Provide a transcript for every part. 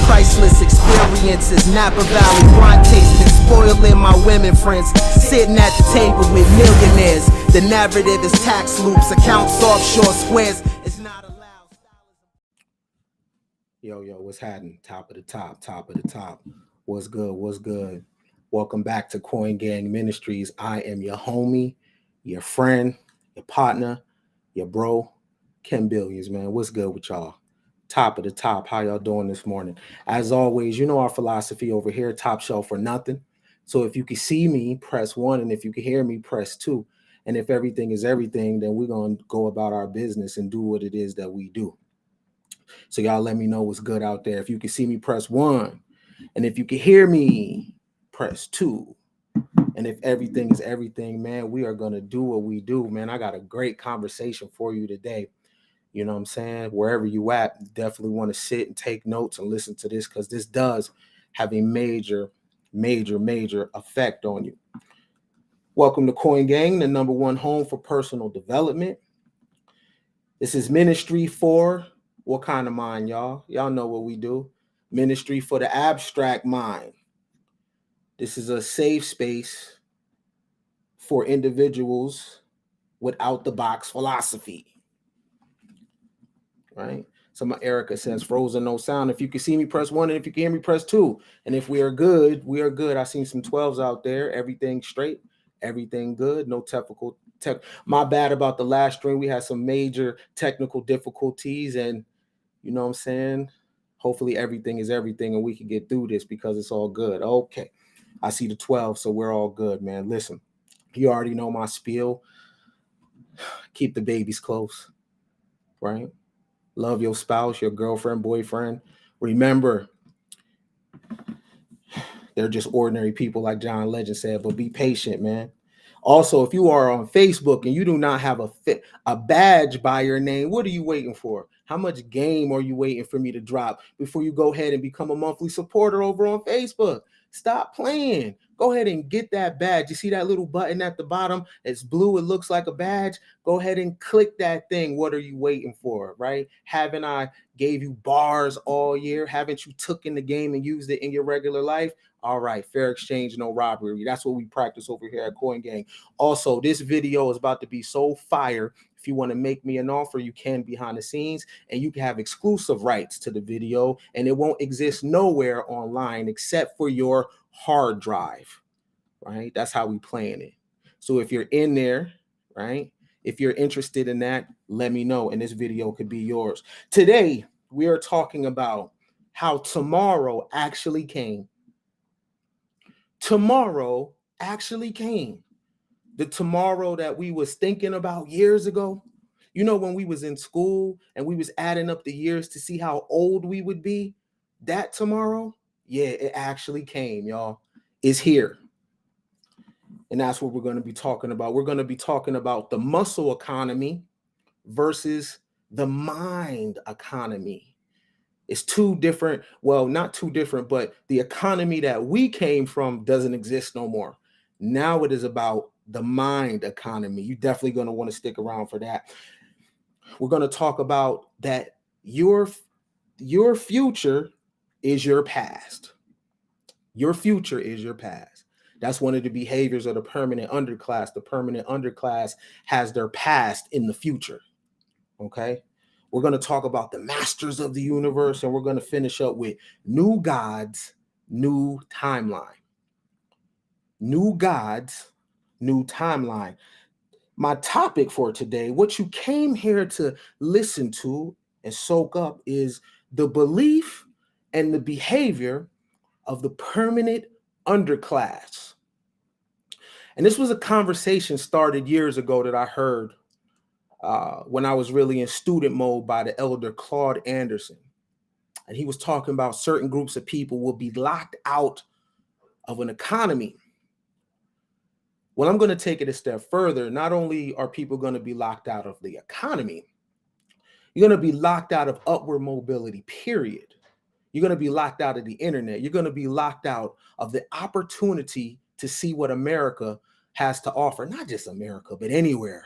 priceless experiences. Napa Valley wine tasting, spoiling my women friends. Sitting at the table with millionaires. The narrative is tax loops, accounts offshore squares. It's not allowed. Yo, what's happening? Top of the top. What's good? What's good? Welcome back to Coin Gang Ministries. I am your homie, your friend, your partner, your bro, Ken Billions, man. What's good with y'all? Top of the top. How y'all doing this morning? As always, you know our philosophy over here, top shelf or nothing. So if you can see me, press 1, and if you can hear me, press 2. And if everything is everything, then we're going to go about our business and do what it is that we do. So y'all let me know what's good out there. If you can see me, press 1. And if you can hear me, press 2. And if everything is everything, man, we are going to do what we do, man. I got a great conversation for you today. You know what I'm saying? Wherever you at, definitely want to sit and take notes and listen to this, because this does have a major effect on you. Welcome to Coin Gang, the #1 home for personal development. This is ministry for what kind of mind, y'all? Y'all know what we do. Ministry for the abstract mind. This is a safe space for individuals without the box philosophy. Right? So my Erica says, frozen, no sound. If you can see me, press 1. And if you can hear me, press 2. And if we are good, we are good. I seen some 12s out there. Everything straight. Everything good. No technical. My bad about the last stream. We had some major technical difficulties. And you know what I'm saying? Hopefully everything is everything and we can get through this because it's all good. Okay. I see the 12, so we're all good, man. Listen, you already know my spiel. Keep the babies close, right? Love your spouse, your girlfriend, boyfriend. Remember, they're just ordinary people, like John Legend said, but be patient, man. Also, if you are on Facebook and you do not have a badge by your name, what are you waiting for? How much game are you waiting for me to drop before you go ahead and become a monthly supporter over on Facebook? Stop playing. Go ahead and get that badge. You see that little button at the bottom? It's blue. It looks like a badge. Go ahead and click that thing. What are you waiting for, right? Haven't I gave you bars all year? Haven't you took in the game and used it in your regular life? All right, fair exchange, no robbery. That's what we practice over here at Coin Gang. Also, this video is about to be so fire. If you want to make me an offer, you can behind the scenes, and you can have exclusive rights to the video, and it won't exist nowhere online except for your hard drive, right? That's how we playing it. So if you're in there, right, if you're interested in that, let me know, and this video could be yours. Today, we are talking about how tomorrow actually came. Tomorrow actually came. The tomorrow that we was thinking about years ago. You know, when we was in school and we was adding up the years to see how old we would be, that tomorrow, yeah, it actually came, y'all. It's here. And that's what we're going to be talking about. We're going to be talking about the muscle economy versus the mind economy. It's two different, well, not too different, but the economy that we came from doesn't exist no more. Now it is about the mind economy. You're definitely going to want to stick around for that. We're going to talk about that your future is your past. Your future is your past. That's one of the behaviors of the permanent underclass. The permanent underclass has their past in the future. Okay? We're going to talk about the masters of the universe, and we're going to finish up with new gods, new timeline. New gods, new timeline. My topic for today, what you came here to listen to and soak up, is the belief and the behavior of the permanent underclass. And this was a conversation started years ago that I heard when I was really in student mode by the elder Claude Anderson. And he was talking about certain groups of people will be locked out of an economy. Well, I'm going to take it a step further. Not only are people going to be locked out of the economy, you're going to be locked out of upward mobility, period. You're going to be locked out of the internet. You're going to be locked out of the opportunity to see what America has to offer. Not just America, but anywhere.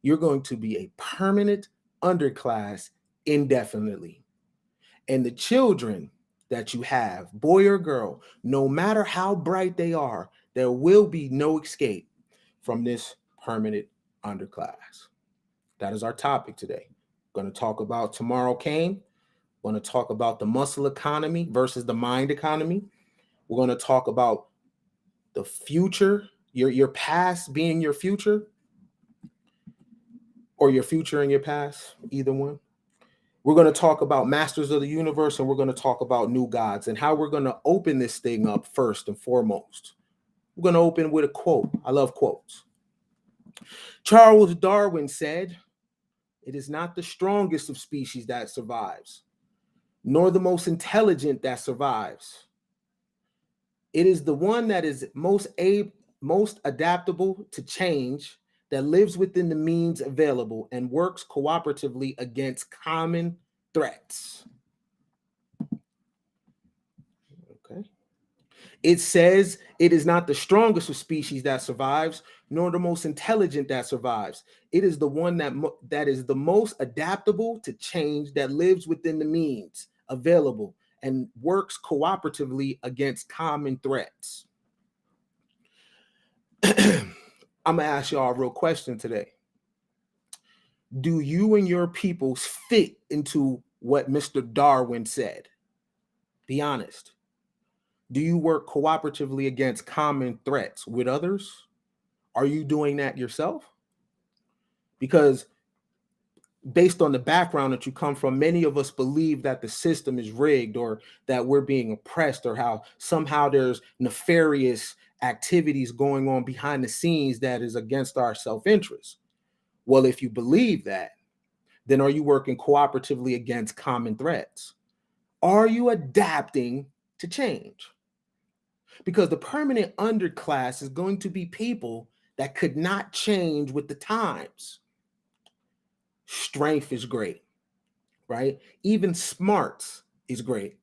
You're going to be a permanent underclass indefinitely. And the children that you have, boy or girl, no matter how bright they are, there will be no escape from this permanent underclass. That is our topic today. We're going to talk about tomorrow came. We're going to talk about the muscle economy versus the mind economy. We're going to talk about the future, your past being your future, or your future and your past, either one. We're going to talk about masters of the universe, and we're going to talk about new gods and how we're going to open this thing up first and foremost. We're going to open with a quote. I love quotes. Charles Darwin said, "It is not the strongest of species that survives, nor the most intelligent that survives. It is the one that is most adaptable to change, that lives within the means available and works cooperatively against common threats." Okay. It says it is not the strongest of species that survives, nor the most intelligent that survives. It is the one that is the most adaptable to change, that lives within the means available and works cooperatively against common threats. I'm going to ask y'all a real question today. Do you and your peoples fit into what Mr. Darwin said? Be honest. Do you work cooperatively against common threats with others? Are you doing that yourself? Because based on the background that you come from, many of us believe that the system is rigged, or that we're being oppressed, or how somehow there's nefarious activities going on behind the scenes that is against our self-interest. Well, if you believe that, then are you working cooperatively against common threats? Are you adapting to change? Because the permanent underclass is going to be people that could not change with the times. Strength is great, right? Even smarts is great.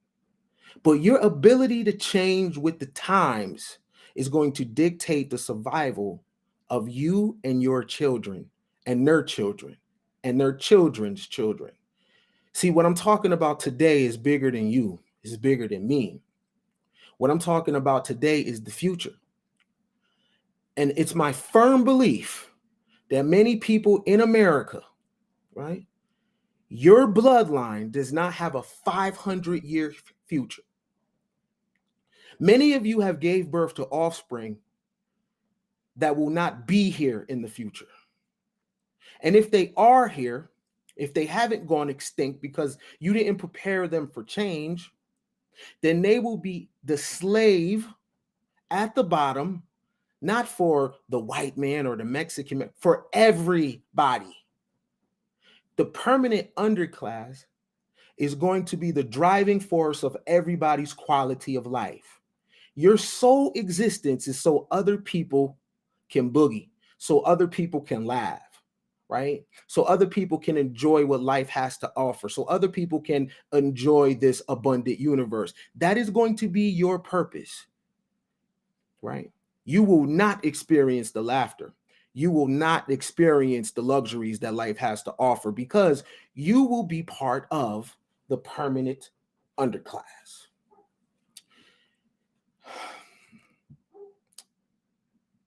But your ability to change with the times is going to dictate the survival of you and your children and their children and their children's children. See, what I'm talking about today is bigger than you, is bigger than me. What I'm talking about today is the future. And it's my firm belief that many people in America, right, your bloodline does not have a 500-year future. Many of you have gave birth to offspring that will not be here in the future. And if they are here, if they haven't gone extinct because you didn't prepare them for change, then they will be the slave at the bottom, not for the white man or the Mexican man, for everybody. The permanent underclass is going to be the driving force of everybody's quality of life. Your sole existence is so other people can boogie, so other people can laugh, right? So other people can enjoy what life has to offer, so other people can enjoy this abundant universe. That is going to be your purpose, right? You will not experience the laughter. You will not experience the luxuries that life has to offer, because you will be part of the permanent underclass.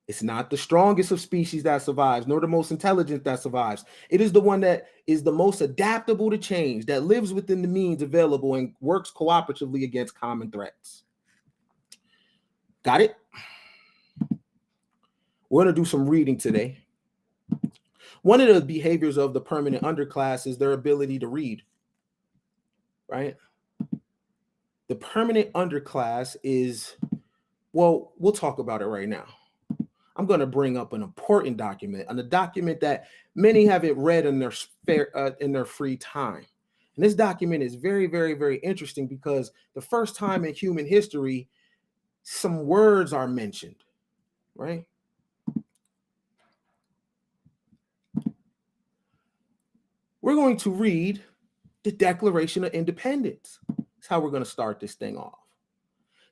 It's not the strongest of species that survives, nor the most intelligent that survives. It is the one that is the most adaptable to change, that lives within the means available and works cooperatively against common threats. Got it? We're going to do some reading today. One of the behaviors of the permanent underclass is their ability to read, right? The permanent underclass is, well, we'll talk about it right now. I'm going to bring up an important document, and a document that many haven't read in their free time. And this document is very, very, very interesting, because the first time in human history, some words are mentioned, right? We're going to read the Declaration of Independence. That's how we're going to start this thing off.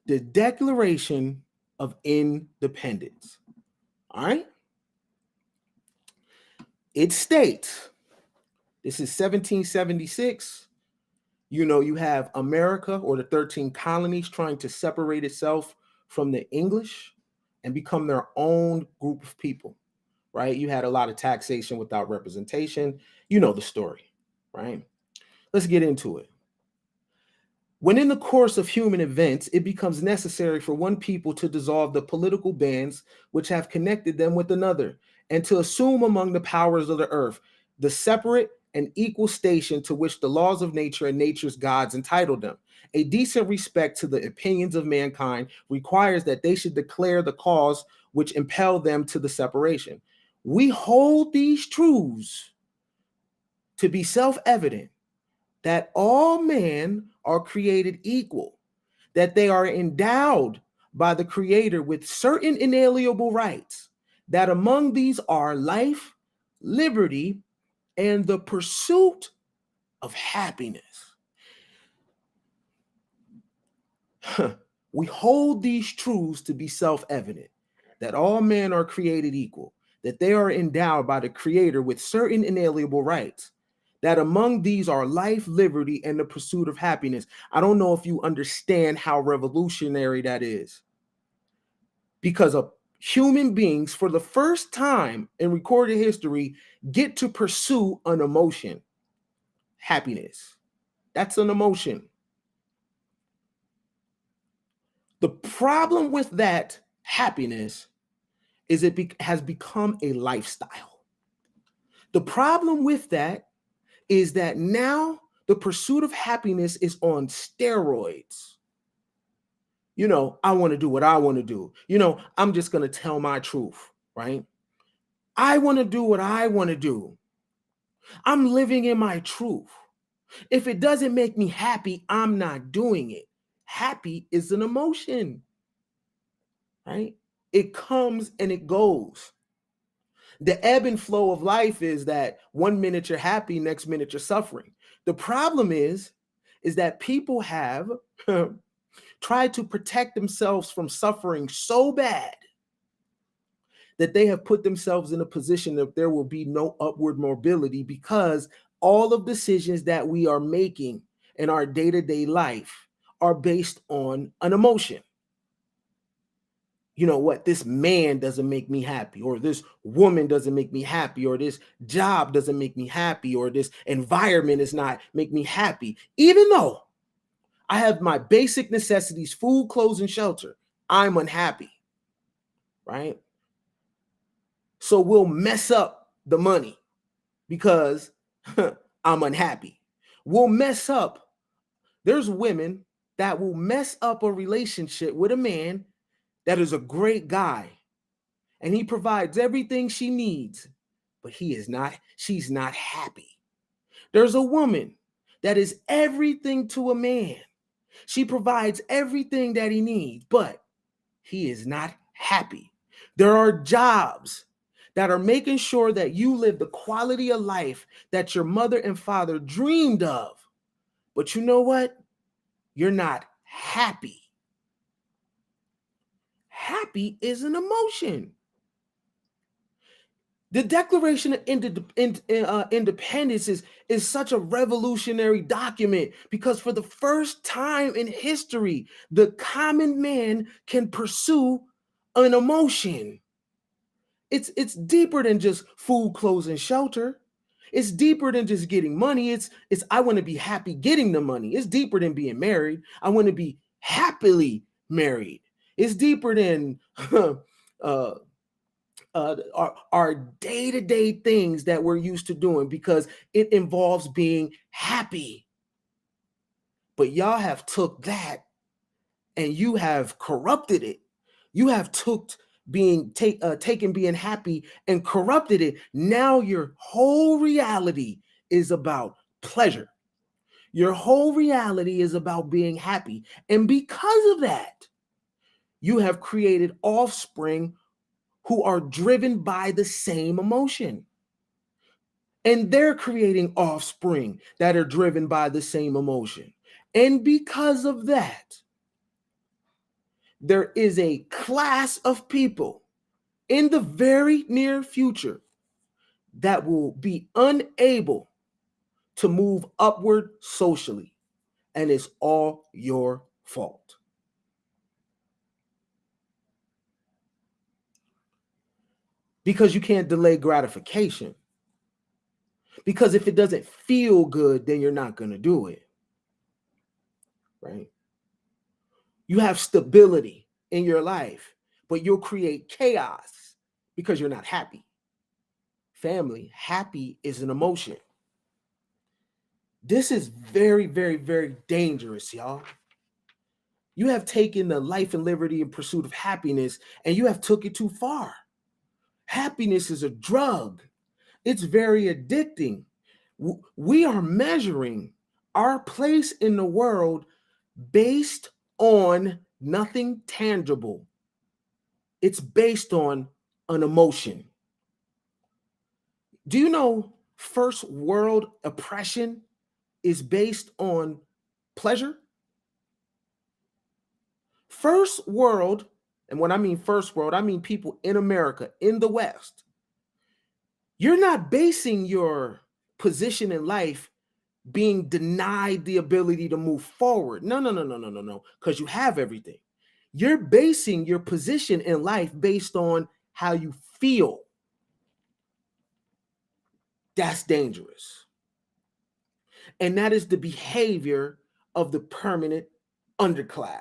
The Declaration of Independence. All right? It states, this is 1776, You know, you have America or the 13 colonies trying to separate itself from the English and become their own group of people, right? You had a lot of taxation without representation. You know the story, right? Let's get into it. When in the course of human events, it becomes necessary for one people to dissolve the political bands which have connected them with another, and to assume among the powers of the earth the separate and equal station to which the laws of nature and nature's gods entitled them. A decent respect to the opinions of mankind requires that they should declare the cause which impelled them to the separation. We hold these truths to be self-evident, that all men are created equal, that they are endowed by the Creator with certain inalienable rights, that among these are life, liberty, and the pursuit of happiness. We hold these truths to be self-evident, that all men are created equal, that they are endowed by the Creator with certain inalienable rights, that among these are life, liberty, and the pursuit of happiness. I don't know if you understand how revolutionary that is. Because of human beings, for the first time in recorded history, get to pursue an emotion. Happiness. That's an emotion. The problem with that happiness is it has become a lifestyle. The problem with that is that now the pursuit of happiness is on steroids. You know, I want to do what I want to do. You know, I'm just going to tell my truth, right? I want to do what I want to do. I'm living in my truth. If it doesn't make me happy, I'm not doing it. Happy is an emotion, right? It comes and it goes. The ebb and flow of life is that 1 minute you're happy, next minute you're suffering. The problem is that people have tried to protect themselves from suffering so bad that they have put themselves in a position that there will be no upward mobility, because all of decisions that we are making in our day-to-day life are based on an emotion. You know what? This man doesn't make me happy, or this woman doesn't make me happy, or this job doesn't make me happy, or this environment does not make me happy. Even though I have my basic necessities, food, clothes, and shelter, I'm unhappy, right? So we'll mess up the money because I'm unhappy. We'll mess up. There's women that will mess up a relationship with a man that is a great guy, and he provides everything she needs, but she's not happy. There's a woman that is everything to a man. She provides everything that he needs, but he is not happy. There are jobs that are making sure that you live the quality of life that your mother and father dreamed of. But you know what? You're not happy. Happy is an emotion. The Declaration of Independence is such a revolutionary document because for the first time in history, the common man can pursue an emotion. It's deeper than just food, clothes, and shelter. It's deeper than just getting money. It's I want to be happy getting the money. It's deeper than being married. I want to be happily married. It's deeper than our day-to-day things that we're used to doing, because it involves being happy. But y'all have took that and you have corrupted it. You have taken being happy and corrupted it. Now your whole reality is about pleasure. Your whole reality is about being happy. And because of that, you have created offspring who are driven by the same emotion. And they're creating offspring that are driven by the same emotion. And because of that, there is a class of people in the very near future that will be unable to move upward socially. and it's all your fault. Because you can't delay gratification. Because if it doesn't feel good, then you're not going to do it. Right? You have stability in your life, but you'll create chaos because you're not happy. Family, happy is an emotion. This is very, very, very dangerous, y'all. You have taken the life and liberty in pursuit of happiness, and you have took it too far. Happiness is a drug. It's very addicting. We are measuring our place in the world based on nothing tangible. It's based on an emotion. Do you know first world oppression is based on pleasure? First world, and when I mean first world, I mean people in America, in the West. You're not basing your position in life being denied the ability to move forward. No, because you have everything. You're basing your position in life based on how you feel. That's dangerous. And that is the behavior of the permanent underclass.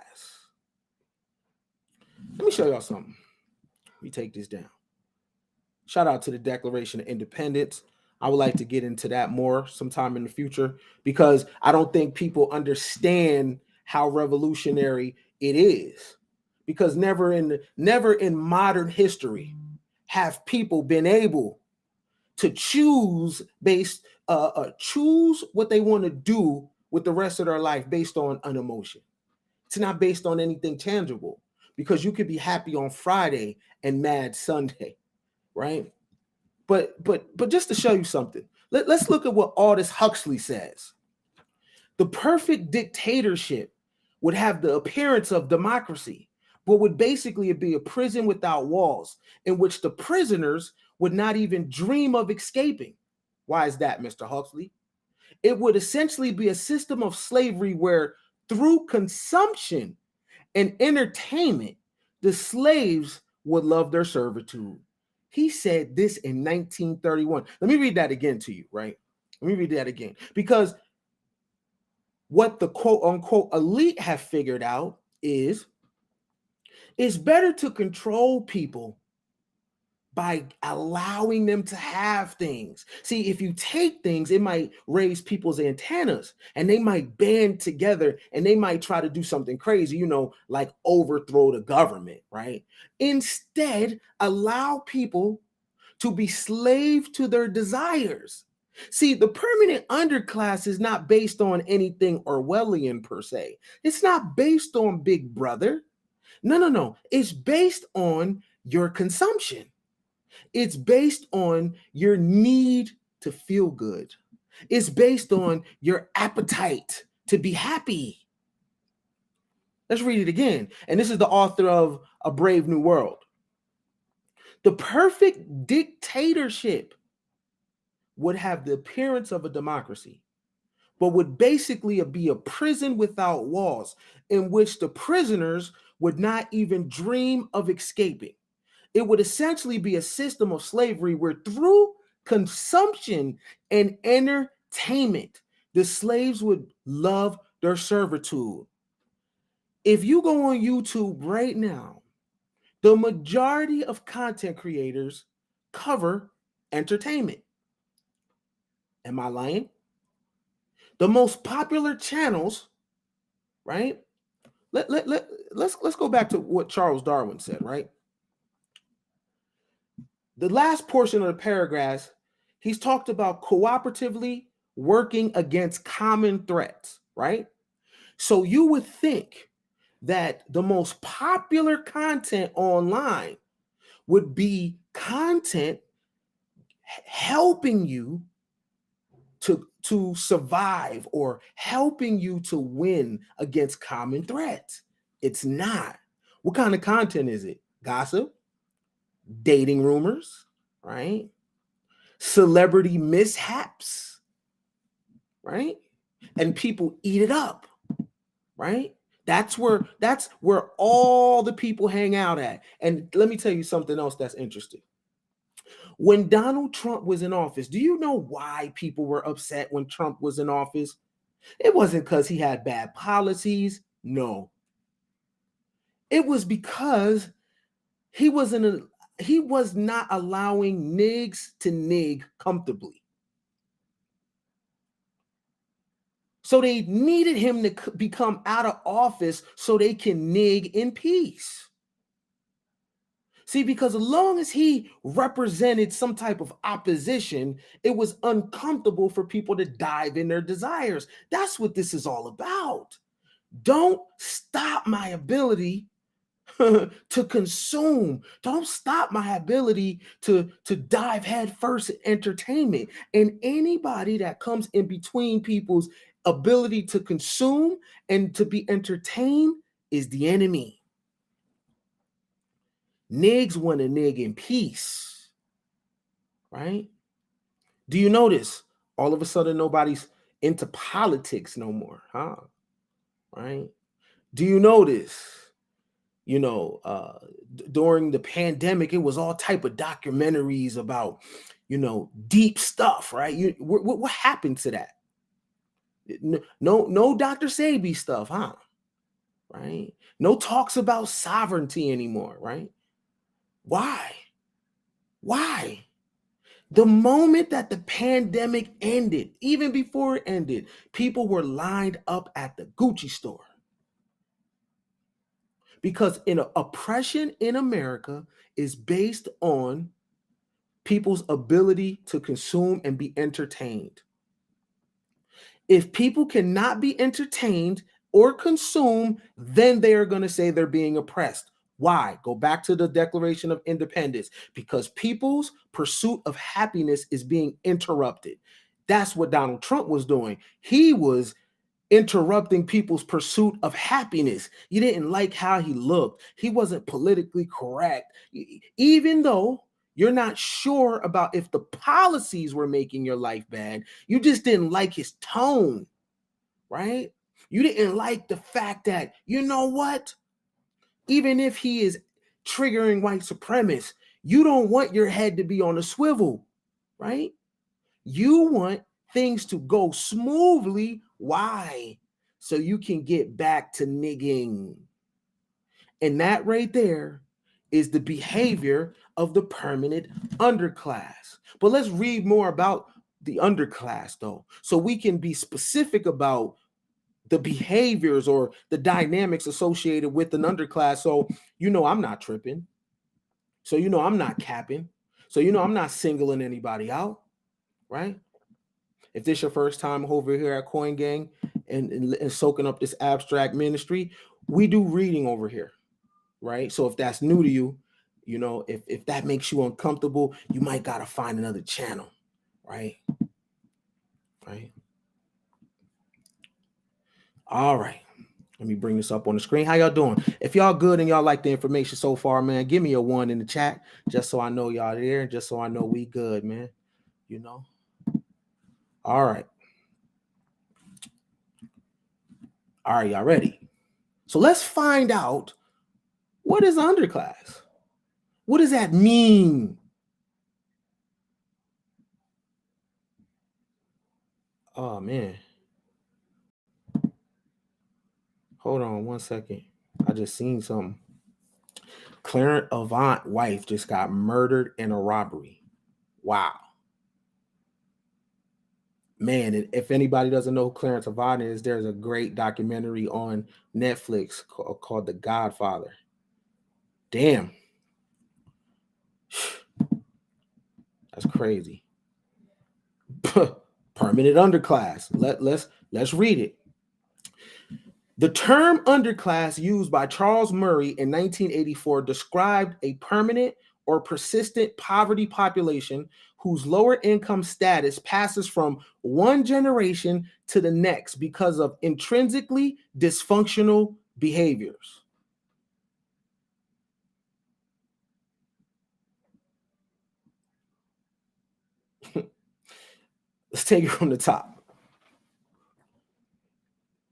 Let me show y'all something. Let me take this down. Shout out to the Declaration of Independence. I would like to get into that more sometime in the future because I don't think people understand how revolutionary it is. Because never in modern history have people been able to choose choose what they want to do with the rest of their life based on an emotion. It's not based on anything tangible because you could be happy on Friday and mad Sunday, right? But just to show you something, let's look at what Aldous Huxley says. The perfect dictatorship would have the appearance of democracy, but would basically be a prison without walls in which the prisoners would not even dream of escaping. Why is that, Mr. Huxley? It would essentially be a system of slavery where through consumption and entertainment, the slaves would love their servitude. He said this in 1931. Let me read that again to you, right? Let me read that again. Because what the quote unquote elite have figured out is it's better to control people by allowing them to have things. See, if you take things, it might raise people's antennas and they might band together and they might try to do something crazy, like overthrow the government, right? Instead, allow people to be slave to their desires. See, the permanent underclass is not based on anything Orwellian per se. It's not based on Big Brother. No. It's based on your consumption. It's based on your need to feel good. It's based on your appetite to be happy. Let's read it again. And this is the author of A Brave New World. The perfect dictatorship would have the appearance of a democracy, but would basically be a prison without walls in which the prisoners would not even dream of escaping. It would essentially be a system of slavery where through consumption and entertainment, the slaves would love their servitude. If you go on YouTube right now, the majority of content creators cover entertainment. Am I lying? The most popular channels, right? Let's go back to what Charles Darwin said, right? The last portion of the paragraph, he's talked about cooperatively working against common threats, right? So you would think that the most popular content online would be content helping you to survive or helping you to win against common threats. It's not. What kind of content is it? Gossip, dating rumors, right? Celebrity mishaps, right? And people eat it up. right? That's where all the people hang out at. And let me tell you something else that's interesting. When Donald Trump was in office, do you know why people were upset when Trump was in office? It wasn't because he had bad policies. No. It was because he was not allowing nigs to nig comfortably. So they needed him to become out of office so they can nig in peace. See, because as long as he represented some type of opposition, it was uncomfortable for people to dive in their desires. That's what this is all about. Don't stop my ability to consume. Don't stop my ability to dive head first in entertainment. And anybody that comes in between people's ability to consume and to be entertained is the enemy. Nigs want to nig in peace, right? Do you notice all of a sudden nobody's into politics no more, huh? Right? Do you notice, during the pandemic, it was all type of documentaries about, deep stuff, right? What happened to that? No Dr. Sebi stuff, huh? Right? No talks about sovereignty anymore, right? Why? The moment that the pandemic ended, even before it ended, people were lined up at the Gucci store. Because oppression in America is based on people's ability to consume and be entertained. If people cannot be entertained or consume, then they are going to say they're being oppressed. Why? Go back to the Declaration of Independence. Because people's pursuit of happiness is being interrupted. That's what Donald Trump was doing. He was interrupting people's pursuit of happiness. You didn't like how he looked. He wasn't politically correct. Even though you're not sure about if the policies were making your life bad, you just didn't like his tone, right? You didn't like the fact that, you know what? Even if he is triggering white supremacists, you don't want your head to be on a swivel, right? You want things to go smoothly. Why? So you can get back to nigging. And that right there is the behavior of the permanent underclass. But let's read more about the underclass, though, so we can be specific about the behaviors or the dynamics associated with an underclass. So, I'm not tripping. So, I'm not capping. So, I'm not singling anybody out, right? If this your first time over here at Coin Gang and soaking up this abstract ministry, we do reading over here, right? So if that's new to you, if that makes you uncomfortable, you might gotta find another channel, right? Right. All right. Let me bring this up on the screen. How y'all doing? If y'all good and y'all like the information so far, man, give me a 1 in the chat just so I know y'all there, just so I know we good, man. All right. All right, y'all ready? So let's find out, what is underclass? What does that mean? Oh, man. Hold on 1 second. I just seen something. Clarence Avant wife just got murdered in a robbery. Wow. Man, and if anybody doesn't know who Clarence Avant is, there's a great documentary on Netflix called The Godfather. Damn. That's crazy. Permanent underclass. Let's read it. The term underclass, used by Charles Murray in 1984, described a permanent or persistent poverty population whose lower income status passes from one generation to the next because of intrinsically dysfunctional behaviors. Let's take it from the top.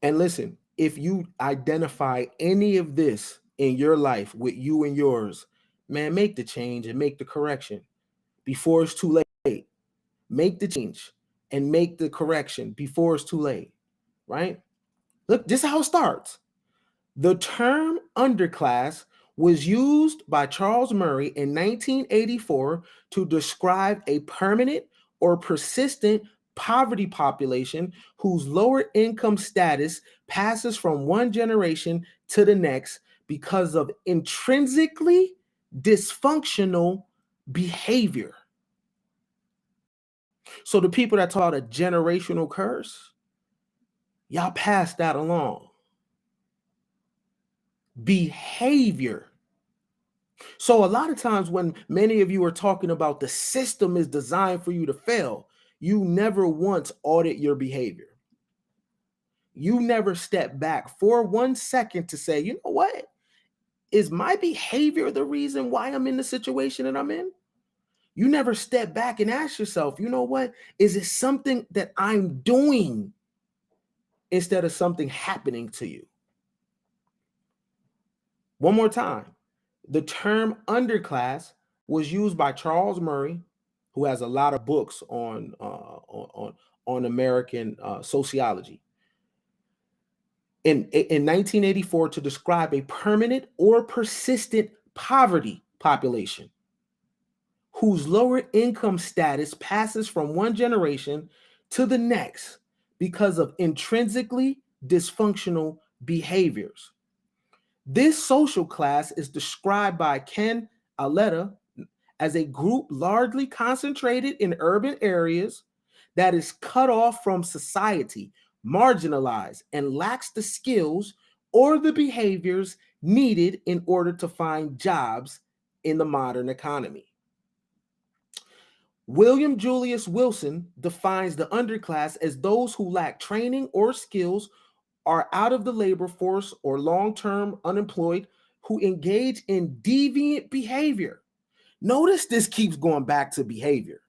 And listen, if you identify any of this in your life with you and yours, man, make the change and make the correction before it's too late. Make the change and make the correction before it's too late, right? Look, this is how it starts. The term underclass was used by Charles Murray in 1984 to describe a permanent or persistent poverty population whose lower income status passes from one generation to the next because of intrinsically dysfunctional behavior. So the people that talk about a generational curse, y'all pass that along. Behavior. So a lot of times when many of you are talking about the system is designed for you to fail, you never once audit your behavior. You never step back for 1 second to say, you know what? Is my behavior the reason why I'm in the situation that I'm in? You never step back and ask yourself, you know what? Is it something that I'm doing instead of something happening to you? One more time. The term underclass was used by Charles Murray, who has a lot of books on American sociology, in 1984 to describe a permanent or persistent poverty population whose lower income status passes from one generation to the next because of intrinsically dysfunctional behaviors. This social class is described by Ken Aletta as a group largely concentrated in urban areas that is cut off from society, marginalized, and lacks the skills or the behaviors needed in order to find jobs in the modern economy. William Julius Wilson defines the underclass as those who lack training or skills, are out of the labor force, or long-term unemployed, who engage in deviant behavior. Notice this keeps going back to behavior.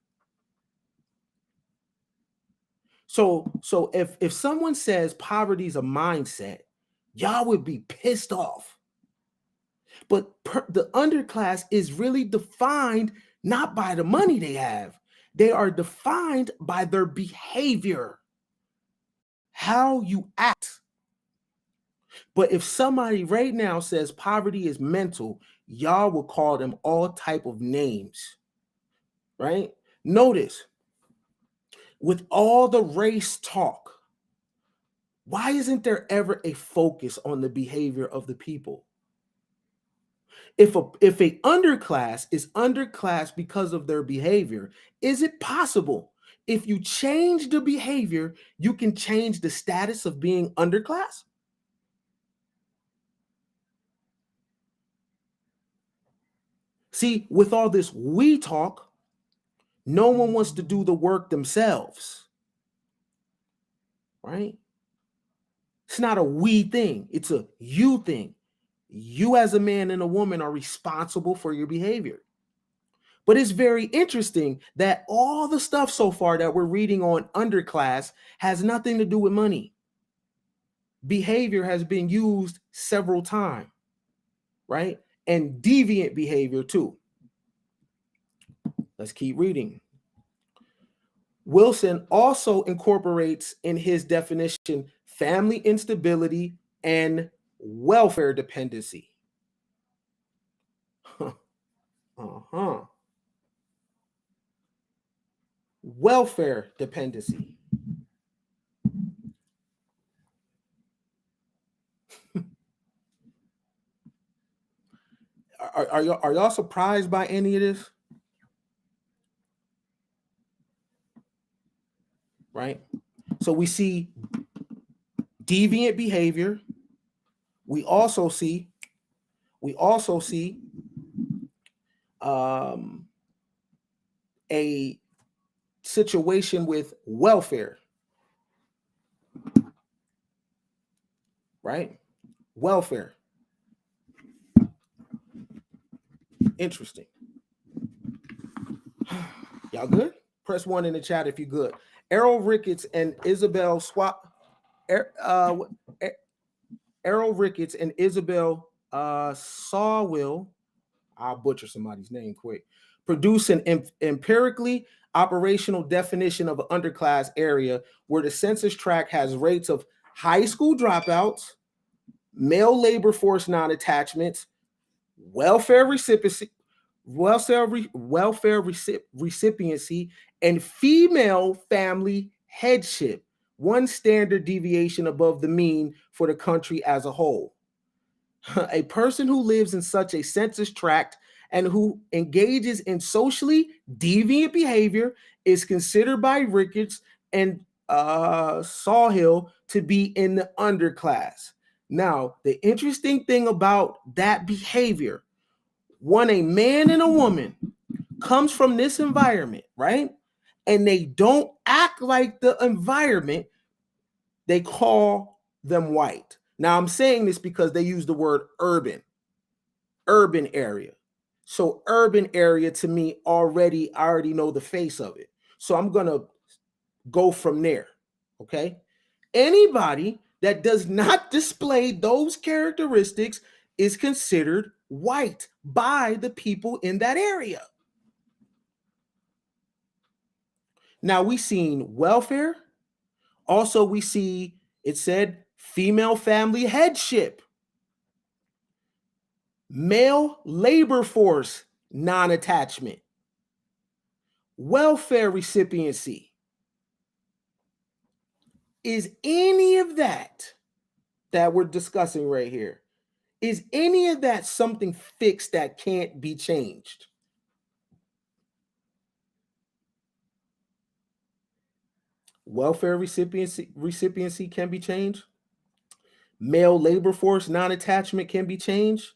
So if someone says poverty is a mindset, y'all would be pissed off. But the underclass is really defined not by the money they have. They are defined by their behavior, how you act. But if somebody right now says poverty is mental, y'all will call them all type of names, right? Notice, with all the race talk, why isn't there ever a focus on the behavior of the people? If a underclass is underclass because of their behavior, is it possible if you change the behavior, you can change the status of being underclass? See, with all this we talk, no one wants to do the work themselves, right? It's not a we thing, it's a you thing. You as a man and a woman are responsible for your behavior. But it's very interesting that all the stuff so far that we're reading on underclass has nothing to do with money. Behavior has been used several times, right? And deviant behavior too. Let's keep reading. Wilson also incorporates in his definition family instability and welfare dependency. Welfare dependency. Are y'all surprised by any of this? Right? So we see deviant behavior. We also see a situation with welfare, right? Welfare. Interesting. Y'all good? Press 1 in the chat if you're good. Errol Ricketts and Isabel Swap. Errol Ricketts and Isabel Sawhill, I'll butcher somebody's name quick, produce an empirically operational definition of an underclass area where the census tract has rates of high school dropouts, male labor force non-attachments, welfare recipiency, recipiency, and female family headship, one standard deviation above the mean for the country as a whole. A person who lives in such a census tract and who engages in socially deviant behavior is considered by Ricketts and Sawhill to be in the underclass. Now, the interesting thing about that behavior, when a man and a woman comes from this environment, right, and they don't act like the environment, they call them white. Now, I'm saying this because they use the word urban area. So urban area, to me, I already know the face of it. So I'm going to go from there, okay? Anybody that does not display those characteristics is considered white by the people in that area. Now, we seen welfare. Also, we see, it said female family headship, male labor force non-attachment, welfare recipiency. Is any of that we're discussing right here, is any of that something fixed that can't be changed? Welfare recipiency can be changed. Male labor force non-attachment can be changed.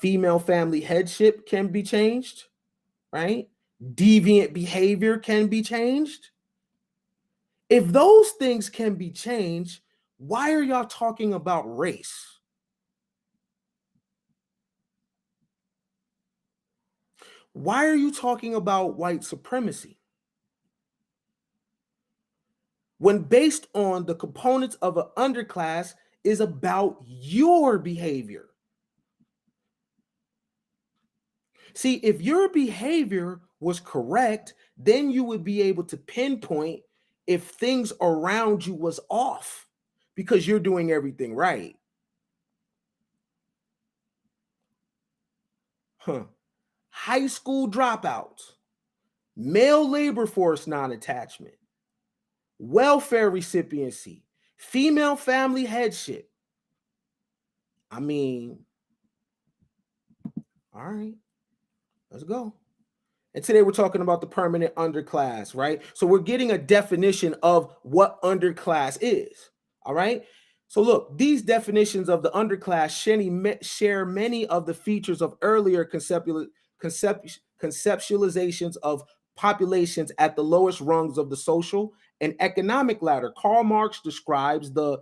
Female family headship can be changed, right? Deviant behavior can be changed. If those things can be changed, why are y'all talking about race? Why are you talking about white supremacy? When based on the components of an underclass is about your behavior. See, if your behavior was correct, then you would be able to pinpoint if things around you was off because you're doing everything right. High school dropouts, male labor force non-attachment, welfare recipiency, female family headship. I mean, all right, let's go. And today we're talking about the permanent underclass, right? So we're getting a definition of what underclass is, all right? So look, these definitions of the underclass share many of the features of earlier conceptualizations of populations at the lowest rungs of the social and economic ladder. Karl Marx describes the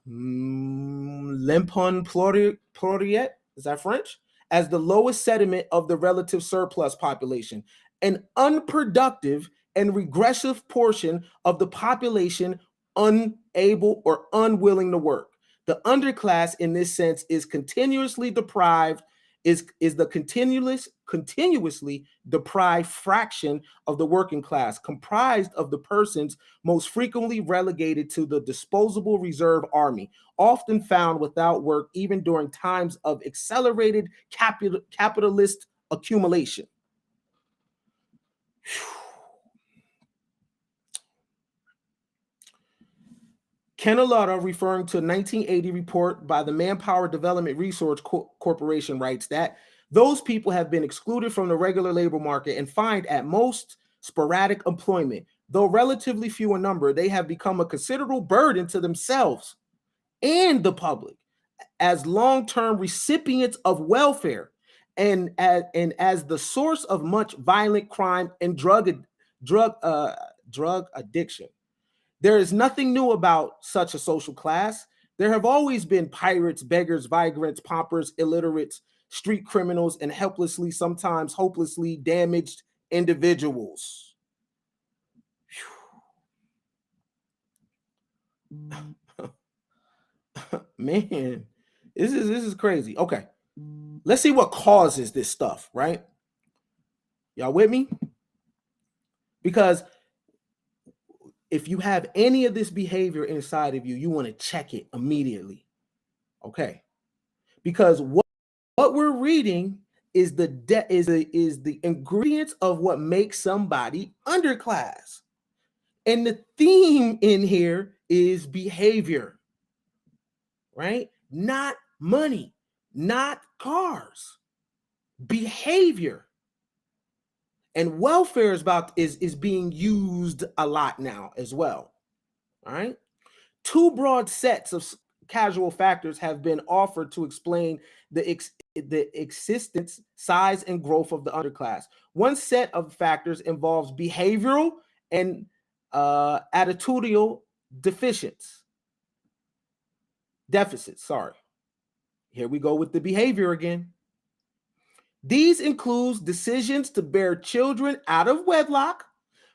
L'impon pluriet, is that French? As the lowest sediment of the relative surplus population, an unproductive and regressive portion of the population unable or unwilling to work. The underclass in this sense is continuously deprived, is the continuously deprived fraction of the working class, comprised of the persons most frequently relegated to the disposable reserve army, often found without work even during times of accelerated capitalist accumulation. Kenalata, referring to a 1980 report by the Manpower Development Resource Corporation, writes that those people have been excluded from the regular labor market and find at most sporadic employment. Though relatively few in number, they have become a considerable burden to themselves and the public as long-term recipients of welfare and as the source of much violent crime and drug addiction. There is nothing new about such a social class. There have always been pirates, beggars, vagrants, paupers, illiterates, street criminals, and helplessly, sometimes hopelessly damaged individuals. Man, this is crazy. Okay, let's see what causes this stuff, right? Y'all with me? Because if you have any of this behavior inside of you, you want to check it immediately. Okay, because what we're reading is the ingredients of what makes somebody underclass. And the theme in here is behavior, right? Not money, not cars, behavior. And welfare is being used a lot now as well. All right. Two broad sets of casual factors have been offered to explain the existence, size, and growth of the underclass. One set of factors involves behavioral and attitudinal deficits. Sorry. Here we go with the behavior again. These include decisions to bear children out of wedlock,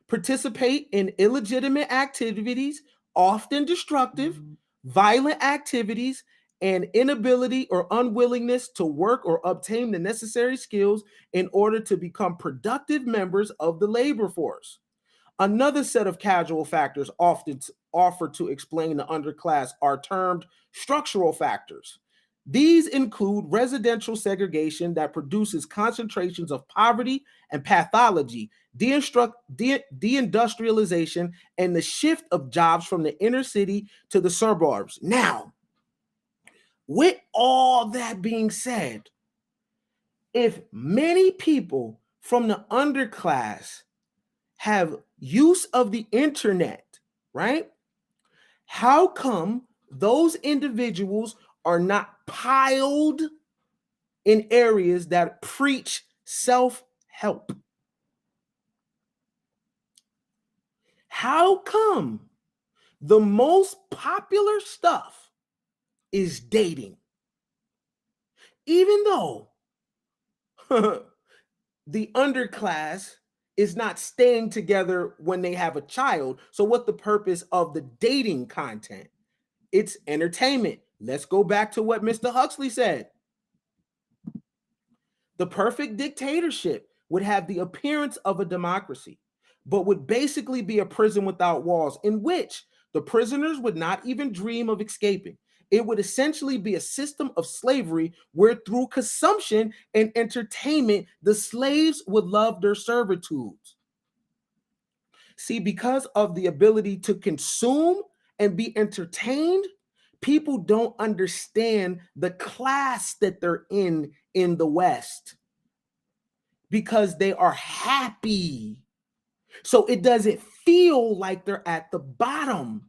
participate in illegitimate activities, often destructive, violent activities, and inability or unwillingness to work or obtain the necessary skills in order to become productive members of the labor force. Another set of casual factors often offered to explain the underclass are termed structural factors. These include residential segregation that produces concentrations of poverty and pathology, deindustrialization, and the shift of jobs from the inner city to the suburbs. Now, with all that being said, if many people from the underclass have use of the internet, right? How come those individuals are not piled in areas that preach self-help? How come the most popular stuff is dating? Even though the underclass is not staying together when they have a child. So what's the purpose of the dating content? It's entertainment. Let's go back to what Mr. Huxley said. The perfect dictatorship would have the appearance of a democracy, but would basically be a prison without walls, in which the prisoners would not even dream of escaping. It would essentially be a system of slavery where through consumption and entertainment, the slaves would love their servitudes. See, because of the ability to consume and be entertained, people don't understand the class that they're in the West because they are happy. So it doesn't feel like they're at the bottom.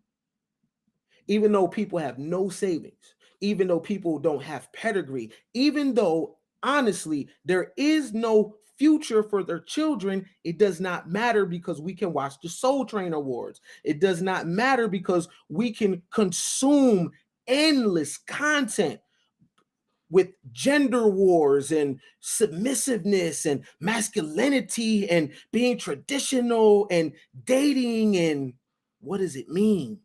Even though people have no savings, even though people don't have pedigree, even though, honestly, there is no future for their children, it does not matter because we can watch the Soul Train Awards. It does not matter because we can consume endless content with gender wars and submissiveness and masculinity and being traditional and dating. And what does it mean?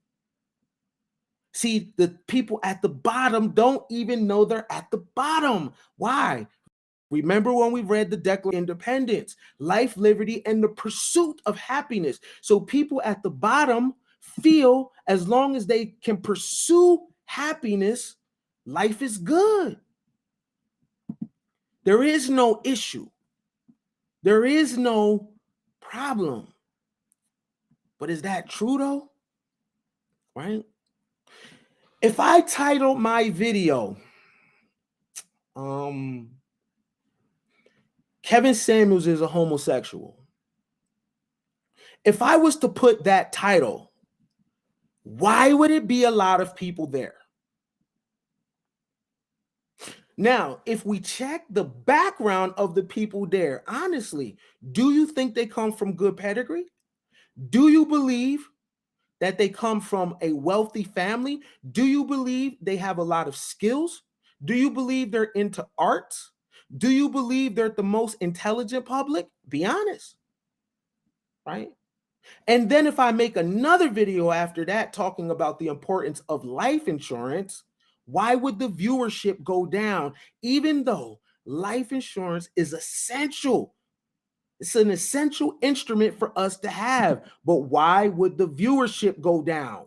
See, the people at the bottom don't even know they're at the bottom. Why? Remember when we read the Declaration of Independence, life, liberty, and the pursuit of happiness. So people at the bottom feel as long as they can pursue happiness, life is good. There is no issue. There is no problem. But is that true though? Right? If I title my video, Kevin Samuels is a homosexual. If I was to put that title, why would it be a lot of people there? Now, if we check the background of the people there, honestly, do you think they come from good pedigree? Do you believe that they come from a wealthy family? Do you believe they have a lot of skills? Do you believe they're into arts? Do you believe they're the most intelligent public? Be honest, right? And then if I make another video after that talking about the importance of life insurance, Why would the viewership go down, even though life insurance is essential? It's an essential instrument for us to have. But why would the viewership go down?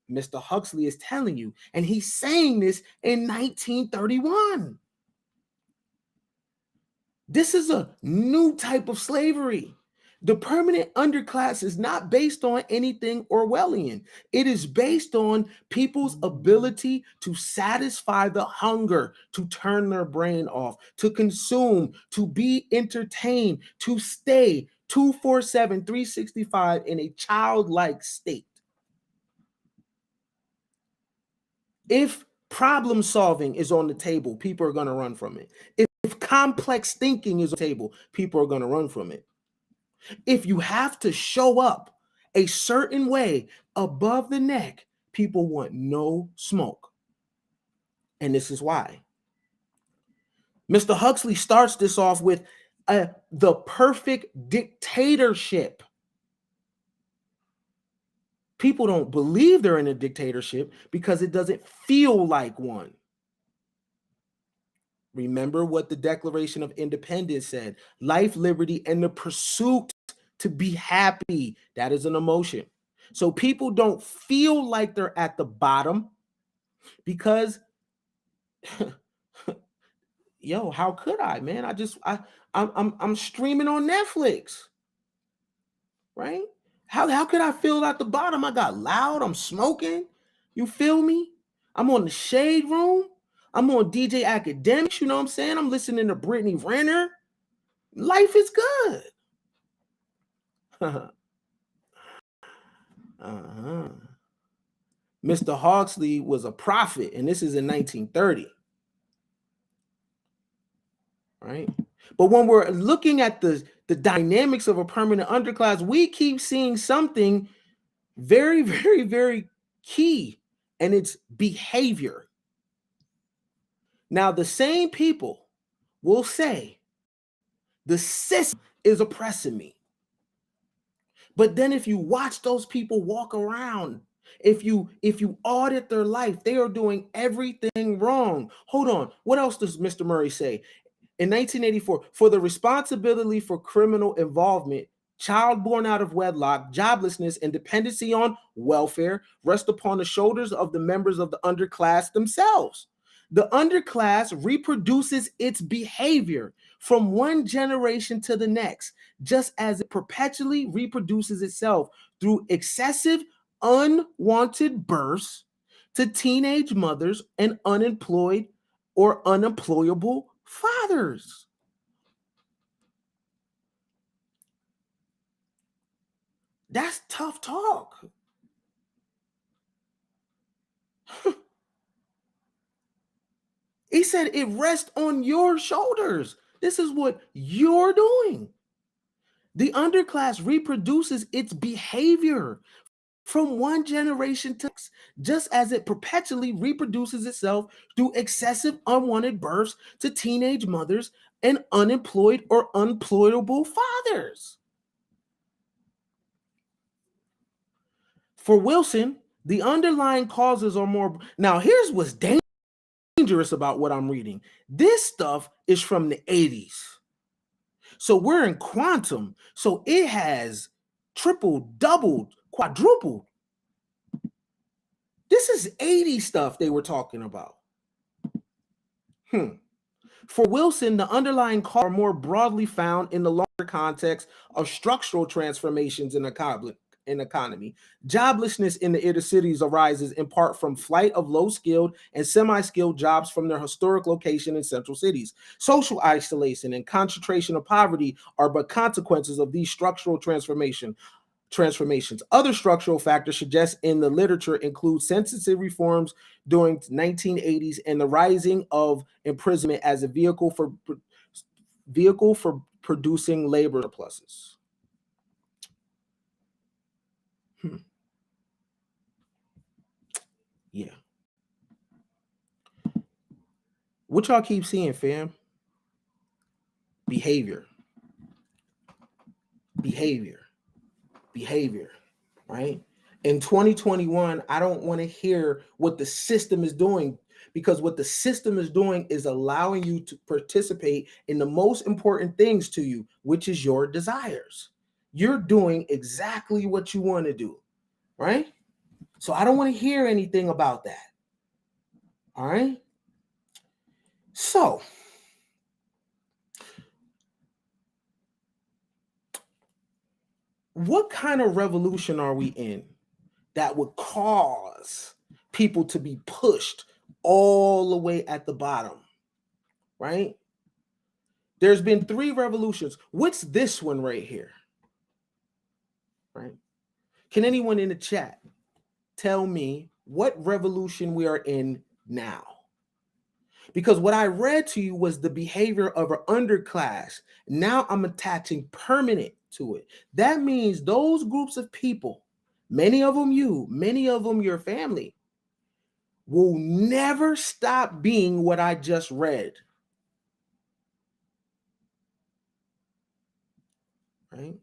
Mr. Huxley is telling you, and he's saying this in 1931. This is a new type of slavery. The permanent underclass is not based on anything Orwellian. It is based on people's ability to satisfy the hunger, to turn their brain off, to consume, to be entertained, to stay 247, 365 in a childlike state. If problem solving is on the table, people are going to run from it. If complex thinking is on the table, people are going to run from it. If you have to show up a certain way above the neck, people want no smoke. And this is why. Mr. Huxley starts this off with the perfect dictatorship. People don't believe they're in a dictatorship because it doesn't feel like one. Remember what the Declaration of Independence said: life, liberty, and the pursuit to be happy. That is an emotion. So people don't feel like they're at the bottom because, yo, how could I, man? I'm streaming on Netflix, right? How could I feel at the bottom? I got loud. I'm smoking. You feel me? I'm on the Shade Room. I'm on DJ Academics. You know what I'm saying? I'm listening to Brittany Renner. Life is good. Mr. Huxley was a prophet, and this is in 1930. Right? But when we're looking at the dynamics of a permanent underclass, we keep seeing something very, very, very key, and it's behavior. Now, the same people will say, the system is oppressing me. But then if you watch those people walk around, if you audit their life, they are doing everything wrong. Hold on. What else does Mr. Murray say? In 1984, for the responsibility for criminal involvement, child born out of wedlock, joblessness, and dependency on welfare rest upon the shoulders of the members of the underclass themselves. The underclass reproduces its behavior from one generation to the next, just as it perpetually reproduces itself through excessive, unwanted births to teenage mothers and unemployed or unemployable fathers. That's tough talk. He said it rests on your shoulders. This is what you're doing. The underclass reproduces its behavior from one generation to next, just as it perpetually reproduces itself through excessive unwanted births to teenage mothers and unemployed or unemployable fathers. For Wilson, the underlying causes are more. Now, here's what's dangerous about what I'm reading. This stuff is from the 80s. So we're in quantum. So it has tripled, doubled, quadrupled. This is 80 stuff they were talking about. For Wilson, the underlying causes are more broadly found in the larger context of structural transformations in economy. Joblessness in the inner cities arises in part from flight of low-skilled and semi-skilled jobs from their historic location in central cities. Social isolation and concentration of poverty are but consequences of these structural transformations. Other structural factors suggest in the literature include census reforms during 1980s and the rising of imprisonment as a vehicle for producing labor surpluses. Yeah. What y'all keep seeing, fam? Behavior, right? In 2021, I don't want to hear what the system is doing, because what the system is doing is allowing you to participate in the most important things to you, which is your desires. You're doing exactly what you want to do, right? So I don't want to hear anything about that. All right. So what kind of revolution are we in that would cause people to be pushed all the way at the bottom, right? There's been 3 revolutions. What's this one right here? Right? Can anyone in the chat tell me what revolution we are in now? Because what I read to you was the behavior of an underclass. Now I'm attaching permanent to it. That means those groups of people, many of them you, many of them your family, will never stop being what I just read. Right?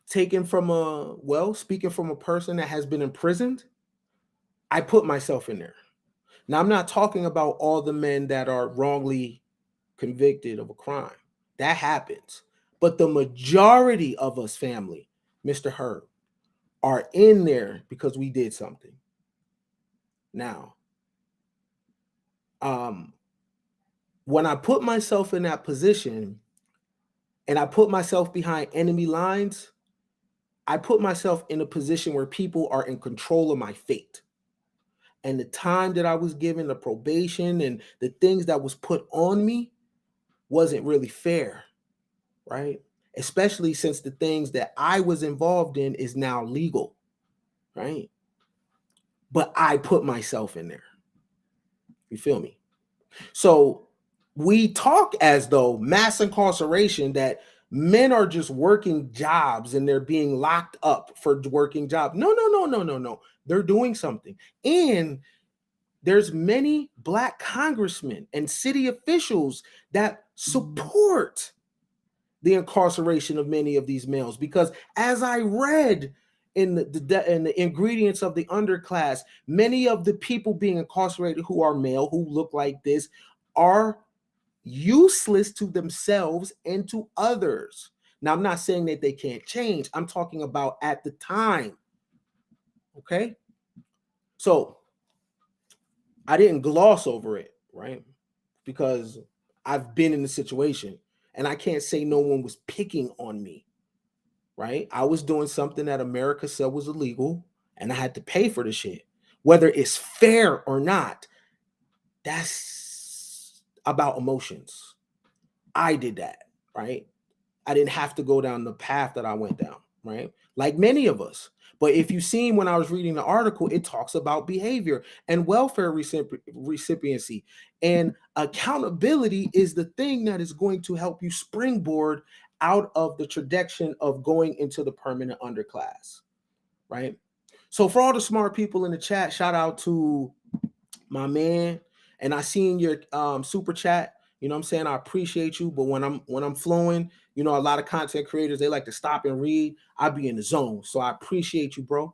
Speaking from a person that has been imprisoned, I put myself in there. Now, I'm not talking about all the men that are wrongly convicted of a crime. That happens. But the majority of us, family, Mr. Herb, are in there because we did something. Now, when I put myself in that position and I put myself behind enemy lines, I put myself in a position where people are in control of my fate. And the time that I was given, the probation and the things that was put on me wasn't really fair, right? Especially since the things that I was involved in is now legal, right? But I put myself in there. You feel me? So we talk as though mass incarceration, that men are just working jobs and they're being locked up for working jobs. No. They're doing something. And there's many Black congressmen and city officials that support the incarceration of many of these males, because as I read in the ingredients of the underclass, many of the people being incarcerated who are male, who look like this, are useless to themselves and to others. Now, I'm not saying that they can't change. I'm talking about at the time. Okay? So I didn't gloss over it, right? Because I've been in the situation and I can't say no one was picking on me, right? I was doing something that America said was illegal and I had to pay for the shit. Whether it's fair or not, that's about emotions. I did that, right? I didn't have to go down the path that I went down, right? Like many of us. But if you've seen when I was reading the article, it talks about behavior and welfare recipiency. And accountability is the thing that is going to help you springboard out of the trajectory of going into the permanent underclass, right? So for all the smart people in the chat, shout out to my man. And I seen your super chat. You know what I'm saying? I appreciate you. But when I'm flowing, you know, a lot of content creators, they like to stop and read. I be in the zone. So I appreciate you, bro.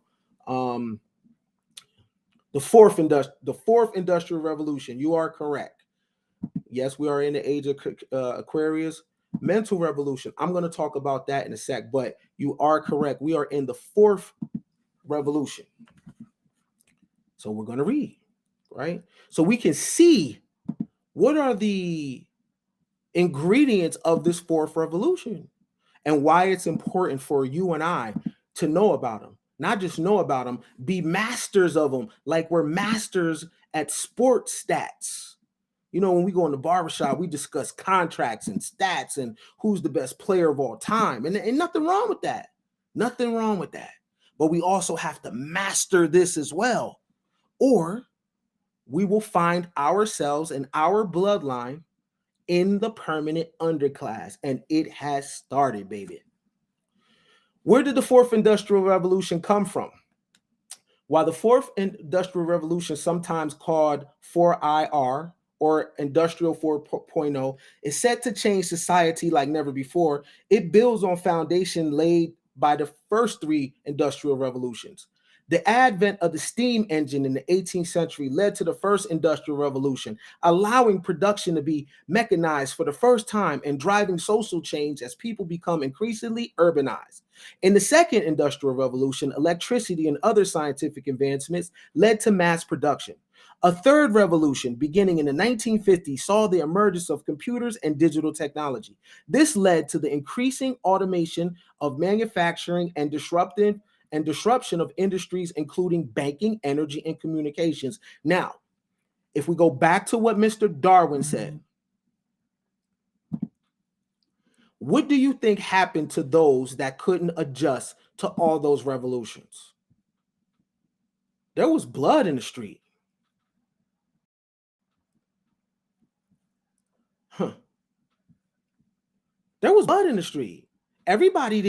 The fourth industrial revolution. You are correct. Yes, we are in the age of Aquarius. Mental revolution. I'm going to talk about that in a sec, but you are correct. We are in the fourth revolution. So we're going to read, right? So we can see what are the ingredients of this fourth revolution and why it's important for you and I to know about them. Not just know about them, be masters of them, like we're masters at sports stats. You know, when we go in the barbershop, we discuss contracts and stats and who's the best player of all time. And nothing wrong with that. Nothing wrong with that. But we also have to master this as well. Or we will find ourselves and our bloodline in the permanent underclass. And it has started, baby. Where did the fourth industrial revolution come from? While the fourth industrial revolution, sometimes called 4IR or Industrial 4.0, is set to change society like never before. It builds on foundation laid by the first three industrial revolutions. The advent of the steam engine in the 18th century led to the first industrial revolution, allowing production to be mechanized for the first time and driving social change as people become increasingly urbanized. In the second industrial revolution, electricity and other scientific advancements led to mass production. A third revolution, beginning in the 1950s, saw the emergence of computers and digital technology. This led to the increasing automation of manufacturing and disruption of industries, including banking, energy, and communications. Now, if we go back to what Mr. Darwin said, what do you think happened to those that couldn't adjust to all those revolutions? There was blood in the street. There was blood in the street. Everybody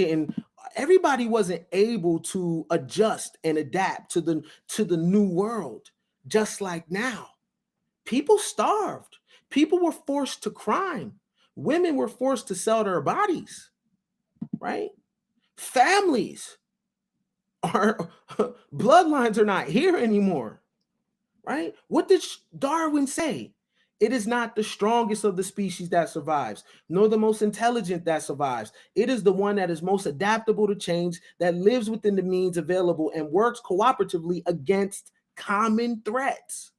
wasn't able to adjust and adapt to the new world, just like now. People starved. People were forced to crime. Women were forced to sell their bodies, right? Families are bloodlines are not here anymore, right? What did Darwin say? It is not the strongest of the species that survives, nor the most intelligent that survives. It is the one that is most adaptable to change, that lives within the means available and works cooperatively against common threats.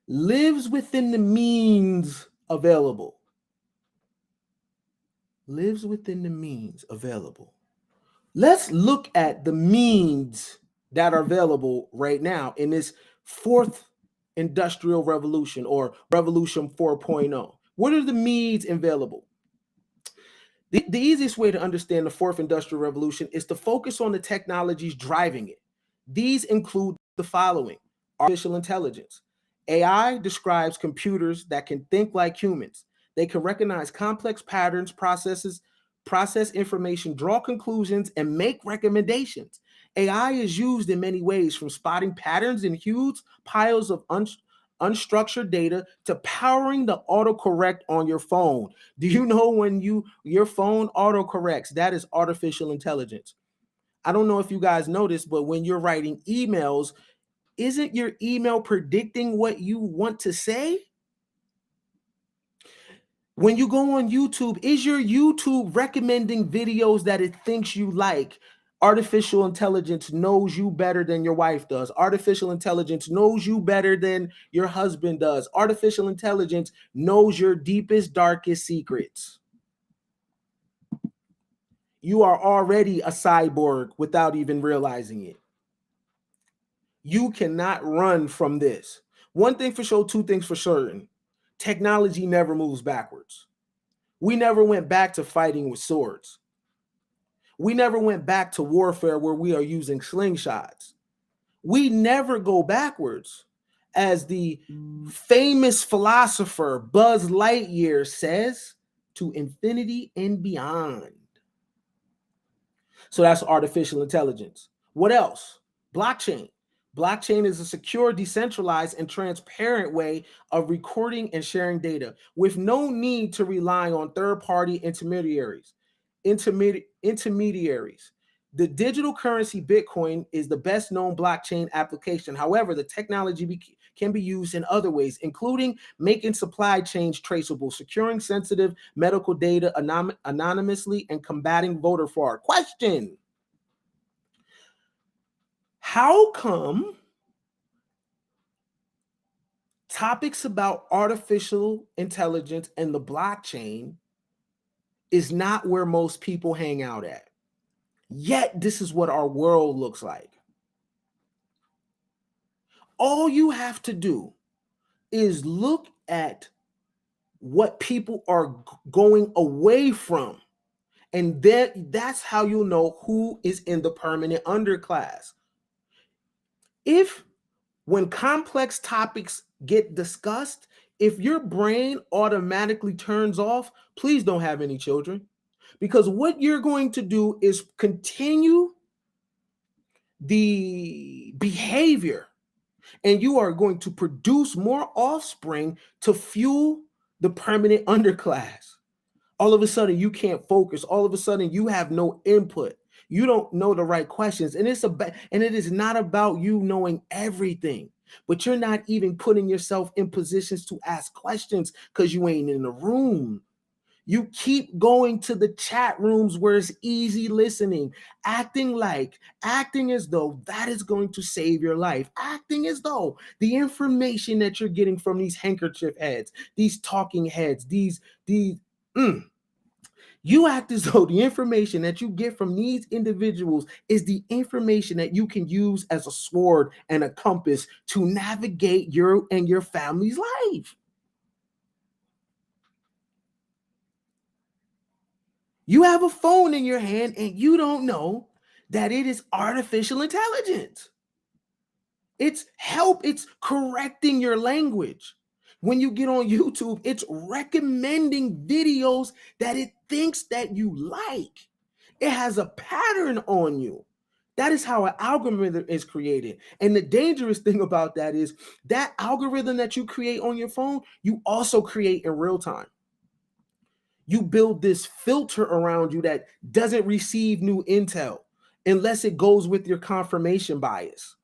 Lives within the means available. Lives within the means available. Let's look at the means that are available right now in this fourth industrial revolution, or revolution 4.0. What are the means available? The easiest way to understand the fourth industrial revolution is to focus on the technologies driving it. These include the following: artificial intelligence. AI describes computers that can think like humans. They can recognize complex patterns, process information, draw conclusions, and make recommendations. AI is used in many ways, from spotting patterns in huge piles of unstructured data to powering the autocorrect on your phone. Do you know when your phone autocorrects? That is artificial intelligence. I don't know if you guys noticed, but when you're writing emails, isn't your email predicting what you want to say? When you go on YouTube, is your YouTube recommending videos that it thinks you like? Artificial intelligence knows you better than your wife does. Artificial intelligence knows you better than your husband does. Artificial intelligence knows your deepest, darkest secrets. You are already a cyborg without even realizing it. You cannot run from this. One thing for sure, two things for certain. Technology never moves backwards. We never went back to fighting with swords. We never went back to warfare where we are using slingshots. We never go backwards. As the famous philosopher Buzz Lightyear says, to infinity and beyond. So that's artificial intelligence. What else? Blockchain. Blockchain is a secure, decentralized, and transparent way of recording and sharing data with no need to rely on third-party intermediaries. The digital currency Bitcoin is the best known blockchain application. However, the technology can be used in other ways, including making supply chains traceable, securing sensitive medical data anonymously, and combating voter fraud. Question: how come topics about artificial intelligence and the blockchain is not where most people hang out at? Yet this is what our world looks like. All you have to do is look at what people are going away from, and that's how you'll know who is in the permanent underclass. When complex topics get discussed, if your brain automatically turns off, please don't have any children, because what you're going to do is continue the behavior and you are going to produce more offspring to fuel the permanent underclass. All of a sudden, you can't focus. All of a sudden, you have no input. You don't know the right questions, and it is not about you knowing everything, but you're not even putting yourself in positions to ask questions because you ain't in the room. You keep going to the chat rooms where it's easy listening, acting as though that is going to save your life, acting as though the information that you're getting from these handkerchief heads, these talking heads, you act as though the information that you get from these individuals is the information that you can use as a sword and a compass to navigate your and your family's life. You have a phone in your hand and you don't know that it is artificial intelligence. It's correcting your language. When you get on YouTube, it's recommending videos that it thinks that you like. It has a pattern on you. That is how an algorithm is created. And the dangerous thing about that is that algorithm that you create on your phone, you also create in real time. You build this filter around you that doesn't receive new intel unless it goes with your confirmation bias.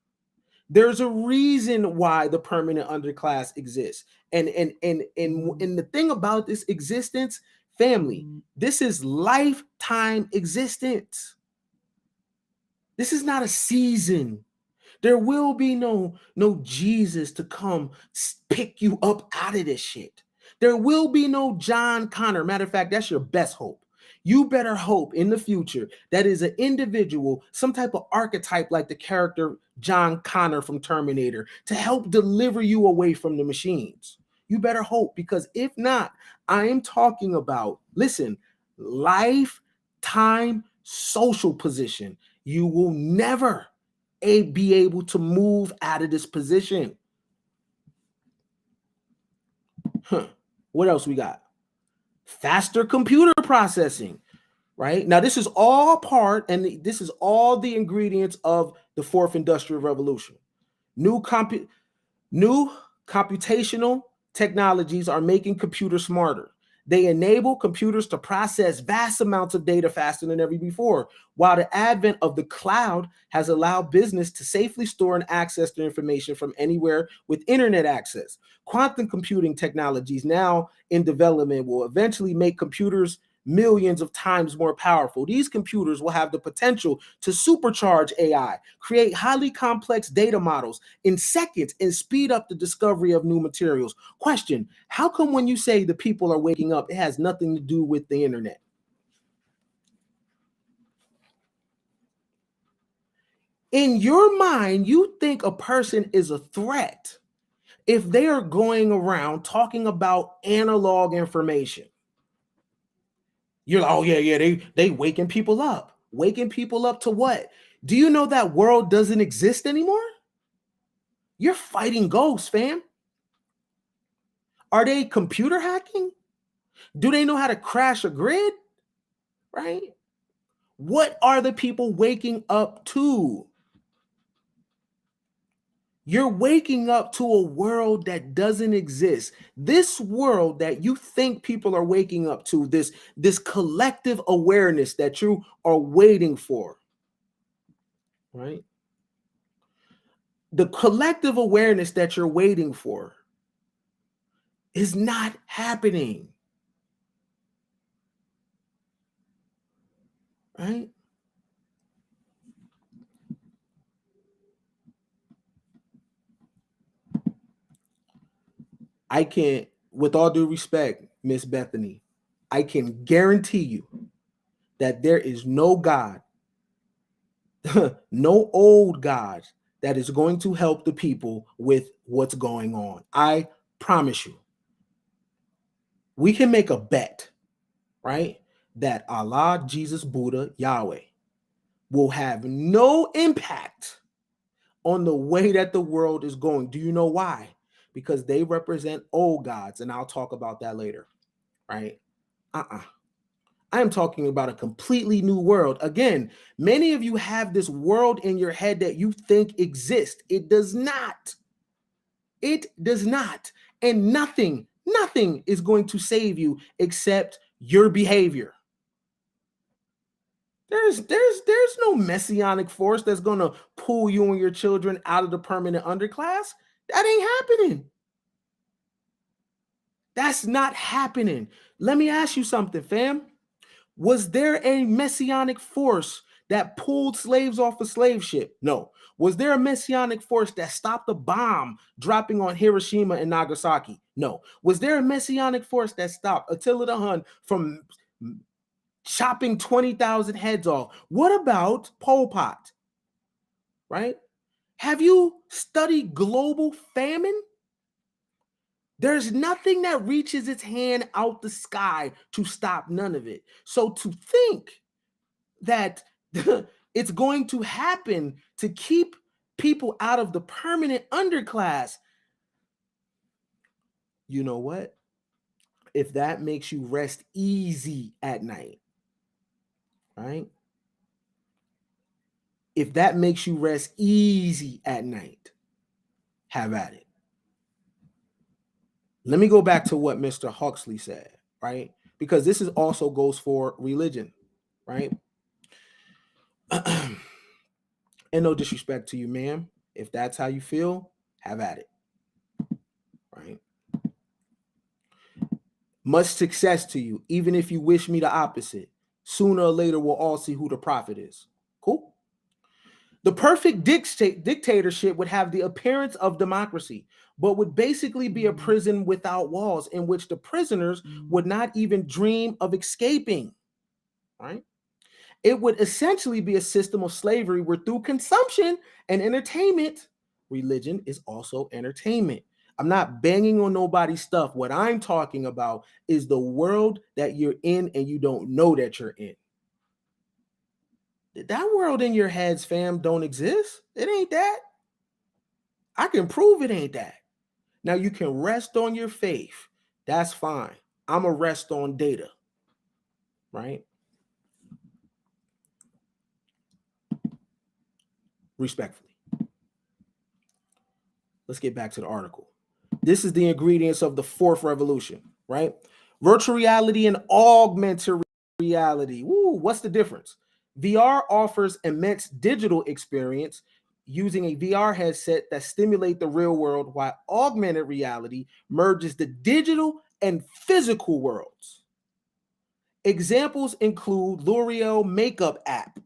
There's a reason why the permanent underclass exists. And the thing about this existence, family, this is lifetime existence. This is not a season. There will be no Jesus to come pick you up out of this shit. There will be no John Connor. Matter of fact, that's your best hope. You better hope in the future that is an individual, some type of archetype like the character John Connor from Terminator, to help deliver you away from the machines. You better hope, because if not, I am talking about, listen, lifetime social position. You will never be able to move out of this position. What else we got? Faster computer processing, right? Now, this is all part, and this is all the ingredients of the fourth industrial revolution. New computational technologies are making computers smarter. They enable computers to process vast amounts of data faster than ever before, while the advent of the cloud has allowed business to safely store and access their information from anywhere with internet access. Quantum computing technologies now in development will eventually make computers millions of times more powerful. These computers will have the potential to supercharge AI, create highly complex data models in seconds, and speed up the discovery of new materials. Question: how come when you say the people are waking up, it has nothing to do with the internet? In your mind, you think a person is a threat if they are going around talking about analog information. You're like, oh yeah, they waking people up. Waking people up to what? Do you know that world doesn't exist anymore? You're fighting ghosts, fam. Are they computer hacking? Do they know how to crash a grid? Right? What are the people waking up to? You're waking up to a world that doesn't exist. This world that you think people are waking up to, this collective awareness that you are waiting for, right? The collective awareness that you're waiting for is not happening, right? I can, with all due respect, Miss Bethany, I can guarantee you that there is no God, no old God that is going to help the people with what's going on. I promise you. We can make a bet, right? That Allah, Jesus, Buddha, Yahweh will have no impact on the way that the world is going. Do you know why? Because they represent old gods, and I'll talk about that later, right? I am talking about a completely new world. Again, many of you have this world in your head that you think exists. It does not. It does not. And nothing is going to save you except your behavior. There's no messianic force that's going to pull you and your children out of the permanent underclass. That ain't happening. That's not happening. Let me ask you something, fam. Was there a messianic force that pulled slaves off a slave ship? No. Was there a messianic force that stopped a bomb dropping on Hiroshima and Nagasaki? No. Was there a messianic force that stopped Attila the Hun from chopping 20,000 heads off? What about Pol Pot? Right? Have you studied global famine? There's nothing that reaches its hand out the sky to stop none of it. So to think that it's going to happen to keep people out of the permanent underclass, you know what? If that makes you rest easy at night, right? If that makes you rest easy at night, have at it. Let me go back to what Mr. Huxley said, right? Because this is also goes for religion, right? And no disrespect to you, ma'am. If that's how you feel, have at it, right? Much success to you, even if you wish me the opposite. Sooner or later, we'll all see who the prophet is. Cool? The perfect dictatorship would have the appearance of democracy, but would basically be a prison without walls in which the prisoners would not even dream of escaping, right? It would essentially be a system of slavery where through consumption and entertainment, religion is also entertainment. I'm not banging on nobody's stuff. What I'm talking about is the world that you're in and you don't know that you're in. That world in your heads, fam, don't exist. It ain't that. I can prove it ain't that. Now you can rest on your faith. That's fine. I'm a rest on data, right? Respectfully. Let's get back to the article. This is the ingredients of the fourth revolution, right? Virtual reality and augmented reality. Woo, what's the difference? VR offers immense digital experience using a VR headset that stimulate the real world, while augmented reality merges the digital and physical worlds. Examples include L'Oreal makeup app,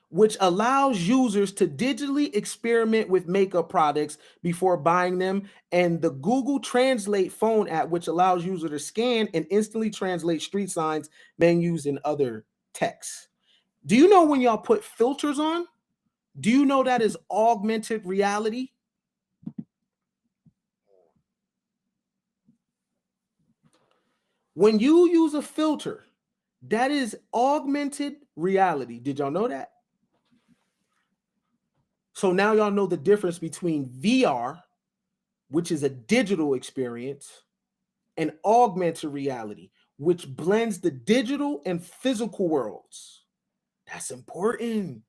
which allows users to digitally experiment with makeup products before buying them, and the Google Translate phone app, which allows users to scan and instantly translate street signs, menus, and other texts. Do you know when y'all put filters on? Do you know that is augmented reality? When you use a filter, that is augmented reality. Did y'all know that? So now y'all know the difference between VR, which is a digital experience, and augmented reality, which blends the digital and physical worlds. That's important.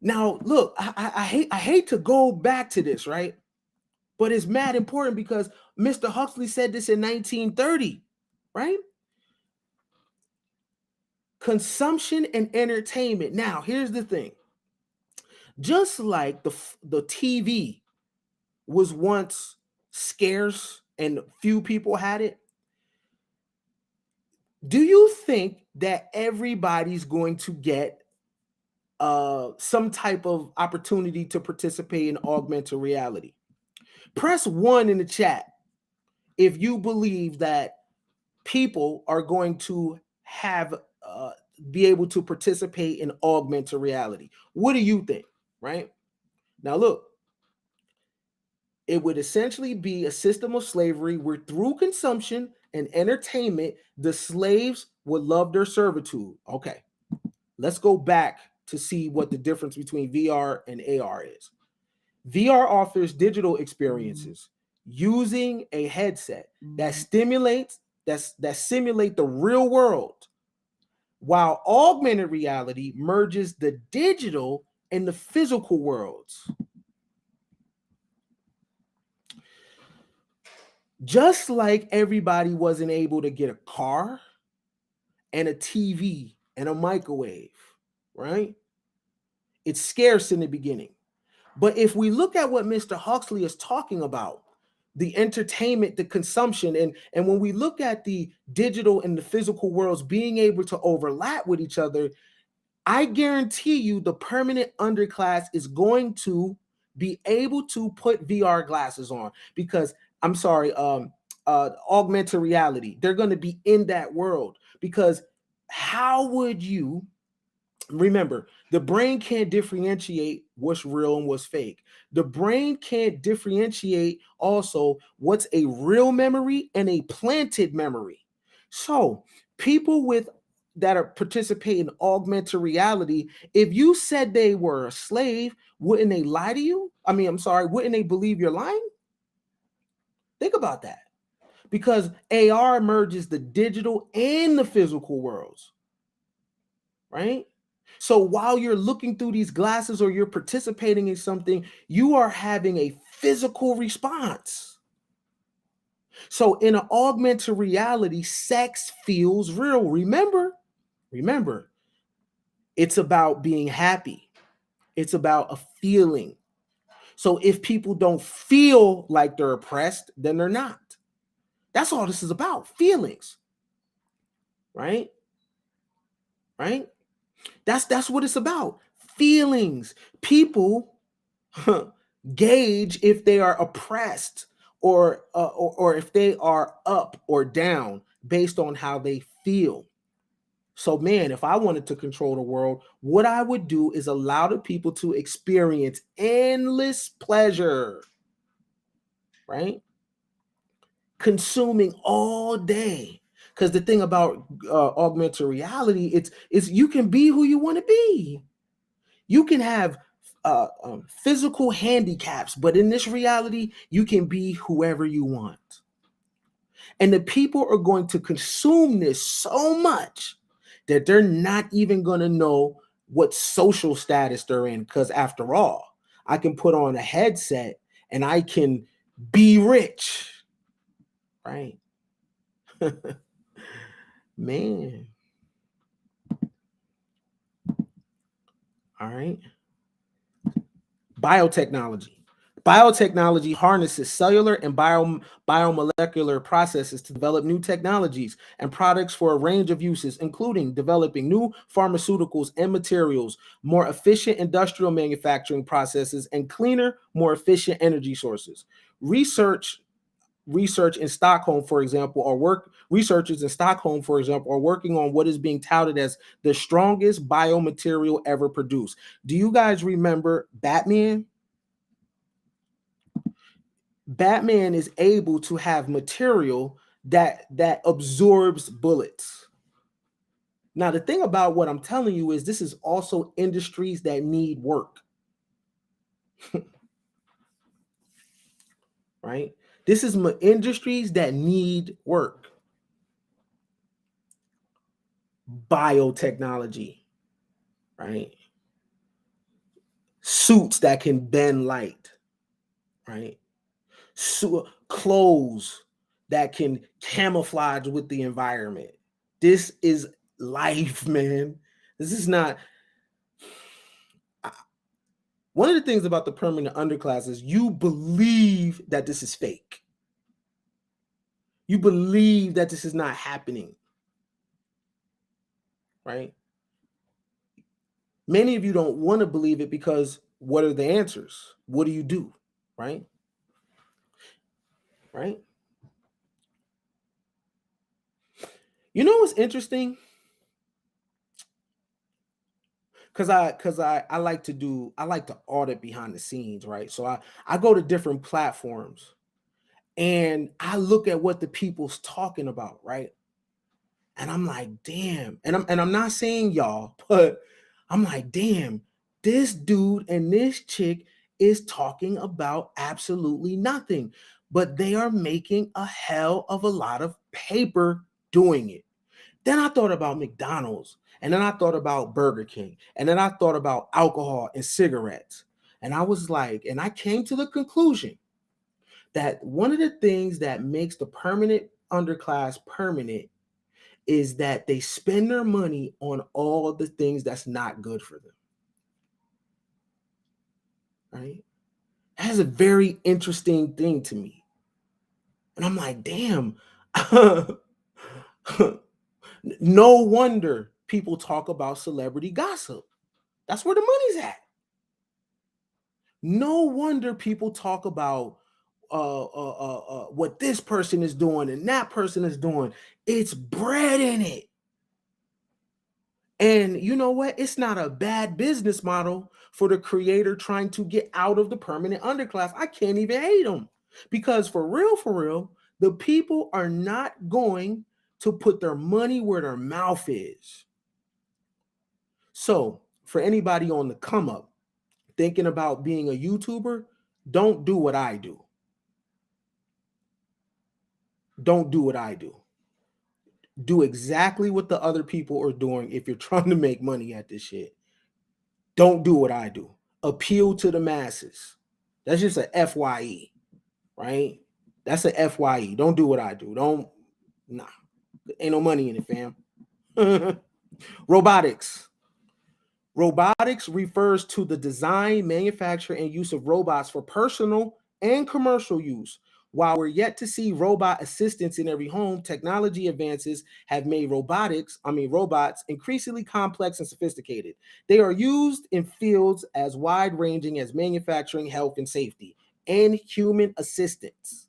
Now, look, I hate to go back to this, right? But it's mad important because Mr. Huxley said this in 1930, right? Consumption and entertainment. Now, here's the thing. Just like the TV was once scarce and few people had it, do you think that everybody's going to get some type of opportunity to participate in augmented reality? Press 1 in the chat if you believe that people are going to have be able to participate in augmented reality. What do you think? Right now, look, it would essentially be a system of slavery where through consumption and entertainment, the slaves would love their servitude. Okay, let's go back to see what the difference between VR and AR is. VR offers digital experiences using a headset that simulate the real world, while augmented reality merges the digital and the physical worlds. Just like everybody wasn't able to get a car and a TV and a microwave, right? It's scarce in the beginning. But if we look at what Mr. Huxley is talking about, the entertainment, the consumption, and when we look at the digital and the physical worlds being able to overlap with each other, I guarantee you the permanent underclass is going to be able to put VR glasses on because augmented reality. They're going to be in that world because how would you remember, the brain can't differentiate what's real and what's fake. The brain can't differentiate also what's a real memory and a planted memory. So people with that are participating in augmented reality, if you said they were a slave, wouldn't they lie to you? Wouldn't they believe you're lying? Think about that. Because AR merges the digital and the physical worlds, right? So while you're looking through these glasses or you're participating in something, you are having a physical response. So in an augmented reality, sex feels real. Remember, it's about being happy. It's about a feeling. So if people don't feel like they're oppressed, then they're not. That's all this is about, feelings. Right? Right? That's what it's about. Feelings. People gauge if they are oppressed or if they are up or down based on how they feel. So, man, if I wanted to control the world, what I would do is allow the people to experience endless pleasure, right? Consuming all day. Because the thing about augmented reality, it's you can be who you want to be. You can have physical handicaps, but in this reality, you can be whoever you want. And the people are going to consume this so much that they're not even going to know what social status they're in. Because after all, I can put on a headset and I can be rich, right? Man. All right. Biotechnology. Biotechnology harnesses cellular and biomolecular processes to develop new technologies and products for a range of uses, including developing new pharmaceuticals and materials, more efficient industrial manufacturing processes, and cleaner, more efficient energy sources. Researchers in Stockholm, for example, are working on what is being touted as the strongest biomaterial ever produced. Do you guys remember Batman? Batman is able to have material that absorbs bullets. Now, the thing about what I'm telling you is this is also industries that need work. Right? This is industries that need work. Biotechnology, right? Suits that can bend light, right? Clothes that can camouflage with the environment. This is life, man. This is not. One of the things about the permanent underclass is you believe that this is fake. You believe that this is not happening, right? Many of you don't want to believe it because what are the answers? What do you do, right? Right? You know what's interesting? Because I like to audit behind the scenes, right? So I go to different platforms and I look at what the people's talking about, right? And I'm like, damn. And I'm not saying y'all, but I'm like, damn, this dude and this chick is talking about absolutely nothing. But they are making a hell of a lot of paper doing it. Then I thought about McDonald's, and then I thought about Burger King, and then I thought about alcohol and cigarettes. And I was like, and I came to the conclusion that one of the things that makes the permanent underclass permanent is that they spend their money on all the things that's not good for them. Right? That's a very interesting thing to me. And I'm like, damn. No wonder people talk about celebrity gossip. That's where the money's at. No wonder people talk about what this person is doing and that person is doing. It's bread in it. And you know what? It's not a bad business model for the creator trying to get out of the permanent underclass. I can't even hate them, because for real, the people are not going to put their money where their mouth is. So for anybody on the come up thinking about being a YouTuber, don't do what I do. Don't do what I do. Do exactly what the other people are doing if you're trying to make money at this shit. Don't do what I do. Appeal to the masses. That's just a FYE, right? That's a FYE. Don't do what I do. Nah. Ain't no money in it, fam. Robotics. Robotics refers to the design, manufacture, and use of robots for personal and commercial use. While we're yet to see robot assistants in every home, technology advances have made robots increasingly complex and sophisticated. They are used in fields as wide-ranging as manufacturing, health, and safety, and human assistance.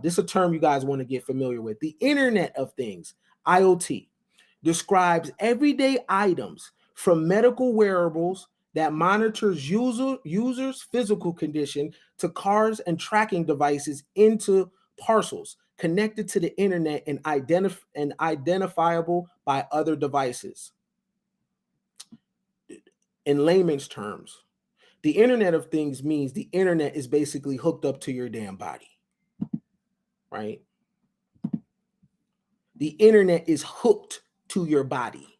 This is a term you guys want to get familiar with. The Internet of Things, IoT, describes everyday items from medical wearables that monitors users' physical condition to cars and tracking devices into parcels connected to the internet and identifiable by other devices. In layman's terms, the Internet of Things means the internet is basically hooked up to your damn body, right? The internet is hooked to your body.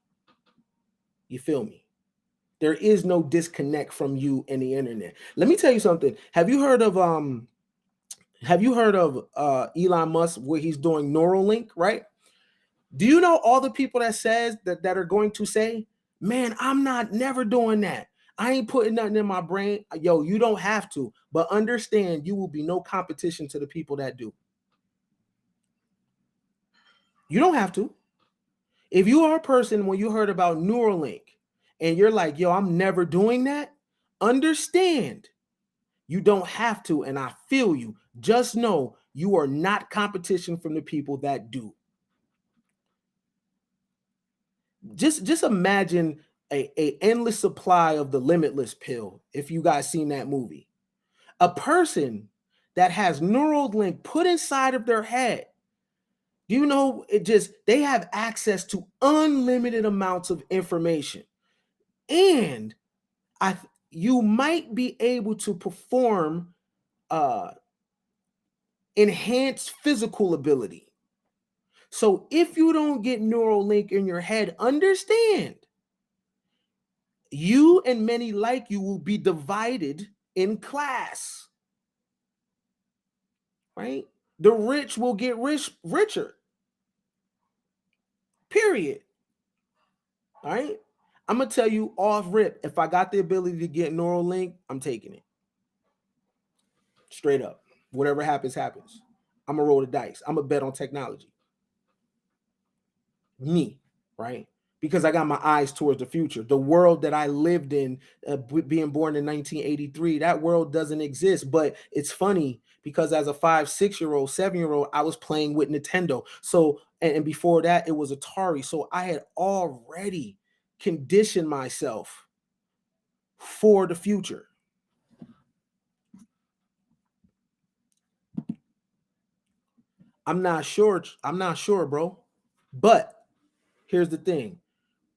You feel me? There is no disconnect from you and the internet. Let me tell you something. Have you heard of Elon Musk, where he's doing Neuralink, right? Do you know all the people that are going to say, man, I'm never doing that. I ain't putting nothing in my brain. Yo, you don't have to, but understand you will be no competition to the people that do. You don't have to. If you are a person, when you heard about Neuralink and you're like, yo, I'm never doing that, understand you don't have to, and I feel you. Just know you are not competition from the people that do. Just imagine a endless supply of the Limitless pill, if you guys seen that movie. A person that has Neuralink put inside of their head, you know, they have access to unlimited amounts of information. And you might be able to perform enhanced physical ability. So if you don't get Neuralink in your head, understand you and many like you will be divided in class, right? The rich will get richer, period. All right? I'm going to tell you off rip, if I got the ability to get Neuralink, I'm taking it. Straight up. Whatever happens, happens. I'm going to roll the dice. I'm going to bet on technology. Me, right? Because I got my eyes towards the future. The world that I lived in, being born in 1983, that world doesn't exist. But it's funny because as a 5, 6-year-old, 7-year-old, I was playing with Nintendo. So, and before that, it was Atari. So I had already conditioned myself for the future. I'm not sure, bro. But here's the thing.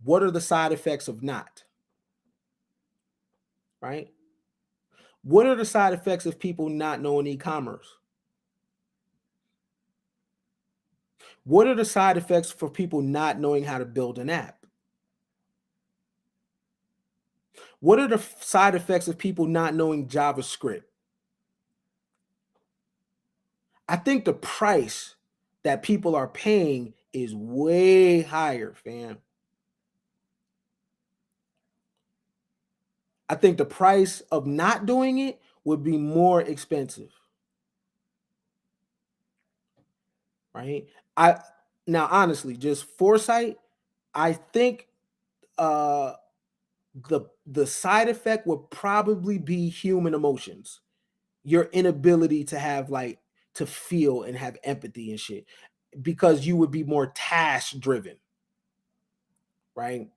What are the side effects of not? Right? What are the side effects of people not knowing e-commerce? What are the side effects for people not knowing how to build an app? What are the side effects of people not knowing JavaScript? I think the price that people are paying is way higher, fam. I think the price of not doing it would be more expensive, right? Now honestly, just foresight, I think uh the side effect would probably be human emotions. Your inability to have like to feel and have empathy and shit, because you would be more task driven, right?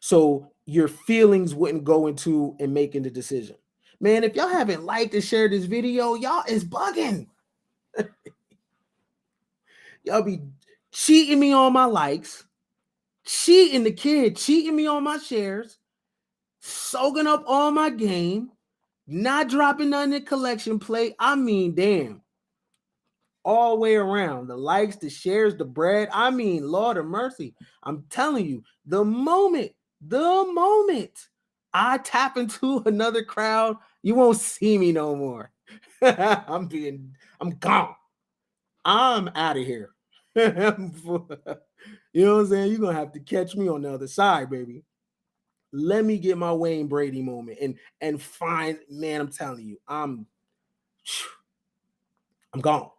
So your feelings wouldn't go into and making the decision. Man, if y'all haven't liked and shared this video, y'all is bugging. Y'all be cheating me on my likes, cheating the kid, cheating me on my shares, soaking up all my game, not dropping none in the collection plate. I mean, damn. All the way around. The likes, the shares, the bread. I mean, Lord of mercy. I'm telling you, the moment I tap into another crowd, you won't see me no more. I'm gone. I'm out of here. You know what I'm saying? You're gonna have to catch me on the other side, baby. Let me get my Wayne Brady moment and find, man, I'm telling you, I'm gone.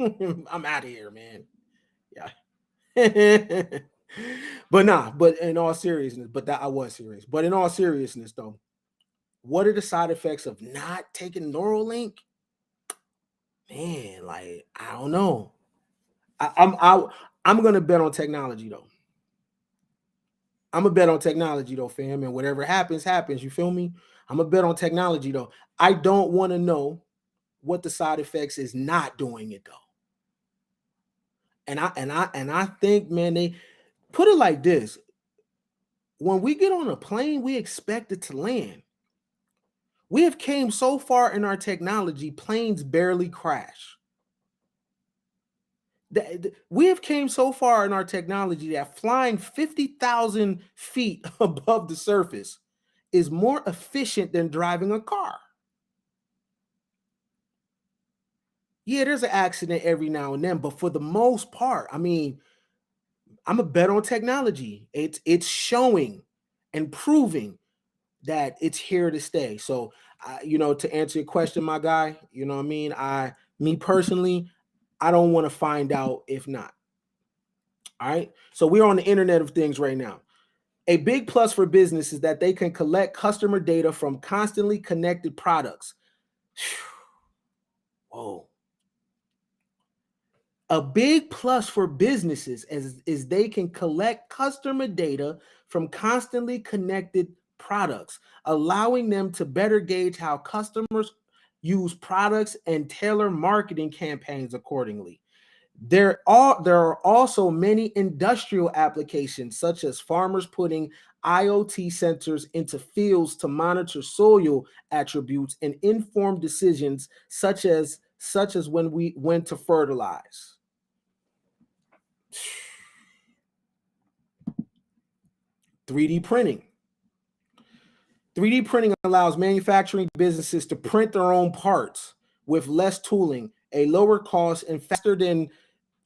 I'm out of here, man. Yeah. But in all seriousness, I was serious. But in all seriousness, though, what are the side effects of not taking Neuralink? Man, like, I don't know. I'm gonna bet on technology though. I'm gonna bet on technology though, fam. And whatever happens, happens. You feel me? I'm gonna bet on technology though. I don't want to know what the side effects is not doing it though. And I think, man, they put it like this. When we get on a plane, we expect it to land. We have came so far in our technology, planes barely crash. We have came so far in our technology that flying 50,000 feet above the surface is more efficient than driving a car. Yeah, there's an accident every now and then, but for the most part, I mean, I'm a bet on technology. It's showing and proving that it's here to stay. So, to answer your question, my guy, you know what I mean? Me personally, I don't want to find out if not. All right. So we're on the Internet of Things right now. A big plus for business is that they can collect customer data from constantly connected products. Whoa. A big plus for businesses is they can collect customer data from constantly connected products, allowing them to better gauge how customers use products and tailor marketing campaigns accordingly. There are also many industrial applications, such as farmers putting IoT sensors into fields to monitor soil attributes and inform decisions, such as when to fertilize. 3D printing. 3D printing allows manufacturing businesses to print their own parts with less tooling, a lower cost, and faster than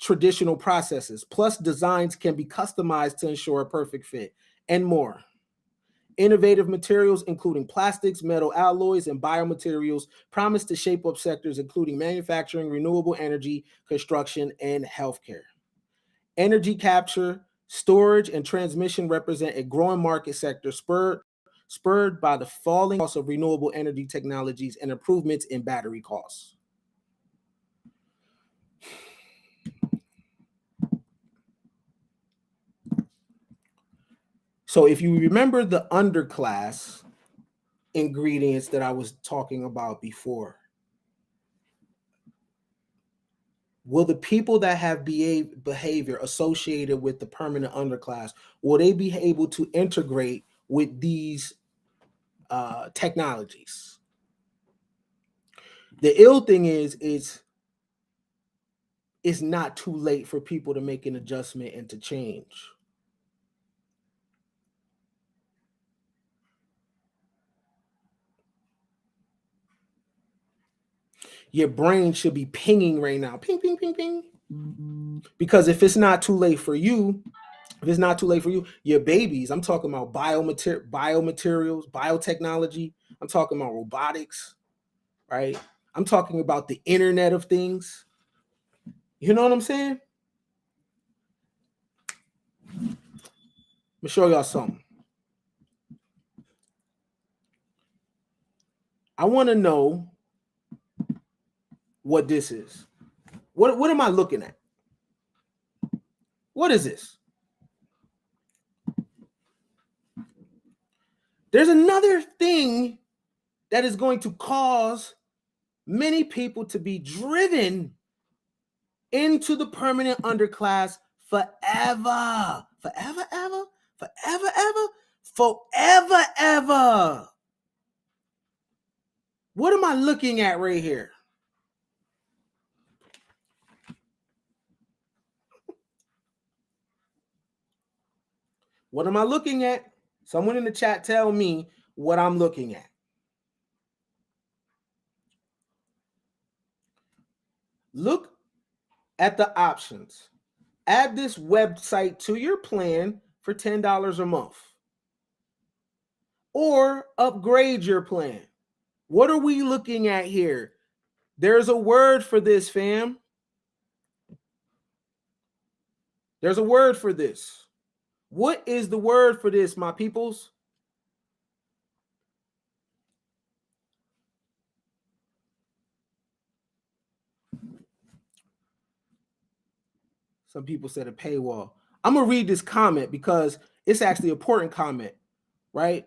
traditional processes. Plus, designs can be customized to ensure a perfect fit, and more. Innovative materials, including plastics, metal alloys, and biomaterials, promise to shape up sectors including manufacturing, renewable energy, construction, and healthcare. Energy capture, storage, and transmission represent a growing market sector spurred by the falling cost of renewable energy technologies and improvements in battery costs. So if you remember the underclass ingredients that I was talking about before, will the people that have behavior associated with the permanent underclass, will they be able to integrate with these technologies? The ill thing is it's not too late for people to make an adjustment and to change. Your brain should be pinging right now. Ping, ping, ping, ping. Because if it's not too late for you, your babies, I'm talking about biomaterials, biotechnology, I'm talking about robotics, right? I'm talking about the Internet of Things. You know what I'm saying? Let me show y'all something. I want to know what this is. What am I looking at? What is this? There's another thing that is going to cause many people to be driven into the permanent underclass forever. Forever, ever? Forever, ever? Forever, ever. What am I looking at right here? What am I looking at? Someone in the chat tell me what I'm looking at. Look at the options. Add this website to your plan for $10 a month. Or upgrade your plan. What are we looking at here? There's a word for this, fam. There's a word for this. What is the word for this, my peoples? Some people said a paywall. I'm going to read this comment because it's actually an important comment, right?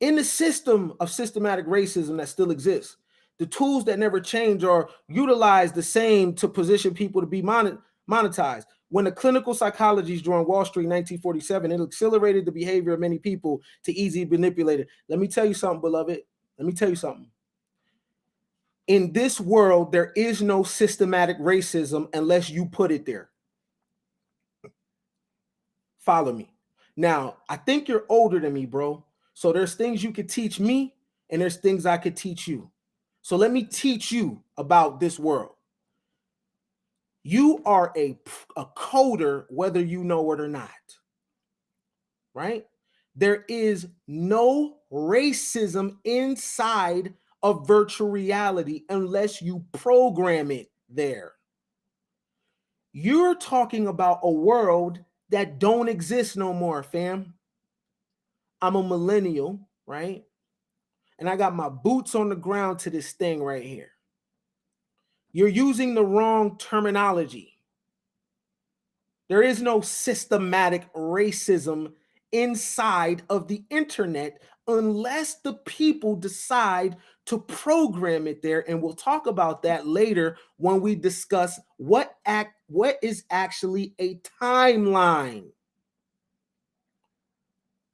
In the system of systematic racism that still exists, the tools that never change are utilized the same to position people to be monetized. When the clinical psychologies during Wall Street in 1947, it accelerated the behavior of many people to easily manipulate it. Let me tell you something, beloved. Let me tell you something. In this world, there is no systematic racism unless you put it there. Follow me. Now, I think you're older than me, bro. So there's things you could teach me and there's things I could teach you. So let me teach you about this world. You are a coder, whether you know it or not, right? There is no racism inside of virtual reality unless you program it there. You're talking about a world that don't exist no more, fam. I'm a millennial, right? And I got my boots on the ground to this thing right here. You're using the wrong terminology. There is no systematic racism inside of the internet unless the people decide to program it there. And we'll talk about that later when we discuss what is actually a timeline.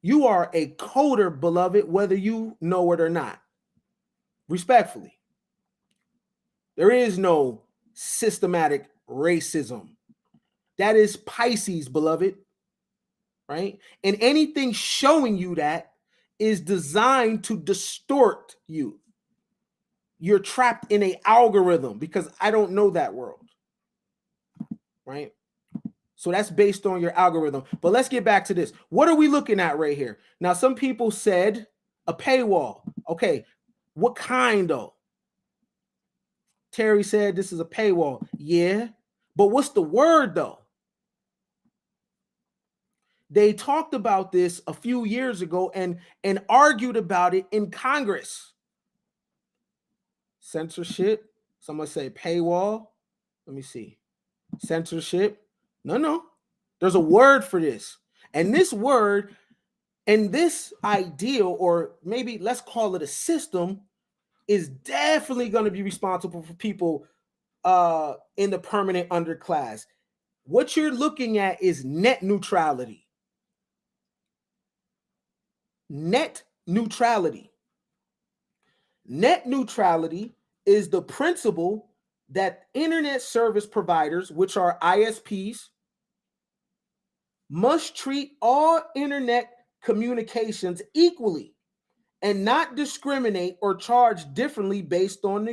You are a coder, beloved, whether you know it or not. Respectfully. There is no systematic racism. That is Pisces, beloved. Right? And anything showing you that is designed to distort you. You're trapped in an algorithm because I don't know that world. Right? So that's based on your algorithm. But let's get back to this. What are we looking at right here? Now, some people said a paywall. Okay, what kind though? Terry said this is a paywall. Yeah, but what's the word though? They talked about this a few years ago and argued about it in Congress. Censorship. Someone say paywall. Let me see. Censorship. No. There's a word for this. And this word and this ideal, or maybe let's call it a system, is definitely going to be responsible for people in the permanent underclass. What you're looking at is net neutrality. Net neutrality. Net neutrality is the principle that internet service providers, which are ISPs, must treat all internet communications equally and not discriminate or charge differently based on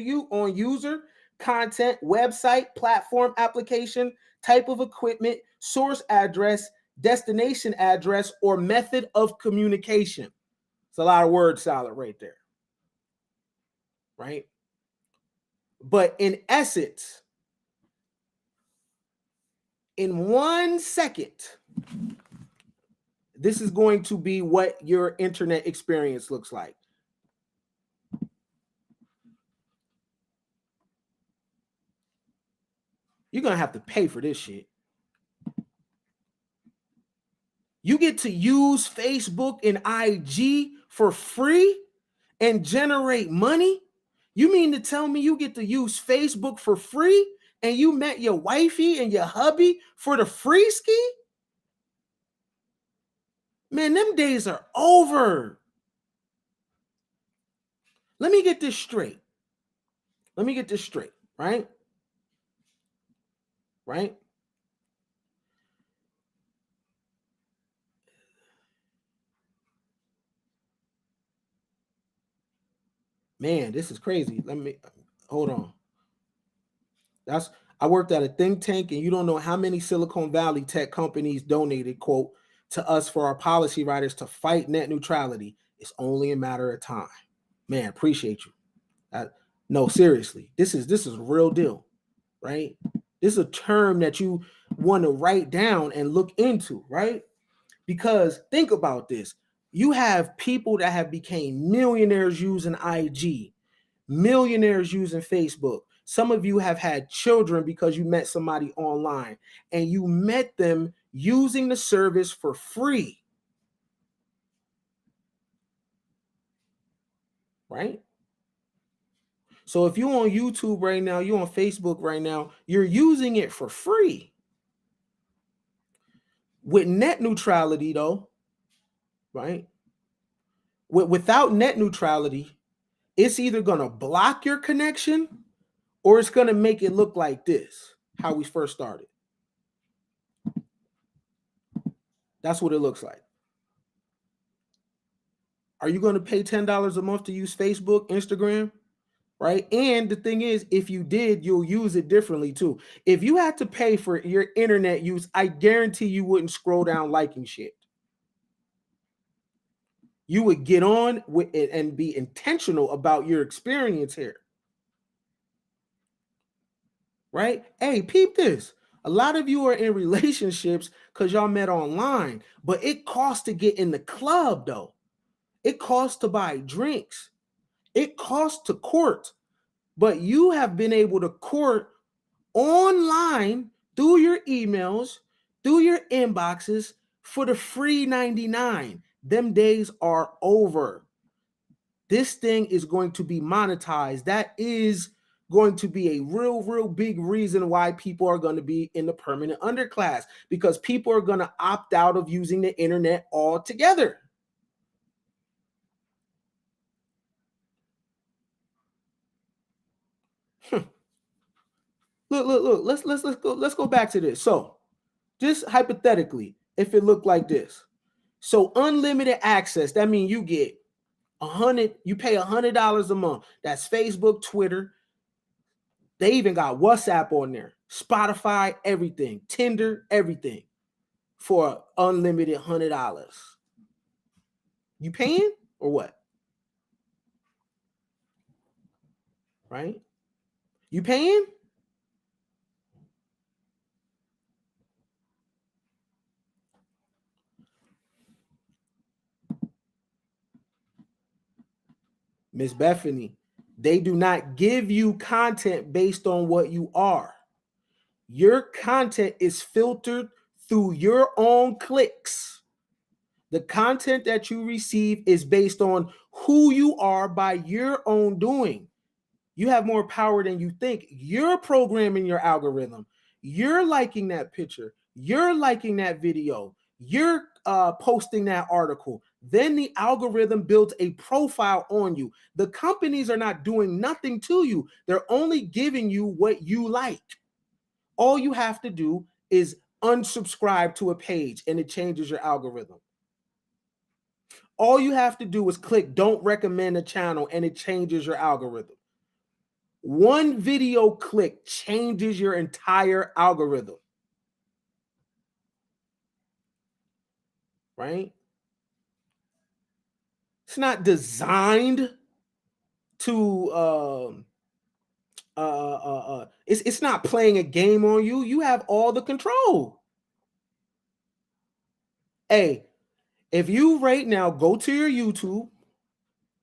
user content, website, platform, application, type of equipment, source address, destination address, or method of communication. It's a lot of word salad right there, right? But in essence, in 1 second, this is going to be what your internet experience looks like. You're going to have to pay for this shit. You get to use Facebook and IG for free and generate money? You mean to tell me you get to use Facebook for free and you met your wifey and your hubby for the free ski? Man, them days are over. Let me get this straight. Right? Right? Man, this is crazy. Let me hold on. I worked at a think tank, and you don't know how many Silicon Valley tech companies donated, quote, to us for our policy writers to fight net neutrality. It's only a matter of time. Man, appreciate you. No, seriously, this is a real deal, right? This is a term that you want to write down and look into, right? Because think about this. You have people that have became millionaires using IG, millionaires using Facebook. Some of you have had children because you met somebody online and you met them using the service for free. Right? So if you're on YouTube right now, you're on Facebook right now, you're using it for free. With net neutrality, though, right? Without net neutrality, it's either going to block your connection or it's going to make it look like this, how we first started. That's what it looks like. Are you going to pay $10 a month to use Facebook, Instagram? Right? And the thing is, if you did, you'll use it differently too. If you had to pay for your internet use, I guarantee you wouldn't scroll down liking shit. You would get on with it and be intentional about your experience here. Right? Hey, peep this. A lot of you are in relationships because y'all met online, but it costs to get in the club though. It costs to buy drinks. It costs to court. But you have been able to court online through your emails, through your inboxes for the free 99. Them days are over. This thing is going to be monetized. That is going to be a real big reason why people are going to be in the permanent underclass, because people are going to opt out of using the internet altogether. Look. Let's go back to this. So, just hypothetically, if it looked like this, so unlimited access, that means you get you pay $100 a month. That's Facebook, Twitter. They even got WhatsApp on there, Spotify, everything, Tinder, everything, for unlimited $100. You paying or what? Right? You paying? Miss Bethany, they do not give you content based on what you are. Your content is filtered through your own clicks. The content that you receive is based on who you are by your own doing. You have more power than you think. You're programming your algorithm. You're liking that picture. You're liking that video. You're posting that article. Then the algorithm builds a profile on you. The companies are not doing nothing to you. They're only giving you what you like. All you have to do is unsubscribe to a page and it changes your algorithm. All you have to do is click don't recommend a channel and it changes your algorithm. One video click changes your entire algorithm. Right? It's not designed to it's not playing a game on you. You have all the control. Hey, if you right now go to your YouTube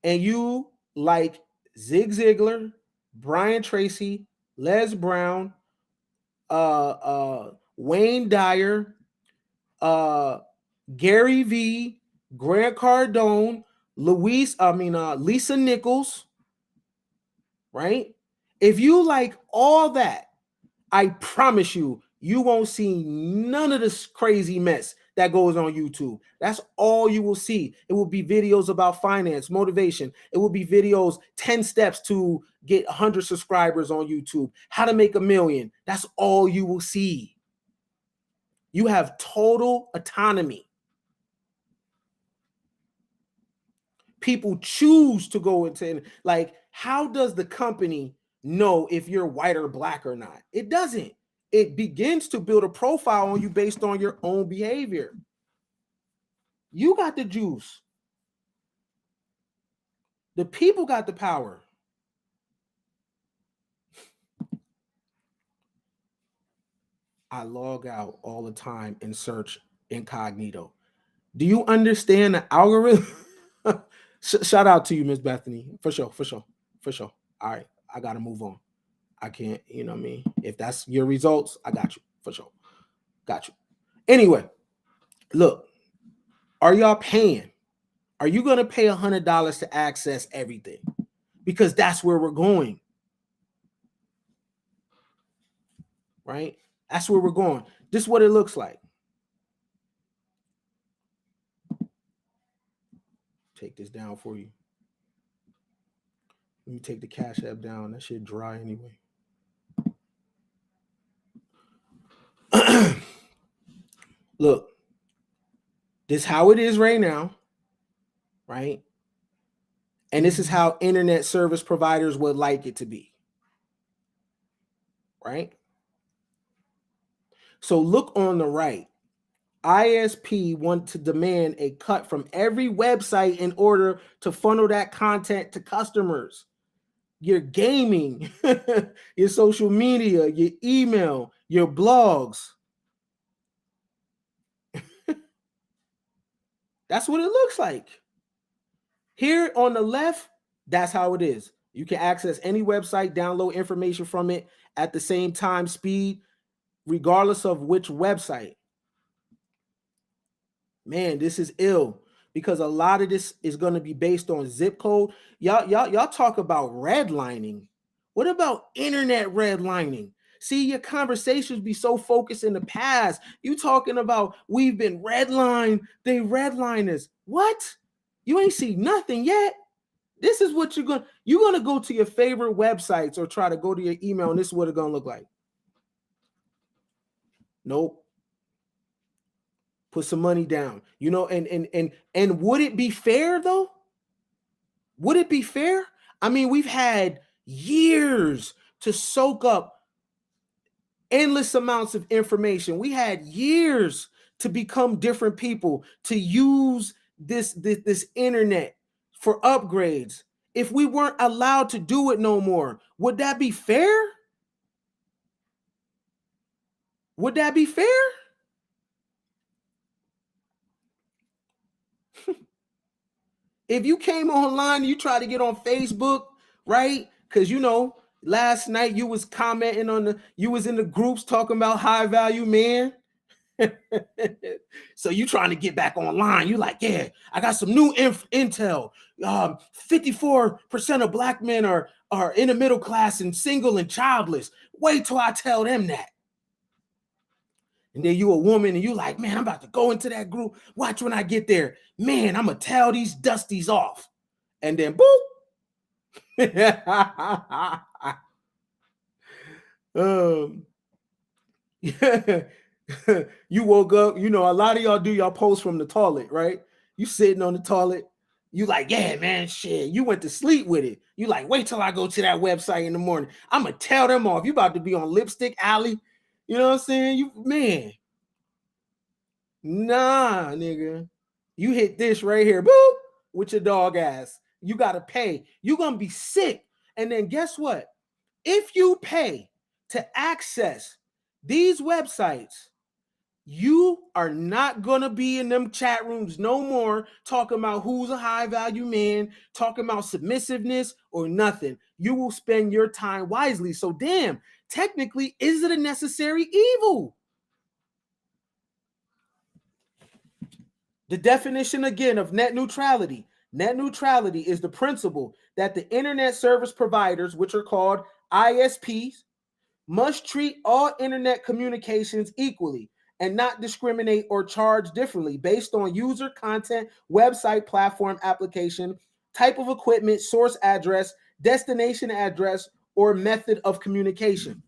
and you like Zig Ziglar, Brian Tracy, Les Brown, Wayne Dyer, Gary V, Grant Cardone, Lisa Nichols, right? If you like all that, I promise you, you won't see none of this crazy mess that goes on YouTube. That's all you will see. It will be videos about finance, motivation. It will be videos, 10 steps to get 100 subscribers on YouTube, how to make $1 million. That's all you will see. You have total autonomy. People choose to go into, like, how does the company know if you're white or black or not? It doesn't. It begins to build a profile on you based on your own behavior. You got the juice. The people got the power. I log out all the time and search incognito. Do you understand the algorithm? Shout out to you, Miss Bethany. For sure. All right, I got to move on. I can't, you know what I mean? If that's your results, I got you. For sure. Got you. Anyway, look, are y'all paying? Are you going to pay $100 to access everything? Because that's where we're going. Right? That's where we're going. This is what it looks like. Take this down for you. Let me take the Cash App down. That shit dry anyway. Look, this is how it is right now, right? And this is how internet service providers would like it to be, right? So look on the right. ISP want to demand a cut from every website in order to funnel that content to customers. Your gaming, your social media, your email, your blogs. That's what it looks like. Here on the left, that's how it is. You can access any website, download information from it at the same time, speed, regardless of which website. Man, this is ill because a lot of this is going to be based on zip code. Y'all talk about redlining. What about internet redlining? See, your conversations be so focused in the past. You talking about we've been redlined, they redline us. What? You ain't see nothing yet. This is what you're gonna go to your favorite websites or try to go to your email, and this is what it's gonna look like. Nope. Put some money down. You know, and would it be fair though? Would it be fair? I mean, we've had years to soak up endless amounts of information. We had years to become different people, to use this internet for upgrades. If we weren't allowed to do it no more, would that be fair? Would that be fair? If you came online, you try to get on Facebook, right? Because you know, last night you was commenting you was in the groups talking about high value men. So you trying to get back online. You like, yeah, I got some new intel. 54% of black men are in the middle class and single and childless. Wait till I tell them that. And then you a woman and you like, man, I'm about to go into that group. Watch when I get there. Man, I'm going to tell these dusties off. And then boop. You woke up, you know, a lot of y'all do y'all post from the toilet, right? You sitting on the toilet, You like, yeah, man, shit. You went to sleep with it. You like, wait till I go to that website in the morning. I'm gonna tell them off. You about to be on Lipstick Alley. You know what I'm saying? You man. Nah, nigga. You hit this right here, boop, with your dog ass. You gotta pay. You're gonna be sick. And then guess what? If you pay to access these websites, you are not gonna be in them chat rooms no more talking about who's a high value man, talking about submissiveness or nothing. You will spend your time wisely. So damn, technically, is it a necessary evil? The definition again of net neutrality. Net neutrality is the principle that the internet service providers, which are called ISPs, must treat all internet communications equally and not discriminate or charge differently based on user content, website, platform, application, type of equipment, source address, destination address, or method of communication.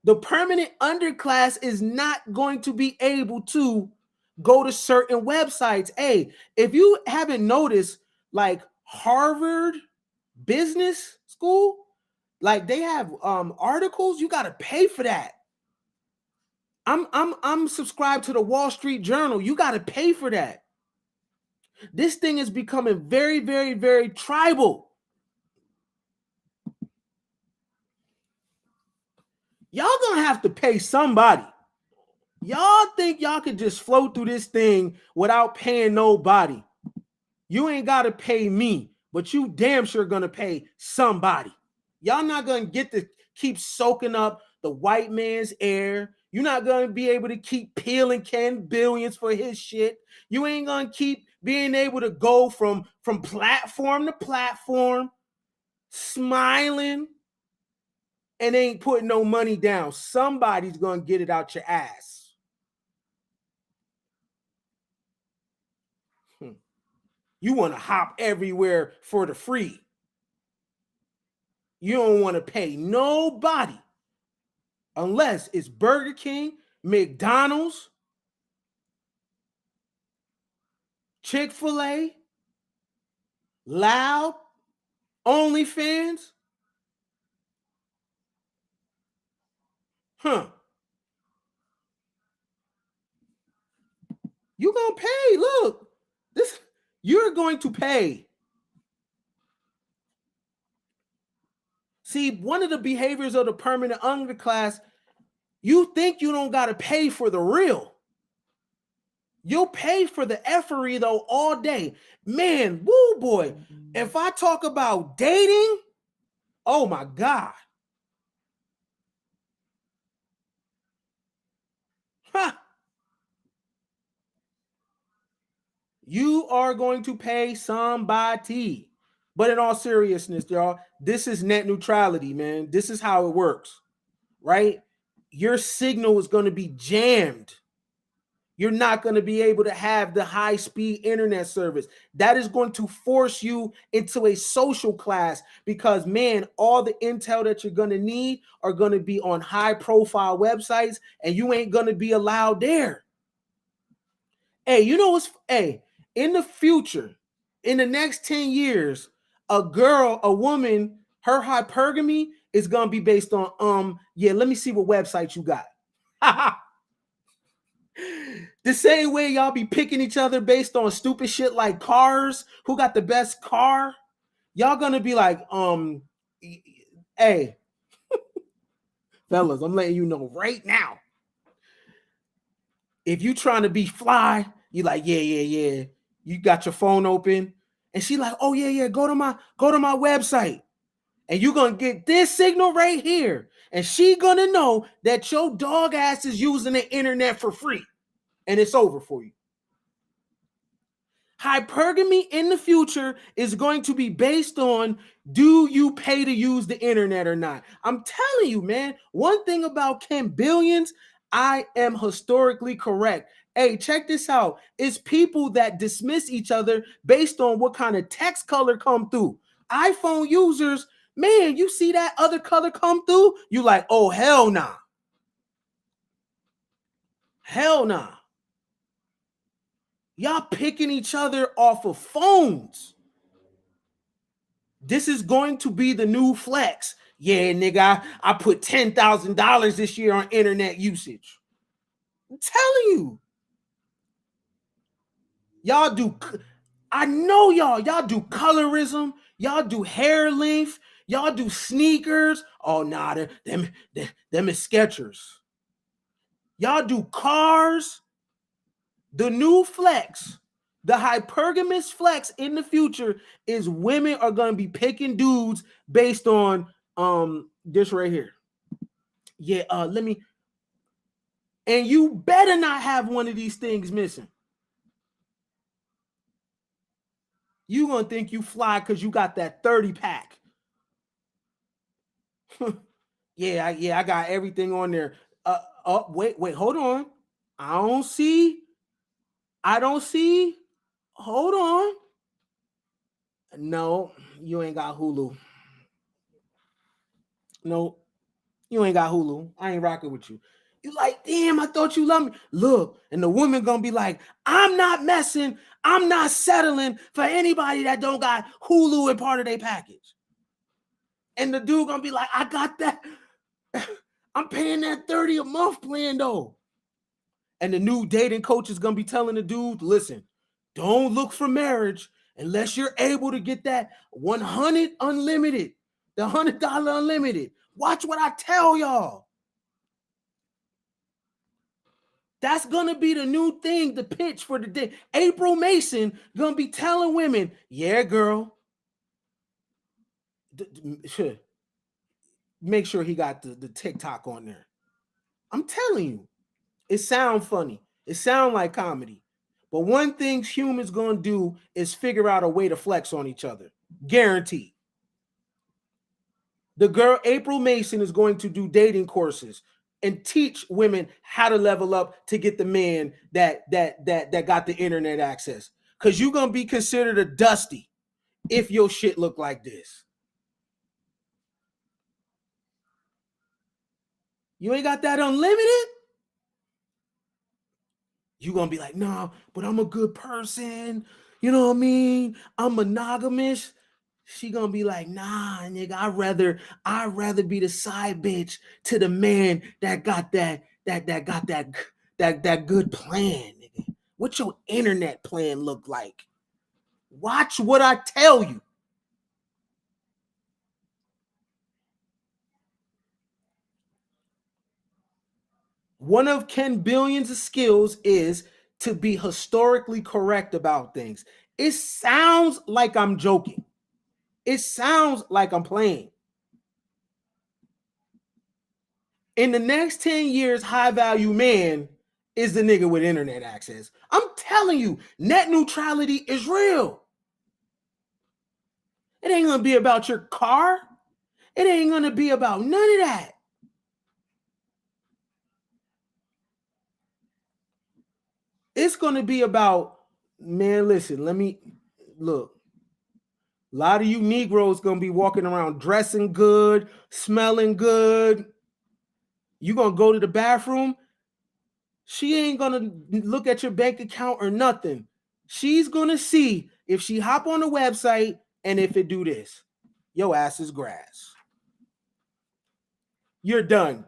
The permanent underclass is not going to be able to go to certain websites. Hey, if you haven't noticed, like Harvard Business School, like they have articles, you got to pay for that. I'm subscribed to the Wall Street Journal. You got to pay for that. This thing is becoming very, very, very tribal. Y'all gonna have to pay somebody. Y'all think y'all could just flow through this thing without paying nobody. You ain't got to pay me, but you damn sure gonna pay somebody. Y'all not gonna get to keep soaking up the white man's air. You're not gonna be able to keep peeling Ken Billions for his shit. You ain't gonna keep being able to go from platform to platform, smiling, and ain't putting no money down. Somebody's gonna get it out your ass. You want to hop everywhere for the free. You don't want to pay nobody unless it's Burger King, McDonald's, Chick-fil-A, Loud, OnlyFans. You gonna pay. Look, this you're going to pay. See, one of the behaviors of the permanent underclass, you think you don't got to pay for the real. You'll pay for the effery though all day. Man, woo boy. If I talk about dating, oh my God. Huh. You are going to pay somebody. But in all seriousness, y'all, this is net neutrality, man. This is how it works, right? Your signal is going to be jammed. You're not going to be able to have the high-speed internet service. That is going to force you into a social class because, man, all the intel that you're going to need are going to be on high-profile websites, and you ain't going to be allowed there. Hey, you know what's... Hey, in the future, in the next 10 years, a woman, her hypergamy is going to be based on, let me see what website you got. The same way y'all be picking each other based on stupid shit like cars, who got the best car, y'all gonna be like, hey, fellas, I'm letting you know right now. If you trying to be fly, you like, yeah. You got your phone open, and she like, oh yeah, go to my website, and you gonna get this signal right here, and she gonna know that your dog ass is using the internet for free, and it's over for you. Hypergamy in the future is going to be based on, do you pay to use the internet or not? I'm telling you, man, one thing about Ken Billions, I am historically correct. Hey, check this out. It's people that dismiss each other based on what kind of text color come through. iPhone users, man, you see that other color come through, you like, oh, hell nah. Hell nah. Y'all picking each other off of phones. This is going to be the new flex. Yeah, nigga, I put $10,000 this year on internet usage. I'm telling you. Y'all do, I know y'all do colorism. Y'all do hair length. Y'all do sneakers. Oh, nah, them is Skechers. Y'all do cars. The new flex, the hypergamous flex in the future is women are going to be picking dudes based on this right here. Yeah, let me, and you better not have one of these things missing. You gonna think you fly because you got that 30 pack. Yeah, I got everything on there. Wait, hold on. I don't see. Hold on. No, you ain't got Hulu. No, you ain't got Hulu. I ain't rocking with you. You like, damn, I thought you loved me. Look, and the woman gonna be like, I'm not messing. I'm not settling for anybody that don't got Hulu in part of their package. And the dude gonna be like, I got that. I'm paying that 30 a month plan though. And the new dating coach is gonna be telling the dude, listen, don't look for marriage unless you're able to get that 100 unlimited, the $100 unlimited. Watch what I tell y'all. That's gonna be the new thing, the pitch for the day. April Mason gonna be telling women, yeah, girl. Make sure he got the TikTok on there. I'm telling you, it sounds funny. It sounds like comedy. But one thing humans gonna do is figure out a way to flex on each other. Guaranteed. The girl April Mason is going to do dating courses and teach women how to level up to get the man that got the internet access. Because you're gonna be considered a dusty if your shit look like this. You ain't got that unlimited? You're gonna be like, no, but I'm a good person. You know what I mean? I'm monogamous. She gonna be like, nah, nigga, I'd rather be the side bitch to the man that got that good plan, nigga. What your internet plan look like? Watch what I tell you. One of Ken Billion's skills is to be historically correct about things. It sounds like I'm joking. It sounds like I'm playing. In the next 10 years, high value man is the nigga with internet access. I'm telling you, net neutrality is real. It ain't gonna be about your car. It ain't gonna be about none of that. It's gonna be about, man, listen, let me look. A lot of you Negroes gonna be walking around dressing good, smelling good. You gonna go to the bathroom. She ain't gonna look at your bank account or nothing. She's gonna see if she hop on the website and if it do this. Your ass is grass. You're done.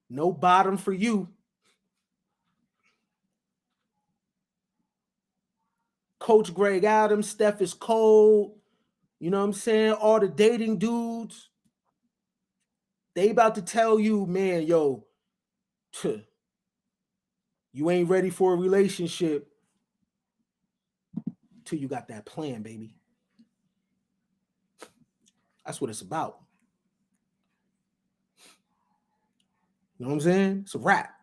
No bottom for you. Coach Greg Adams, Steph is cold. You know what I'm saying? All the dating dudes. They about to tell you, man, yo, you ain't ready for a relationship till you got that plan, baby. That's what it's about. You know what I'm saying? It's a wrap.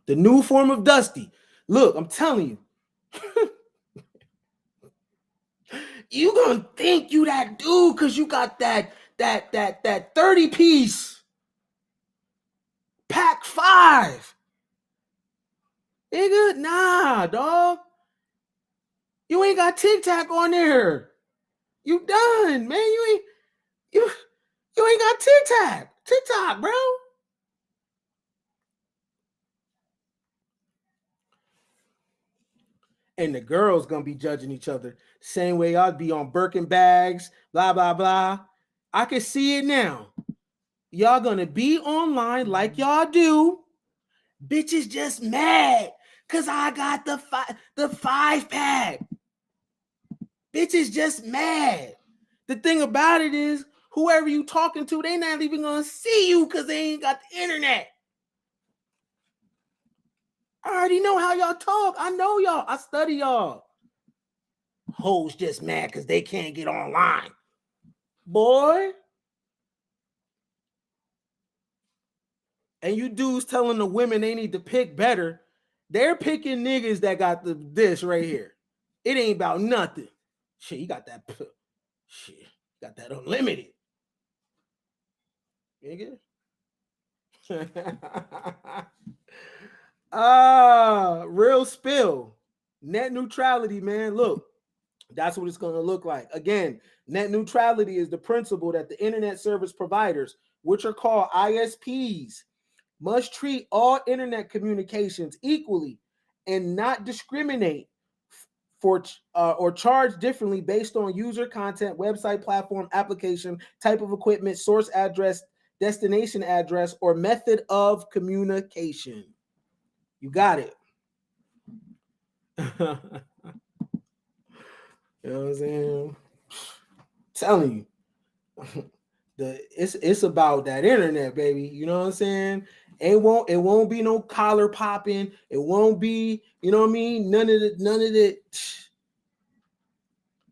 The new form of Dusty. Look, I'm telling you. You gonna think you that dude because you got that 30 piece pack 5. Nigga, nah, dog. You ain't got TikTok on there. You done, man. You ain't got TikTok, bro. And the girls gonna be judging each other same way I'd be on Birkin bags, blah blah blah. I can see it now. Y'all gonna be online like y'all do. Bitches just mad because I got the 5-pack. Bitches just mad. The thing about it is, whoever you talking to, they not even gonna see you because they ain't got the internet. I already know how y'all talk. I know y'all. I study y'all. Hoes just mad because they can't get online. Boy. And you dudes telling the women they need to pick better. They're picking niggas that got this right here. It ain't about nothing. Shit, you got that. Shit, you got that unlimited. Nigga. Real spill. Net neutrality, man. Look, that's what it's going to look like. Again, net neutrality is the principle that the internet service providers, which are called ISPs, must treat all internet communications equally and not discriminate for or charge differently based on user content, website, platform, application, type of equipment, source address, destination address, or method of communication. You got it. You know what I'm saying? Telling you. It's about that internet, baby. You know what I'm saying? It won't be no collar popping. It won't be, you know what I mean? None of it.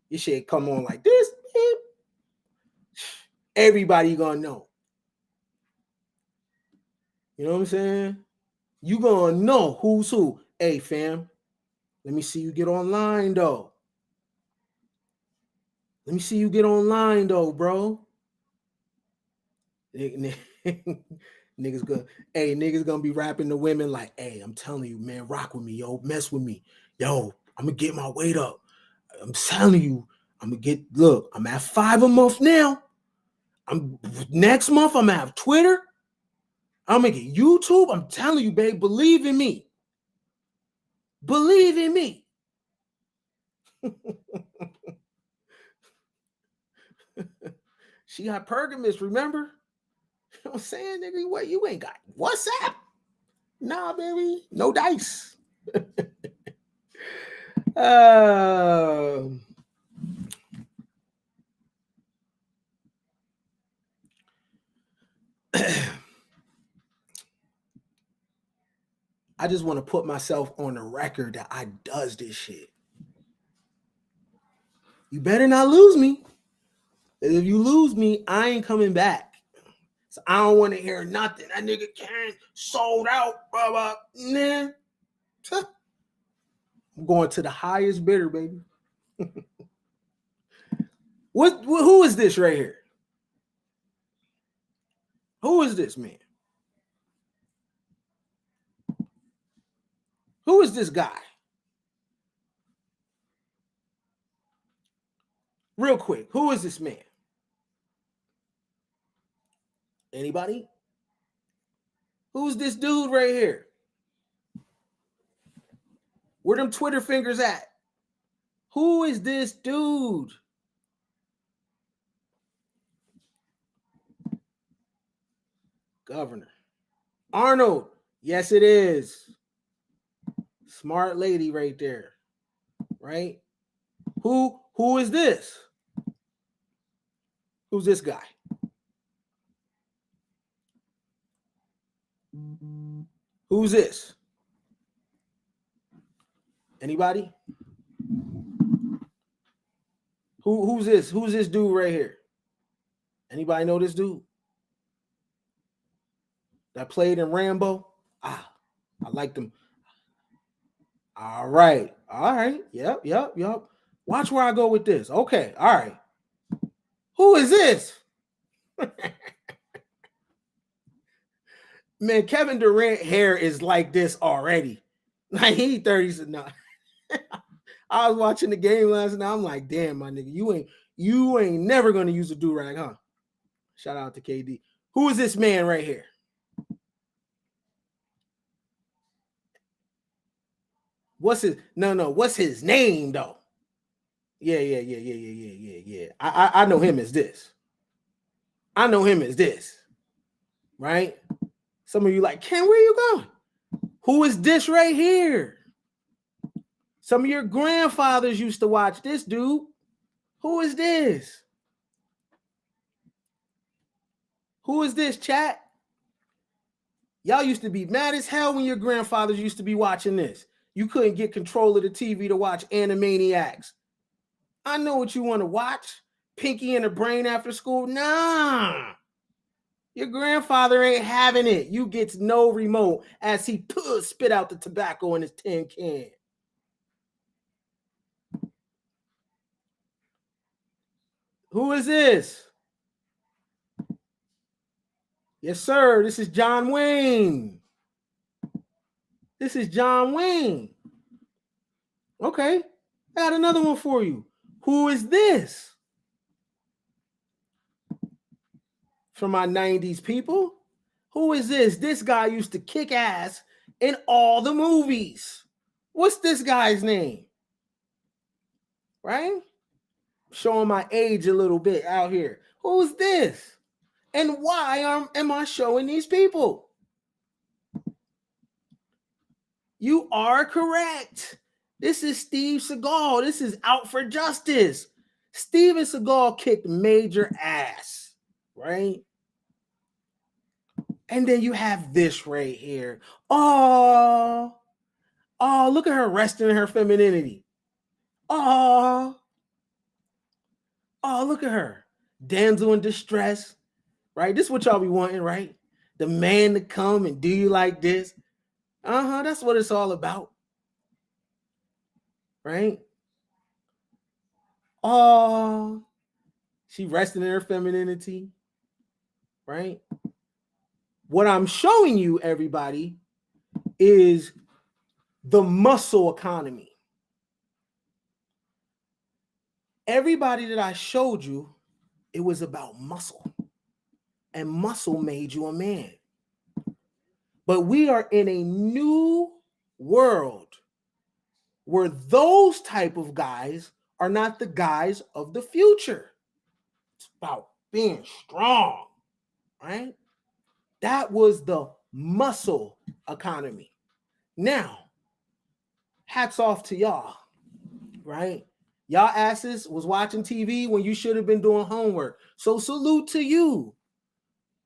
Your shit come on like this. Everybody gonna know. You know what I'm saying? You gonna know who's who. Hey, fam, let me see you get online though. Let me see you get online though, bro. Niggas gonna be rapping to women like, hey, I'm telling you, man, rock with me, yo, mess with me. Yo, I'm gonna get my weight up. I'm telling you, I'm at 5 a month now. Next month, I'm gonna have Twitter. I'm gonna get YouTube. I'm telling you, babe, believe in me. Believe in me. She got Pergamus, remember? You know what I'm saying, nigga? What, you ain't got WhatsApp? Nah, baby, no dice. I just want to put myself on the record that I does this shit. You better not lose me. If you lose me, I ain't coming back. So I don't want to hear nothing. That nigga can't sold out, blah, blah. Nah. I'm going to the highest bidder, baby. Who is this right here? Who is this man? Who is this guy? Real quick, who is this man? Anybody? Who's this dude right here? Where them Twitter fingers at? Who is this dude? Governor Arnold. Yes, it is. Smart lady right there. Right? Who is this? Who's this guy? Who's this? Anybody? Who's this? Who's this dude right here? Anybody know this dude? That played in Rambo? I liked him. All right. Yep. Watch where I go with this. Okay. All right. Who is this? Man, Kevin Durant hair is like this already. Like he 30s and not. I was watching the game last night. I'm like, damn, my nigga, you ain't never gonna use a do-rag, huh? Shout out to KD. Who is this man right here? What's his name though? Yeah. I know him as this. I know him as this. Right? Some of you like, Ken, where you going? Who is this right here? Some of your grandfathers used to watch this dude. Who is this? Who is this, chat? Y'all used to be mad as hell when your grandfathers used to be watching this. You couldn't get control of the TV to watch Animaniacs. I know what you want to watch. Pinky and the Brain after school. Nah. Your grandfather ain't having it. You gets no remote as he spit out the tobacco in his tin can. Who is this? Yes, sir. This is John Wayne. This is John Wayne. Okay. I got another one for you. Who is this? For my 90s people. Who is this? This guy used to kick ass in all the movies. What's this guy's name? Right? Showing my age a little bit out here. Who's this? And why am I showing these people? You are correct. This is Steve Seagal. This is Out for Justice. Steven Seagal kicked major ass, right? And then you have this right here. Oh, look at her resting in her femininity. Oh, look at her. Damsel in distress, right? This is what y'all be wanting, right? The man to come and do you like this. That's what it's all about. Right? Oh, she resting in her femininity. Right? What I'm showing you, everybody, is the muscle economy. Everybody that I showed you, it was about muscle. And muscle made you a man. But we are in a new world where those type of guys are not the guys of the future. It's about being strong, right? That was the muscle economy. Now, hats off to y'all, right? Y'all asses was watching TV when you should have been doing homework. So salute to you.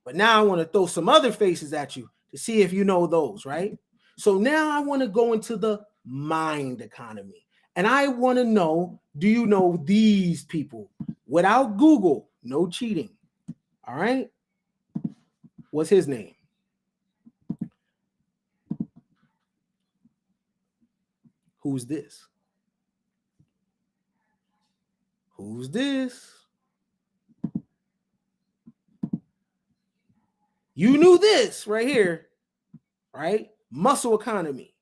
But now I want to throw some other faces at you to see if you know those, right? So now I want to go into the mind economy. And I want to know, do you know these people? Without Google, no cheating. All right? What's his name? Who's this? Who's this? You knew this right here, right? Muscle economy.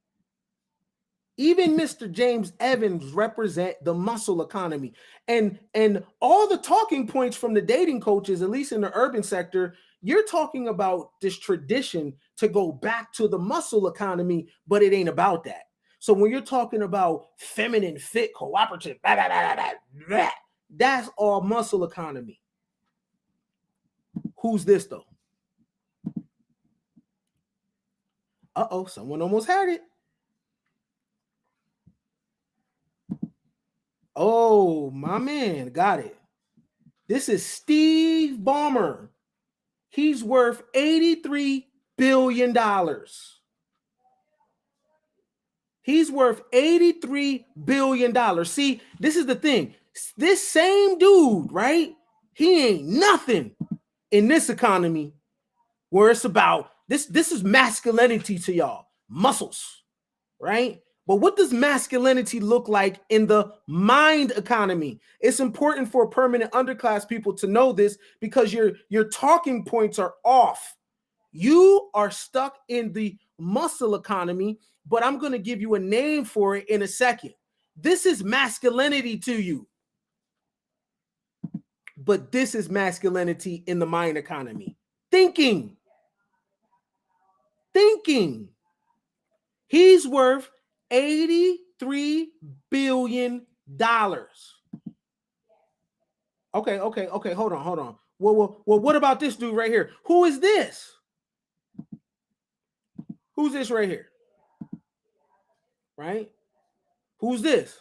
Even Mr. James Evans represent the muscle economy. And all the talking points from the dating coaches, at least in the urban sector, you're talking about this tradition to go back to the muscle economy, but it ain't about that. So when you're talking about feminine, fit, cooperative, that's all muscle economy. Who's this though? Uh-oh, someone almost had it. Oh, my man, got it. This is Steve Ballmer. He's worth $83 billion. He's worth $83 billion. See, this is the thing. This same dude, right? He ain't nothing in this economy where it's about, this is masculinity to y'all. Muscles, right? But what does masculinity look like in the mind economy? It's important for permanent underclass people to know this because your talking points are off. You are stuck in the muscle economy, but I'm going to give you a name for it in a second. This is masculinity to you. But this is masculinity in the mind economy. Thinking. He's worth $83 billion. Okay, hold on. Well, what about this dude right here? Who is this? Who's this right here? Right? Who's this?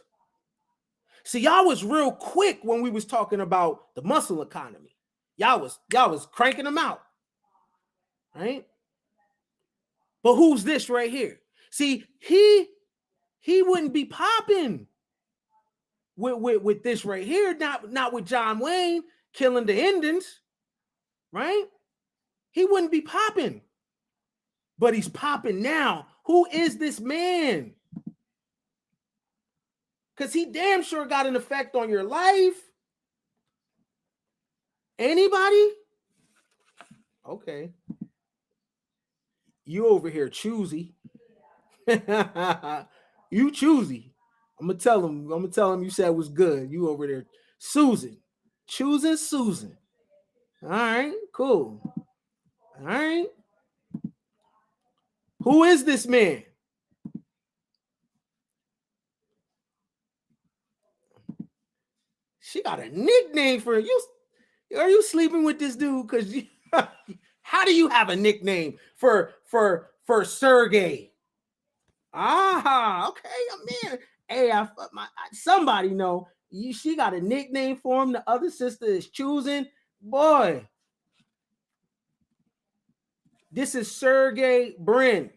See, y'all was real quick when we was talking about the muscle economy. Y'all was cranking them out. Right? But who's this right here? See, he wouldn't be popping with this right here, not with John Wayne killing the Indians, right? He wouldn't be popping. But he's popping now. Who is this man? Because he damn sure got an effect on your life. Anybody? Okay. You over here choosy. You choosy. I'm gonna tell him you said it was good. You over there choosing Susan. All right, cool. All right. Who is this man? She got a nickname for you. Are you sleeping with this dude? Because how do you have a nickname for Sergey? Ah, okay, man. Hey, somebody know she got a nickname for him. The other sister is choosing. Boy, this is Sergey Brin.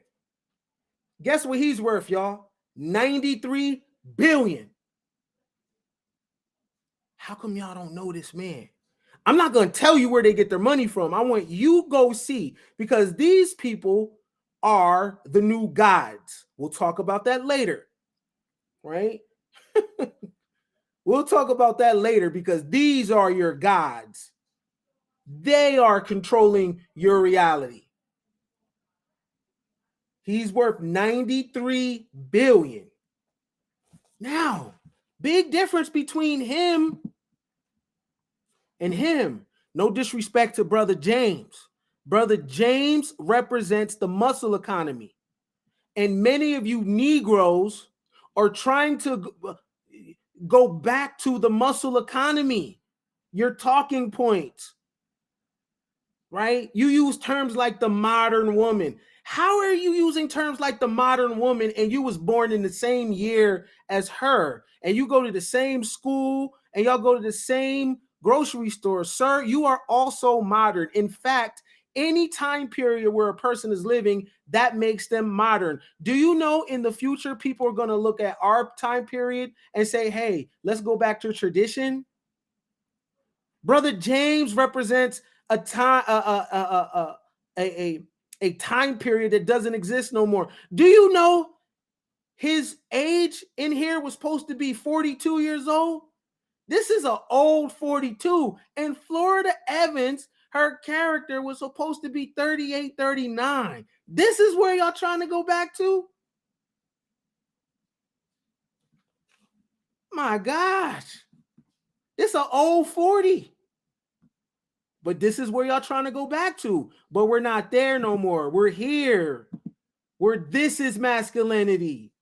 Guess what he's worth, y'all? $93 billion. How come y'all don't know this man? I'm not going to tell you where they get their money from. I want you go see, because these people are the new gods. We'll talk about that later, right? We'll talk about that later, because these are your gods. They are controlling your reality. He's worth $93 billion. Now, big difference between him and him. No disrespect to Brother James. Brother James represents the muscle economy. And many of you Negroes are trying to go back to the muscle economy. Your talking points, right? You use terms like the modern woman. How are you using terms like the modern woman and you was born in the same year as her, and you go to the same school and y'all go to the same grocery store? Sir, you are also modern. In fact, any time period where a person is living, that makes them modern. Do you know in the future people are going to look at our time period and say, hey, let's go back to tradition? Brother James represents a time a time period that doesn't exist no more. Do you know his age in here was supposed to be 42 years old? This is an old 42. And Florida Evans, her character, was supposed to be 38, 39. This is where y'all trying to go back to? My gosh. It's an old 40. But this is where y'all trying to go back to. But we're not there no more. We're here. This is masculinity.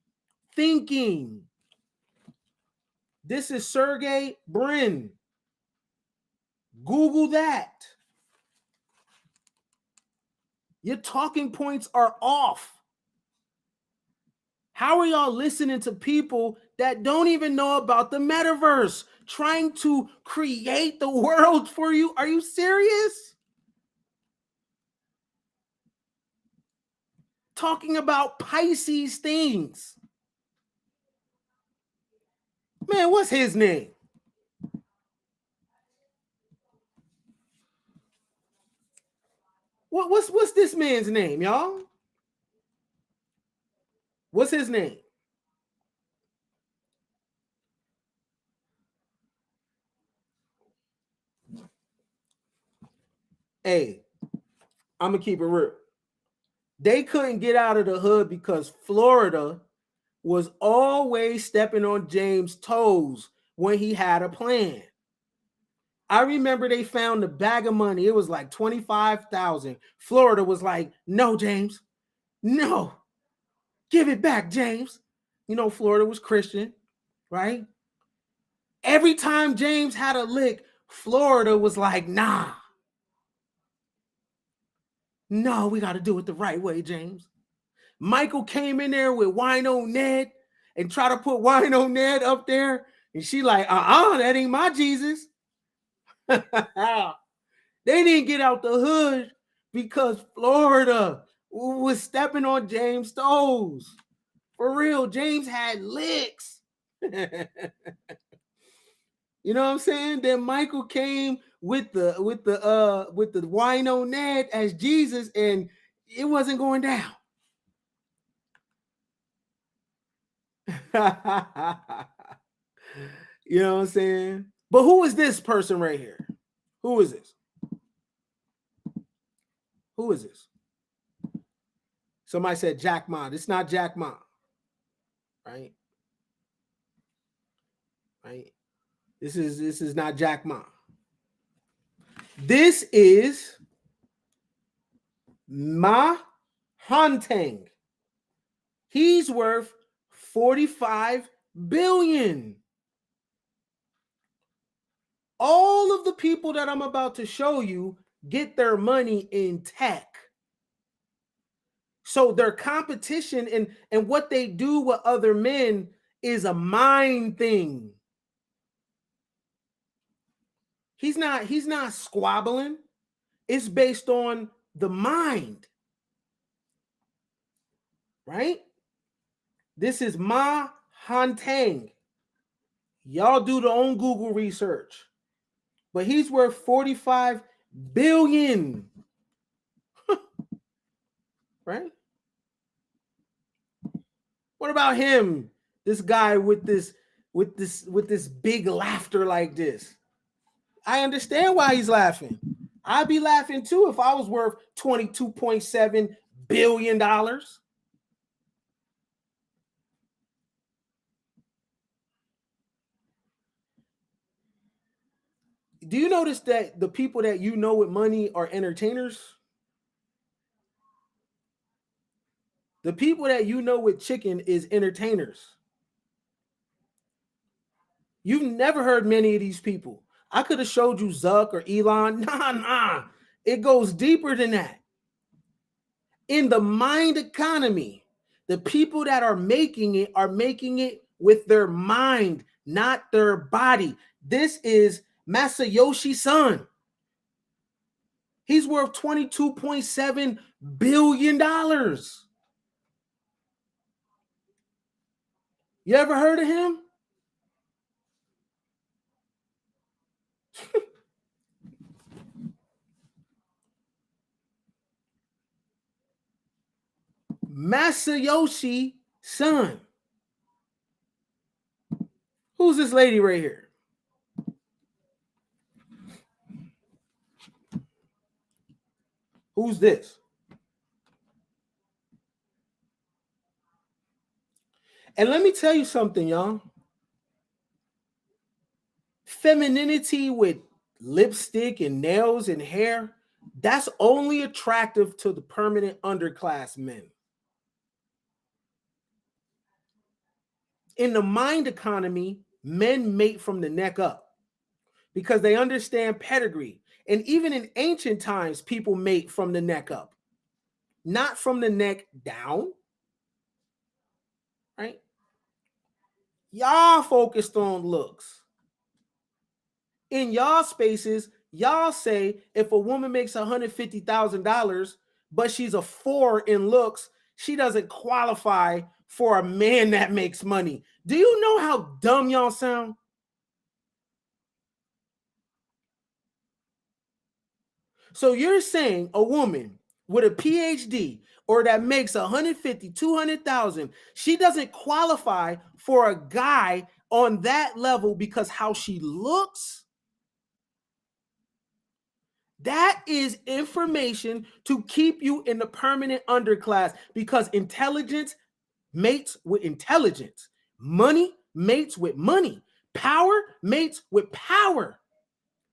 Thinking. This is Sergey Brin. Google that. Your talking points are off. How are y'all listening to people that don't even know about the metaverse, trying to create the world for you? Are you serious? Talking about Pisces things. Man, what's his name? What's this man's name, y'all? What's his name? Hey, I'm gonna keep it real. They couldn't get out of the hood because Florida was always stepping on James' toes when he had a plan. I remember they found a bag of money. It was like $25,000. Florida was like, no, James, no, give it back, James. You know, Florida was Christian, right? Every time James had a lick, Florida was like, nah. No, we got to do it the right way, James. Michael came in there with Wino Ned and try to put Wino Ned up there. And she like, that ain't my Jesus. They didn't get out the hood because Florida was stepping on James' toes. For real, James had licks. You know what I'm saying? Then Michael came with the Wino Ned as Jesus, and it wasn't going down. You know what I'm saying? But who is this person right here? Who is this? Who is this? Somebody said Jack Ma. It's not Jack Ma. Right? Right? This is not Jack Ma. This is Ma Hanteng. He's worth 45 billion. All of the people that I'm about to show you get their money in tech. So their competition and what they do with other men is a mind thing. He's not squabbling. It's based on the mind. Right? This is Ma Hanteng. Y'all do their own Google research. But he's worth 45 billion. Right? What about him? This guy with this big laughter like this. I understand why he's laughing. I'd be laughing too if I was worth $22.7 billion. Do you notice that the people that you know with money are entertainers? The people that you know with chicken is entertainers. You've never heard many of these people. I could have showed you Zuck or Elon. Nah. It goes deeper than that. In the mind economy, the people that are making it with their mind, not their body. This is Masayoshi Son. He's worth $22.7 billion. You ever heard of him? Masayoshi Son. Who's this lady right here? Who's this? And let me tell you something, y'all. Femininity with lipstick and nails and hair, that's only attractive to the permanent underclass men. In the mind economy, men mate from the neck up because they understand pedigree. And even in ancient times, people mate from the neck up, not from the neck down. Right? Y'all focused on looks. In y'all spaces, y'all say if a woman makes $150,000, but she's a 4 in looks, she doesn't qualify for a man that makes money. Do you know how dumb y'all sound? So you're saying a woman with a PhD or that makes 150, 200,000, she doesn't qualify for a guy on that level because how she looks? That is information to keep you in the permanent underclass because intelligence mates with intelligence. Money mates with money. Power mates with power.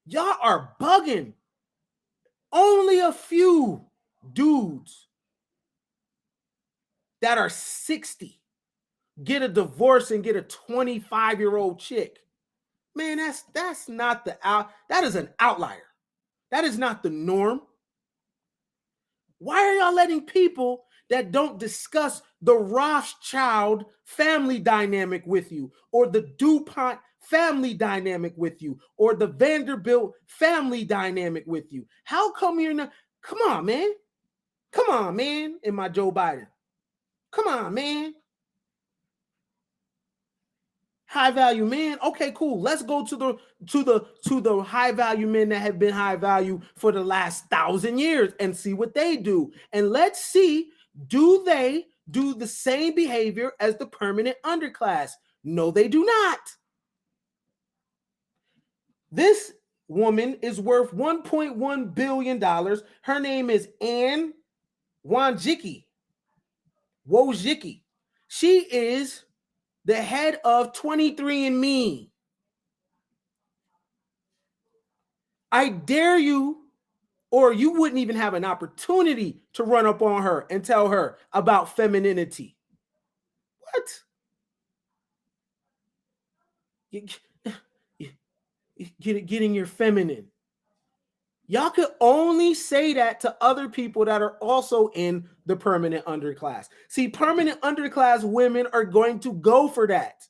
Y'all are bugging. Only a few dudes that are 60 get a divorce and get a 25-year-old chick. Man, that's not that is an outlier. That is not the norm. Why are y'all letting people that don't discuss the Rothschild family dynamic with you, or the DuPont family dynamic with you, or the Vanderbilt family dynamic with you? How come you're not? Come on, man. Come on, man. In my Joe Biden. Come on, man. High value men. Okay, cool. Let's go to the high value men that have been high value for the last 1,000 years and see what they do. And let's see, do they do the same behavior as the permanent underclass? No, they do not. This woman is worth $1.1 billion. Her name is Anne Wojcicki. She is the head of 23andMe. I dare you, or you wouldn't even have an opportunity to run up on her and tell her about femininity. What? Getting your feminine. Y'all could only say that to other people that are also in the permanent underclass. See, permanent underclass women are going to go for that.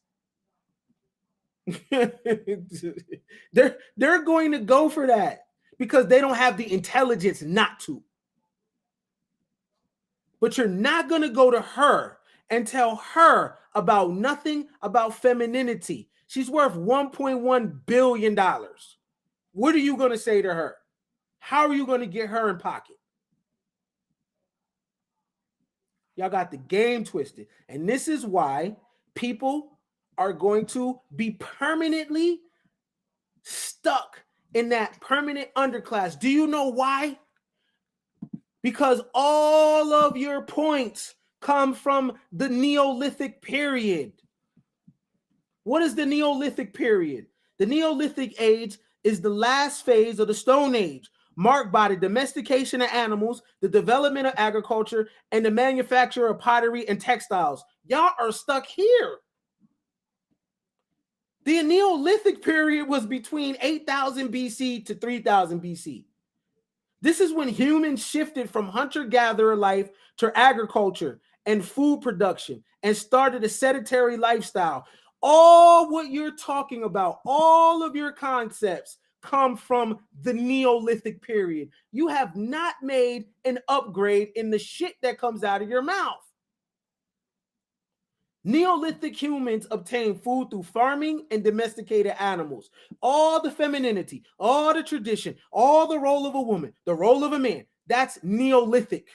They're going to go for that because they don't have the intelligence not to. But you're not going to go to her and tell her about nothing about femininity. She's worth $1.1 billion. What are you going to say to her? How are you going to get her in pocket? Y'all got the game twisted. And this is why people are going to be permanently stuck in that permanent underclass. Do you know why? Because all of your points come from the Neolithic period. What is the Neolithic period? The Neolithic age is the last phase of the Stone Age, marked by the domestication of animals, the development of agriculture, and the manufacture of pottery and textiles. Y'all are stuck here. The Neolithic period was between 8,000 BC to 3,000 BC. This is when humans shifted from hunter-gatherer life to agriculture and food production and started a sedentary lifestyle. All what you're talking about, all of your concepts come from the Neolithic period. You have not made an upgrade in the shit that comes out of your mouth. Neolithic humans obtained food through farming and domesticated animals. All the femininity, all the tradition, all the role of a woman, the role of a man, that's Neolithic.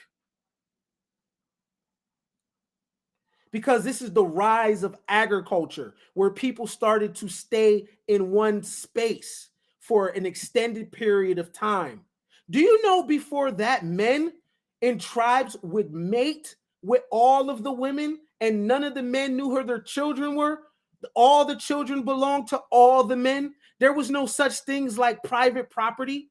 Because this is the rise of agriculture, where people started to stay in one space for an extended period of time. Do you know before that, men in tribes would mate with all of the women and none of the men knew who their children were? All the children belonged to all the men. There was no such things like private property.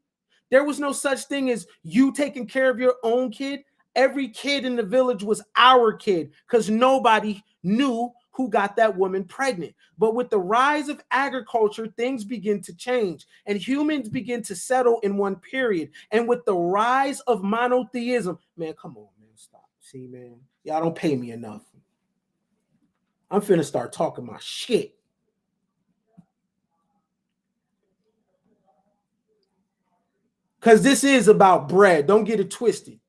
There was no such thing as you taking care of your own kid. Every kid in the village was our kid because nobody knew who got that woman pregnant. But with the rise of agriculture, things begin to change and humans begin to settle in one period. And with the rise of monotheism, man, come on, man, stop. See, man, y'all don't pay me enough. I'm finna start talking my shit. Because this is about bread. Don't get it twisted.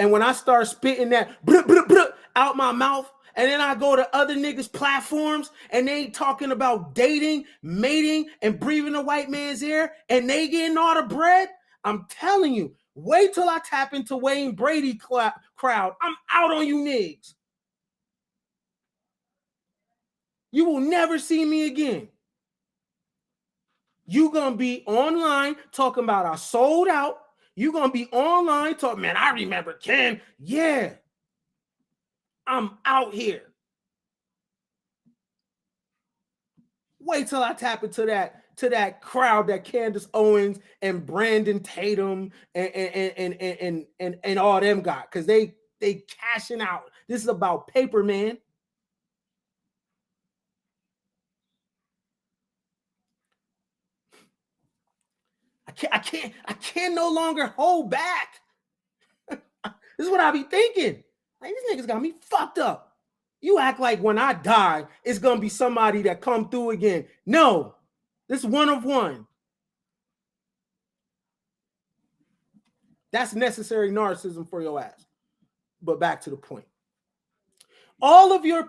And when I start spitting that blah, blah, blah, out my mouth, and then I go to other niggas' platforms and they talking about dating, mating, and breathing a white man's ear, and they getting all the bread, I'm telling you, wait till I tap into Wayne Brady crowd. I'm out on you niggas. You will never see me again. You gonna be online talking about I sold out. You're going to be online talking, man, I remember Ken. Yeah, I'm out here. Wait till I tap into that crowd that Candace Owens and Brandon Tatum and all them got, because they They cashing out. This is about paper, man. I can't no longer hold back. This is what I be thinking. Like, these niggas got me fucked up. You act like when I die, it's gonna be somebody that come through again. No, this one of one. That's necessary narcissism for your ass. But back to the point. All of your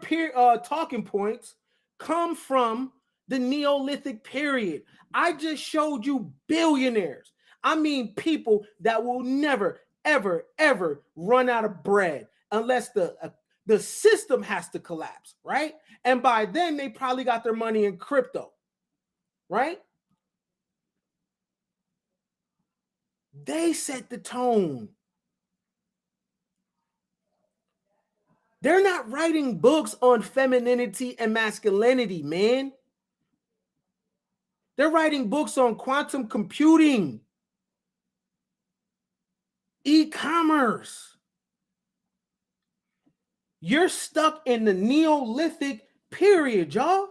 talking points come from the Neolithic period. I just showed you billionaires. I mean people that will never, ever, ever run out of bread unless the system has to collapse, right? And by then, they probably got their money in crypto, right? They set the tone. They're not writing books on femininity and masculinity, man. They're writing books on quantum computing, e-commerce. You're stuck in the Neolithic period, y'all.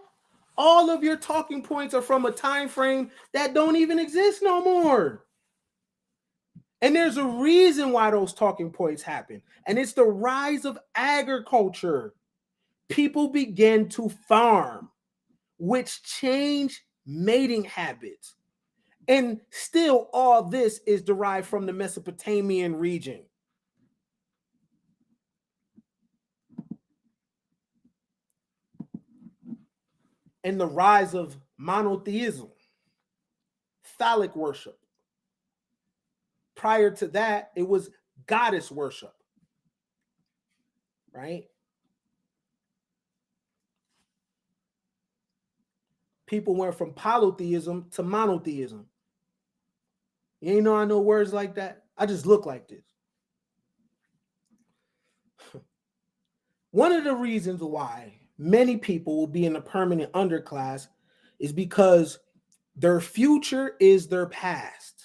All of your talking points are from a time frame that don't even exist no more. And there's a reason why those talking points happen. And it's the rise of agriculture. People began to farm, which changed mating habits. And still, all this is derived from the Mesopotamian region. And the rise of monotheism, phallic worship. Prior to that, it was goddess worship, right? People went from polytheism to monotheism. You ain't know I know words like that? I just look like this. One of the reasons why many people will be in the permanent underclass is because their future is their past.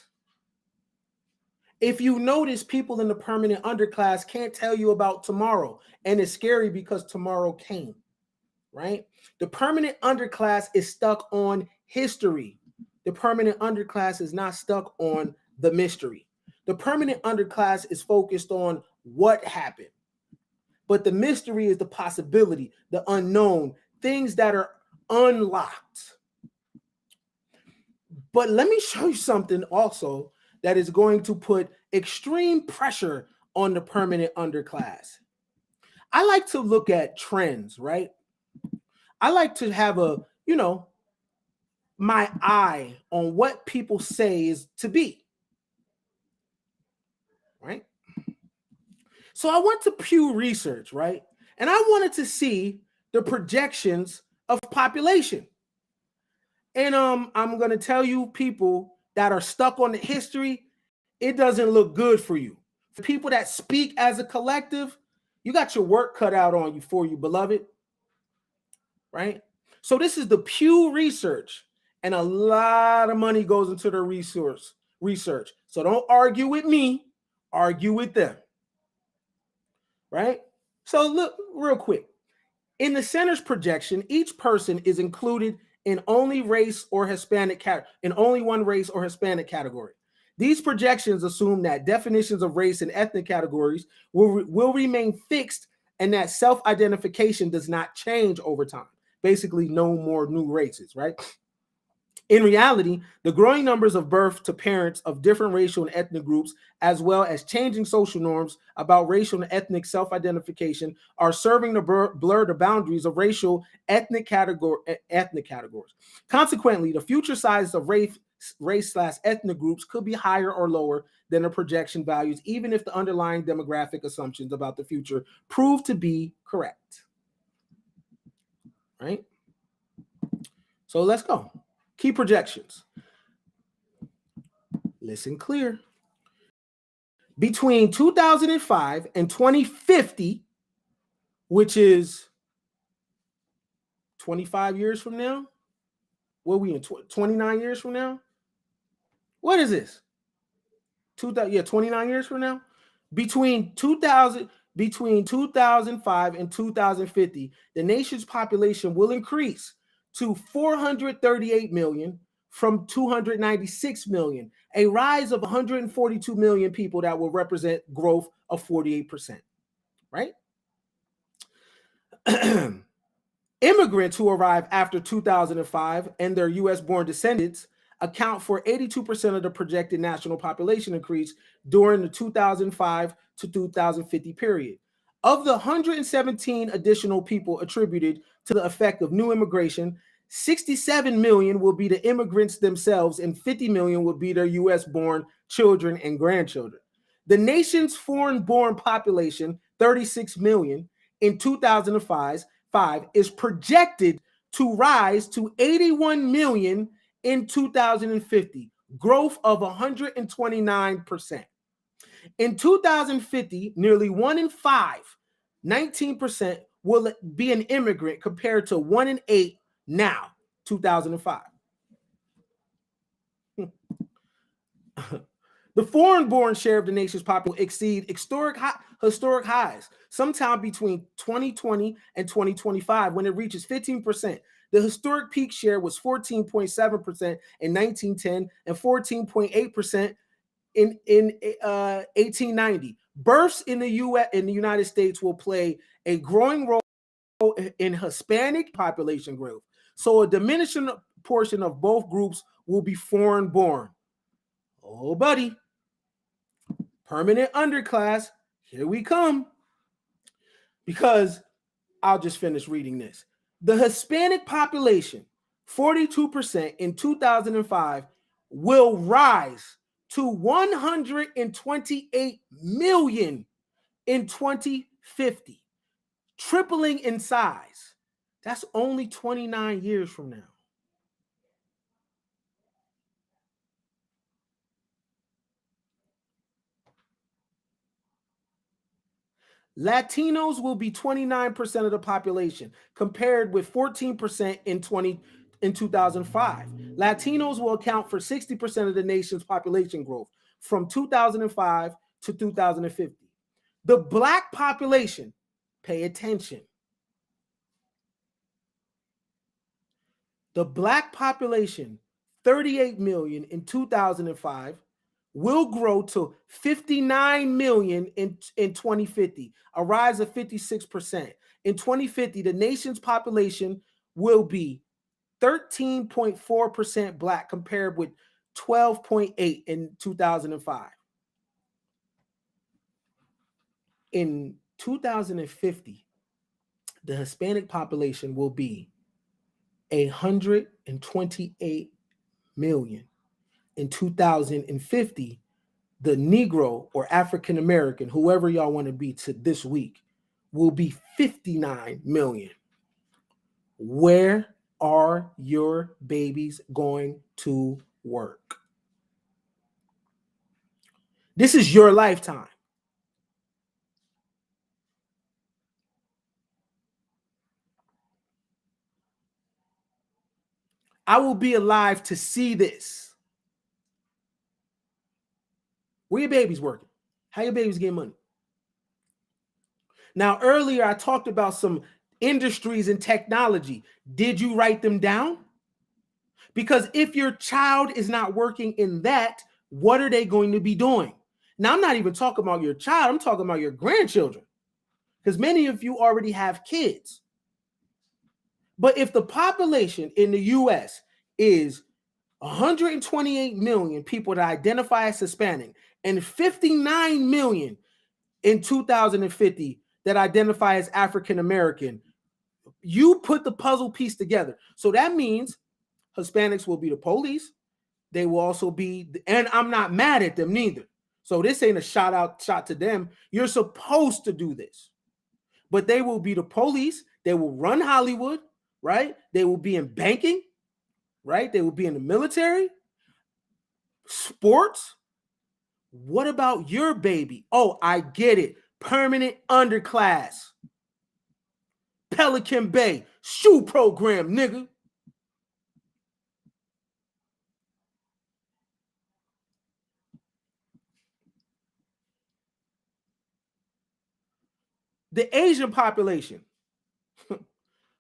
If you notice, people in the permanent underclass can't tell you about tomorrow, and it's scary because tomorrow came, right? The permanent underclass is stuck on history. The permanent underclass is not stuck on the mystery. The permanent underclass is focused on what happened. But the mystery is the possibility, the unknown, things that are unlocked. But let me show you something also that is going to put extreme pressure on the permanent underclass. I like to look at trends, right? I like to have my eye on what people say is to be, right? So I went to Pew Research, right? And I wanted to see the projections of population. And I'm going to tell you, people that are stuck on the history, it doesn't look good for you. For people that speak as a collective, you got your work cut out on you for you, beloved, right? So this is the Pew Research, and a lot of money goes into their research. So don't argue with me, argue with them, right? So look real quick. In the center's projection, each person is included in only race or Hispanic in only one race or Hispanic category. These projections assume that definitions of race and ethnic categories will remain fixed and that self-identification does not change over time. Basically, no more new races, right? In reality, the growing numbers of birth to parents of different racial and ethnic groups, as well as changing social norms about racial and ethnic self-identification, are serving to blur the boundaries of racial ethnic categories. Consequently, the future size of race/ethnic groups could be higher or lower than the projection values, even if the underlying demographic assumptions about the future prove to be correct. Right? So let's go. Key projections. Listen clear. Between 2005 and 2050, which is 25 years from now, what are we in, 29 years from now? What is this? 29 years from now? Between 2000, between 2005 and 2050, the nation's population will increase to 438 million from 296 million, a rise of 142 million people that will represent growth of 48%, right? Immigrants who arrive after 2005 and their US-born descendants account for 82% of the projected national population increase during the 2005 to 2050 period. Of the 117 additional people attributed to the effect of new immigration, 67 million will be the immigrants themselves and 50 million will be their US-born children and grandchildren. The nation's foreign-born population, 36 million, in 2005 is projected to rise to 81 million in 2050, growth of 129%. In 2050, nearly 1 in 5, 19%, will be an immigrant compared to 1 in 8 now, 2005. The foreign-born share of the nation's population will exceed historic highs sometime between 2020 and 2025 when it reaches 15%. The historic peak share was 14.7% in 1910 and 14.8% in 1890. Births in the United States will play a growing role in Hispanic population growth. So a diminishing portion of both groups will be foreign-born. Oh, buddy. Permanent underclass, here we come. Because I'll just finish reading this. The Hispanic population, 42% in 2005, will rise to 128 million in 2050, tripling in size. That's only 29 years from now. Latinos will be 29% of the population, compared with 14% in 2005. Latinos will account for 60% of the nation's population growth from 2005 to 2050. The Black population, pay attention. The Black population, 38 million in 2005, will grow to 59 million in 2050, a rise of 56%. In 2050, the nation's population will be 13.4% Black compared with 12.8% in 2005. In 2050, the Hispanic population will be 128 million. In 2050, the Negro or African American, whoever y'all want to be to this week, will be 59 million. Where are your babies going to work? This is your lifetime. I will be alive to see this. Where your babies working? How your babies get money? Now, earlier I talked about some industries and technology. Did you write them down? Because if your child is not working in that, what are they going to be doing? Now, I'm not even talking about your child. I'm talking about your grandchildren. Because many of you already have kids. But if the population in the US is 128 million people that identify as Hispanic and 59 million in 2050 that identify as African American, you put the puzzle piece together. So that means Hispanics will be the police. They will also be, and I'm not mad at them neither. So this ain't a shot to them. You're supposed to do this. But they will be the police. They will run Hollywood, right? They will be in banking, right? They will be in the military, sports. What about your baby? Oh, I get it. Permanent underclass. Pelican Bay. Shoe program, nigga. The Asian population,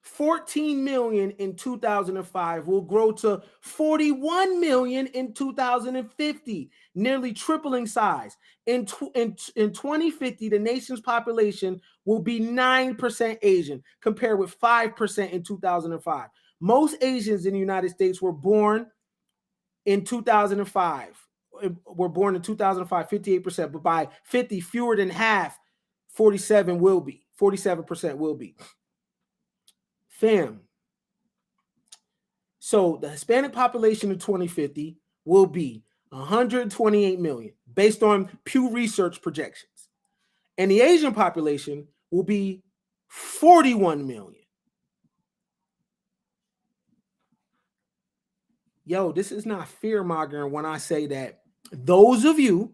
14 million in 2005 will grow to 41 million in 2050, nearly tripling size. In 2050, the nation's population will be 9% Asian, compared with 5% in 2005. Most Asians in the United States were born in 2005. Were born in 2005, 58%, but by 50, fewer than half, 47% will be. Fam. So the Hispanic population in 2050 will be 128 million, based on Pew Research projections. And the Asian population will be 41 million. Yo, this is not fear-mongering when I say that those of you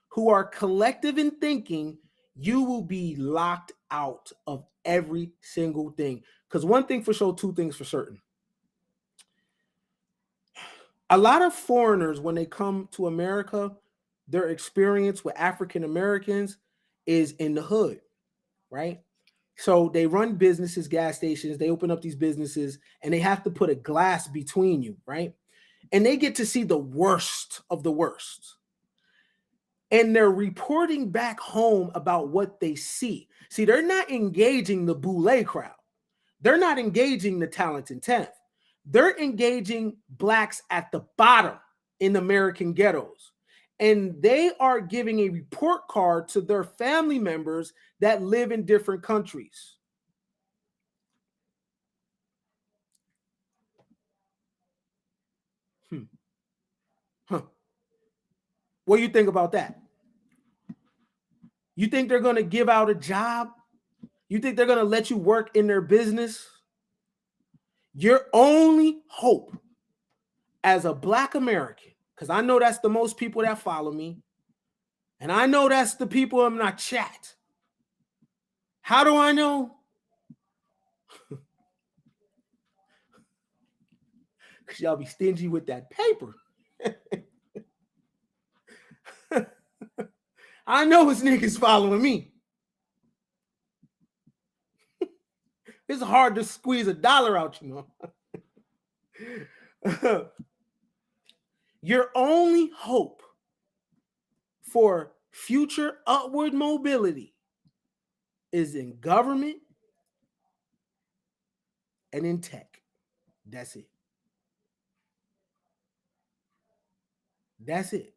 who are collective in thinking, you will be locked out of every single thing. Because one thing for sure, two things for certain. A lot of foreigners, when they come to America, their experience with African Americans is in the hood, right? So they run businesses, gas stations, they open up these businesses, and they have to put a glass between you, right? And they get to see the worst of the worst. And they're reporting back home about what they see. See, they're not engaging the boule crowd. They're not engaging the talented 10th. They're engaging blacks at the bottom in American ghettos. And they are giving a report card to their family members that live in different countries. What do you think about that? You think they're going to give out a job? You think they're going to let you work in their business? Your only hope as a Black American, because I know that's the most people that follow me, and I know that's the people in my chat. How do I know? Because y'all be stingy with that paper. I know it's niggas following me. It's hard to squeeze $1 out, you know. Your only hope for future upward mobility is in government and in tech. That's it. That's it.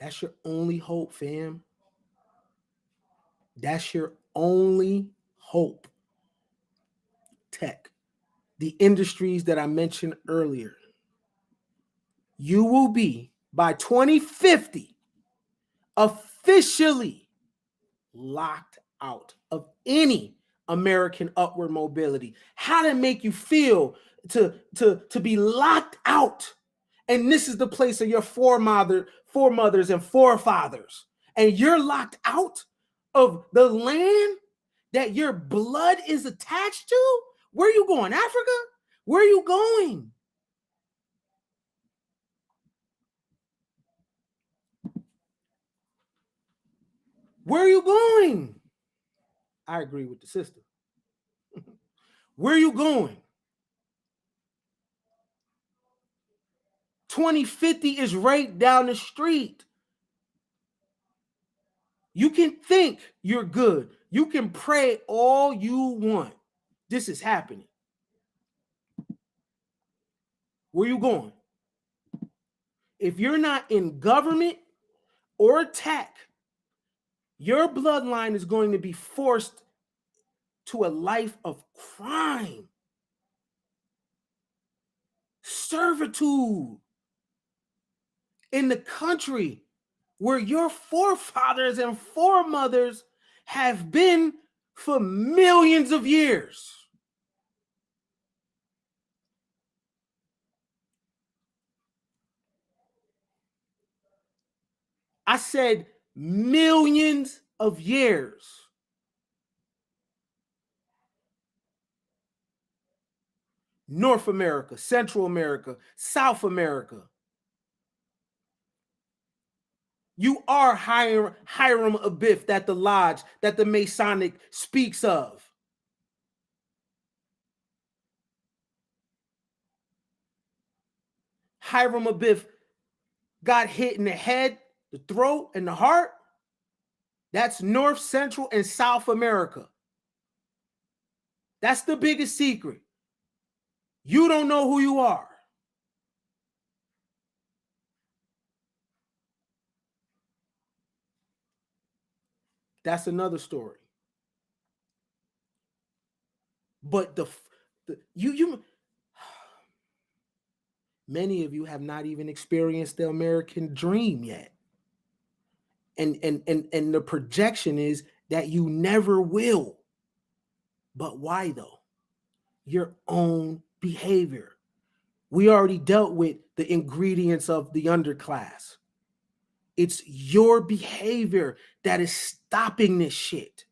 That's your only hope, fam. That's your only hope. Tech. The industries that I mentioned earlier. You will be, by 2050, officially locked out of any American upward mobility. How to make you feel to be locked out. And this is the place of your foremothers and forefathers. And you're locked out of the land that your blood is attached to? Where are you going? Africa? Where are you going? Where are you going? I agree with the sister. Where are you going? 2050 is right down the street. You can think you're good. You can pray all you want. This is happening. Where are you going? If you're not in government or tech, your bloodline is going to be forced to a life of crime, servitude in the country where your forefathers and foremothers have been for millions of years. I said millions of years. North America, Central America, South America. You are Hiram Abiff that the Lodge, that the Masonic speaks of. Hiram Abiff got hit in the head, the throat, and the heart. That's North, Central, and South America. That's the biggest secret. You don't know who you are. That's another story. But many of you have not even experienced the American dream yet. And the projection is that you never will. But why though? Your own behavior. We already dealt with the ingredients of the underclass. It's your behavior that is stopping this shit.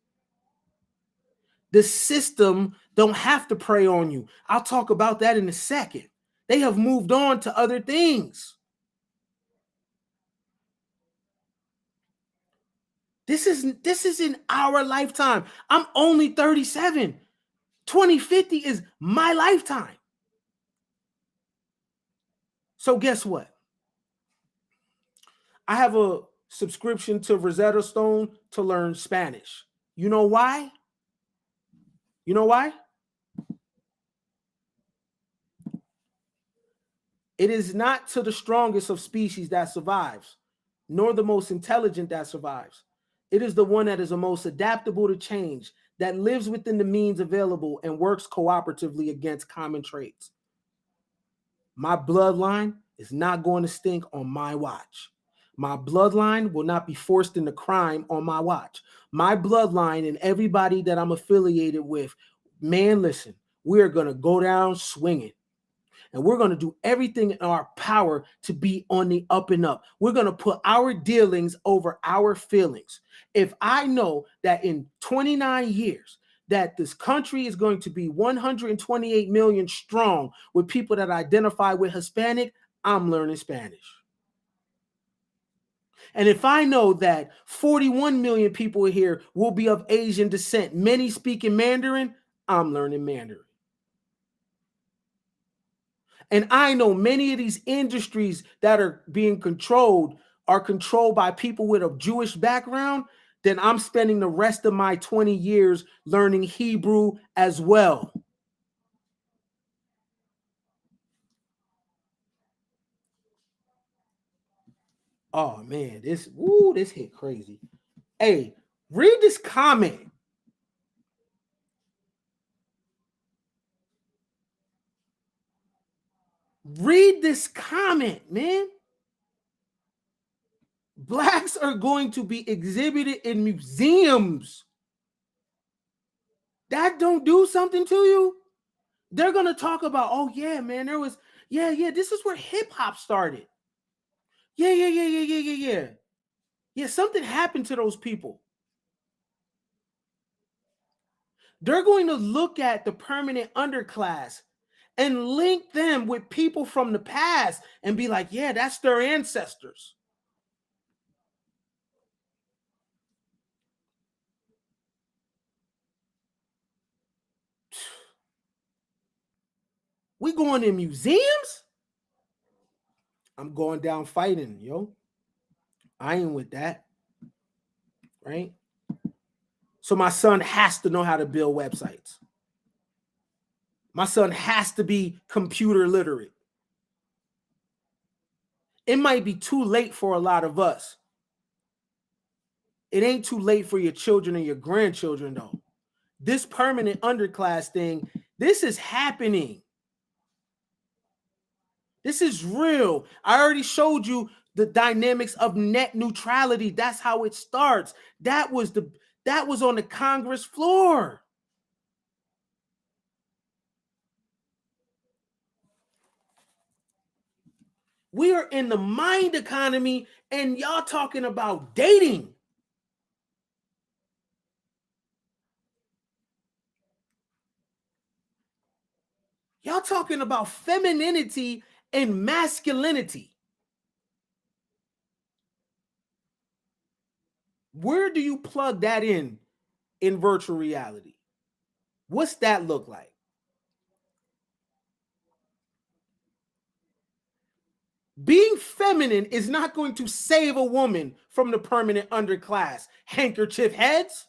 The system don't have to prey on you. I'll talk about that in a second. They have moved on to other things. This is in our lifetime. I'm only 37. 2050 is my lifetime. So guess what? I have a subscription to Rosetta Stone to learn Spanish. You know why? You know why? It is not to the strongest of species that survives, nor the most intelligent that survives. It is the one that is the most adaptable to change, that lives within the means available and works cooperatively against common traits. My bloodline is not going to stink on my watch. My bloodline will not be forced into crime on my watch. My bloodline and everybody that I'm affiliated with, man, listen, we are going to go down swinging. And we're going to do everything in our power to be on the up and up. We're going to put our dealings over our feelings. If I know that in 29 years, that this country is going to be 128 million strong with people that identify with Hispanic, I'm learning Spanish. And if I know that 41 million people here will be of Asian descent, many speaking Mandarin, I'm learning Mandarin. And I know many of these industries that are being controlled are controlled by people with a Jewish background, then I'm spending the rest of my 20 years learning Hebrew as well. Oh man, this hit crazy. Hey, read this comment. Read this comment, man. Blacks are going to be exhibited in museums. That don't do something to you? They're going to talk about, oh yeah, man, there was, yeah, this is where hip hop started. Yeah. Yeah, something happened to those people. They're going to look at the permanent underclass and link them with people from the past and be like, yeah, that's their ancestors. We going in museums? I'm going down fighting, yo. I ain't with that. Right? So my son has to know how to build websites. My son has to be computer literate. It might be too late for a lot of us. It ain't too late for your children and your grandchildren, though. This permanent underclass thing, this is happening. This is real. I already showed you the dynamics of net neutrality. That's how it starts. That was on the Congress floor. We are in the mind economy, and y'all talking about dating. Y'all talking about femininity and masculinity. Where do you plug that in virtual reality? What's that look like? Being feminine is not going to save a woman from the permanent underclass. Handkerchief heads.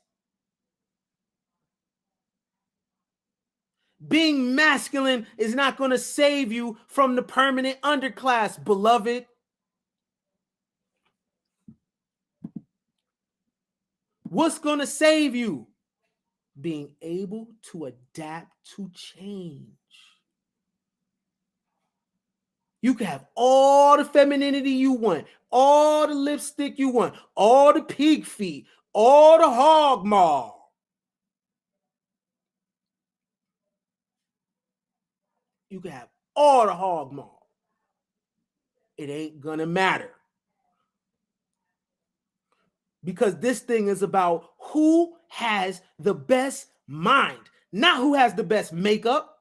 Being masculine is not going to save you from the permanent underclass, beloved. What's going to save you? Being able to adapt to change. You can have all the femininity you want, all the lipstick you want, all the pig feet, all the hog maw. You can have all the hog maw. It ain't gonna matter. Because this thing is about who has the best mind, not who has the best makeup.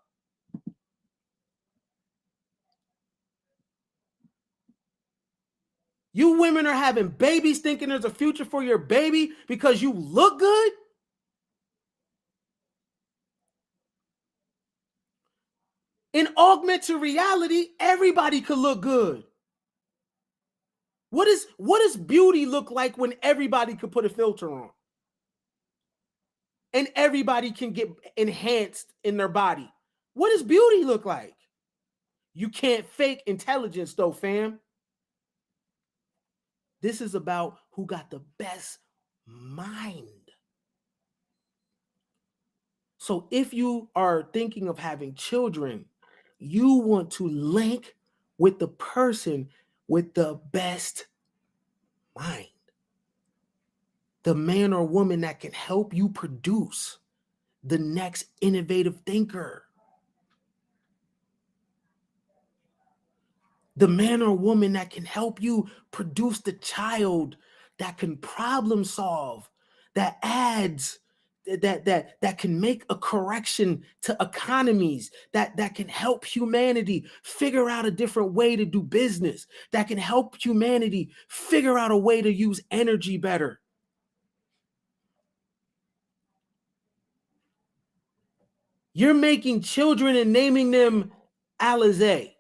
You women are having babies thinking there's a future for your baby because you look good? In augmented reality, everybody could look good. What does beauty look like when everybody could put a filter on? And everybody can get enhanced in their body. What does beauty look like? You can't fake intelligence though, fam. This is about who got the best mind. So if you are thinking of having children, you want to link with the person with the best mind. The man or woman that can help you produce the next innovative thinker. The man or woman that can help you produce the child that can problem solve, that adds, that can make a correction to economies, that can help humanity figure out a different way to do business, that can help humanity figure out a way to use energy better. You're making children and naming them Alizé,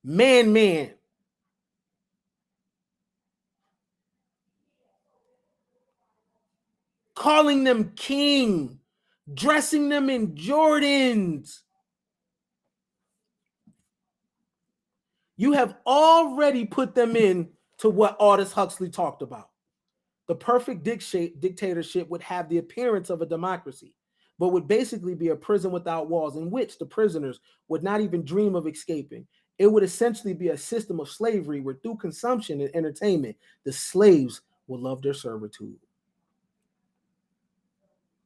man. Calling them king, dressing them in Jordans. You have already put them in to what Aldous Huxley talked about. The perfect dictatorship would have the appearance of a democracy, but would basically be a prison without walls in which the prisoners would not even dream of escaping. It would essentially be a system of slavery where through consumption and entertainment, the slaves will love their servitude.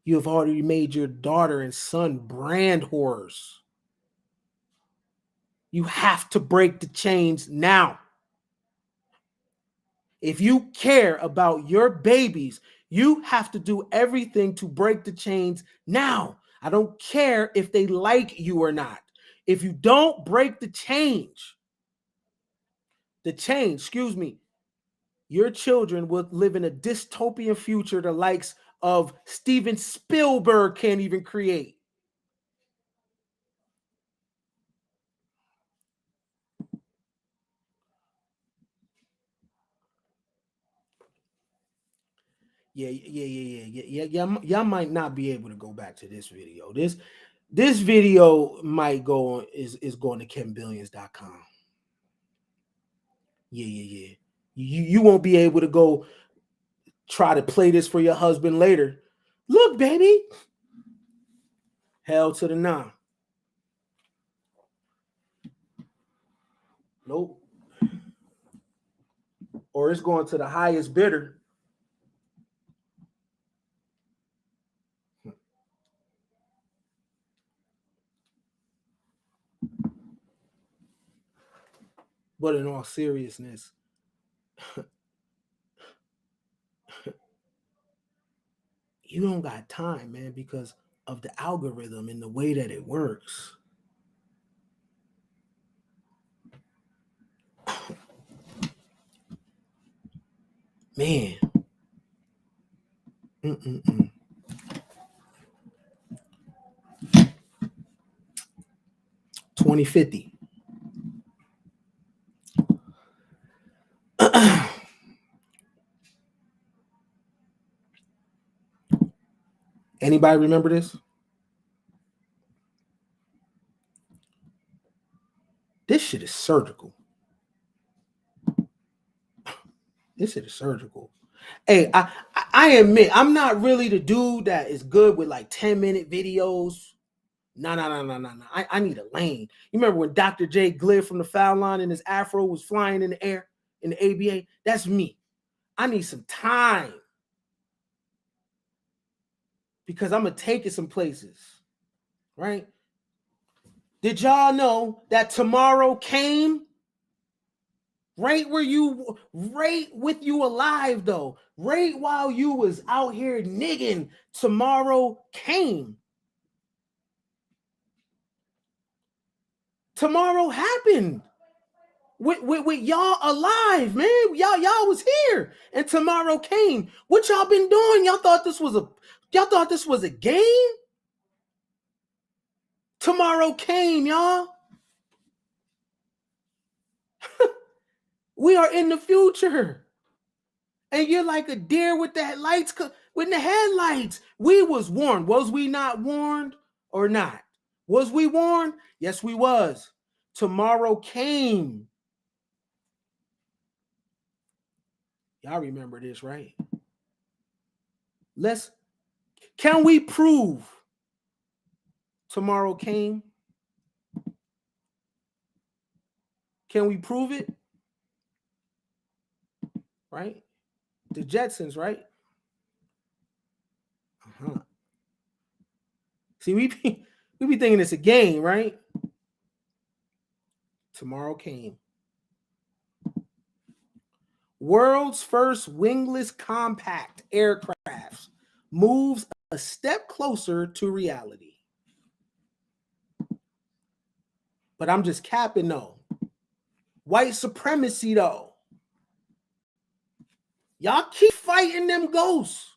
You have already made your daughter and son brand whores. You have to break the chains now. If you care about your babies, you have to do everything to break the chains now. I don't care if they like you or not. If you don't break the change, your children will live in a dystopian future the likes of Steven Spielberg can't even create. Yeah. Y'all might not be able to go back to this video. This video might go on is going to KenBillions.com. Yeah. You won't be able to go try to play this for your husband later. Look, baby. Hell to the nah. Nope. Or it's going to the highest bidder. But in all seriousness, you don't got time, man, because of the algorithm and the way that it works. Man, Mm-mm-mm. $20.50. Anybody remember this? This shit is surgical. This shit is surgical. Hey, I admit I'm not really the dude that is good with like 10-minute videos. No. I need a lane. You remember when Dr. J Glid from the foul line and his afro was flying in the air in the ABA? That's me. I need some time because I'm gonna take it some places, right? Did y'all know that tomorrow came? Right with you alive though, right while you was out here nigging, tomorrow came. Tomorrow happened with y'all alive, man. Y'all was here, and tomorrow came. What y'all been doing? Y'all thought this was a game? Tomorrow came, y'all. We are in the future. And you're like a deer with the headlights. We was warned. Was we not warned or not? Was we warned? Yes, we was. Tomorrow came. Y'all remember this, right? Can we prove tomorrow came? Can we prove it? Right? The Jetsons, right? Uh-huh. See, we be thinking it's a game, right? Tomorrow came. World's first wingless compact aircraft moves a step closer to reality. But I'm just capping though. White supremacy though. Y'all keep fighting them ghosts.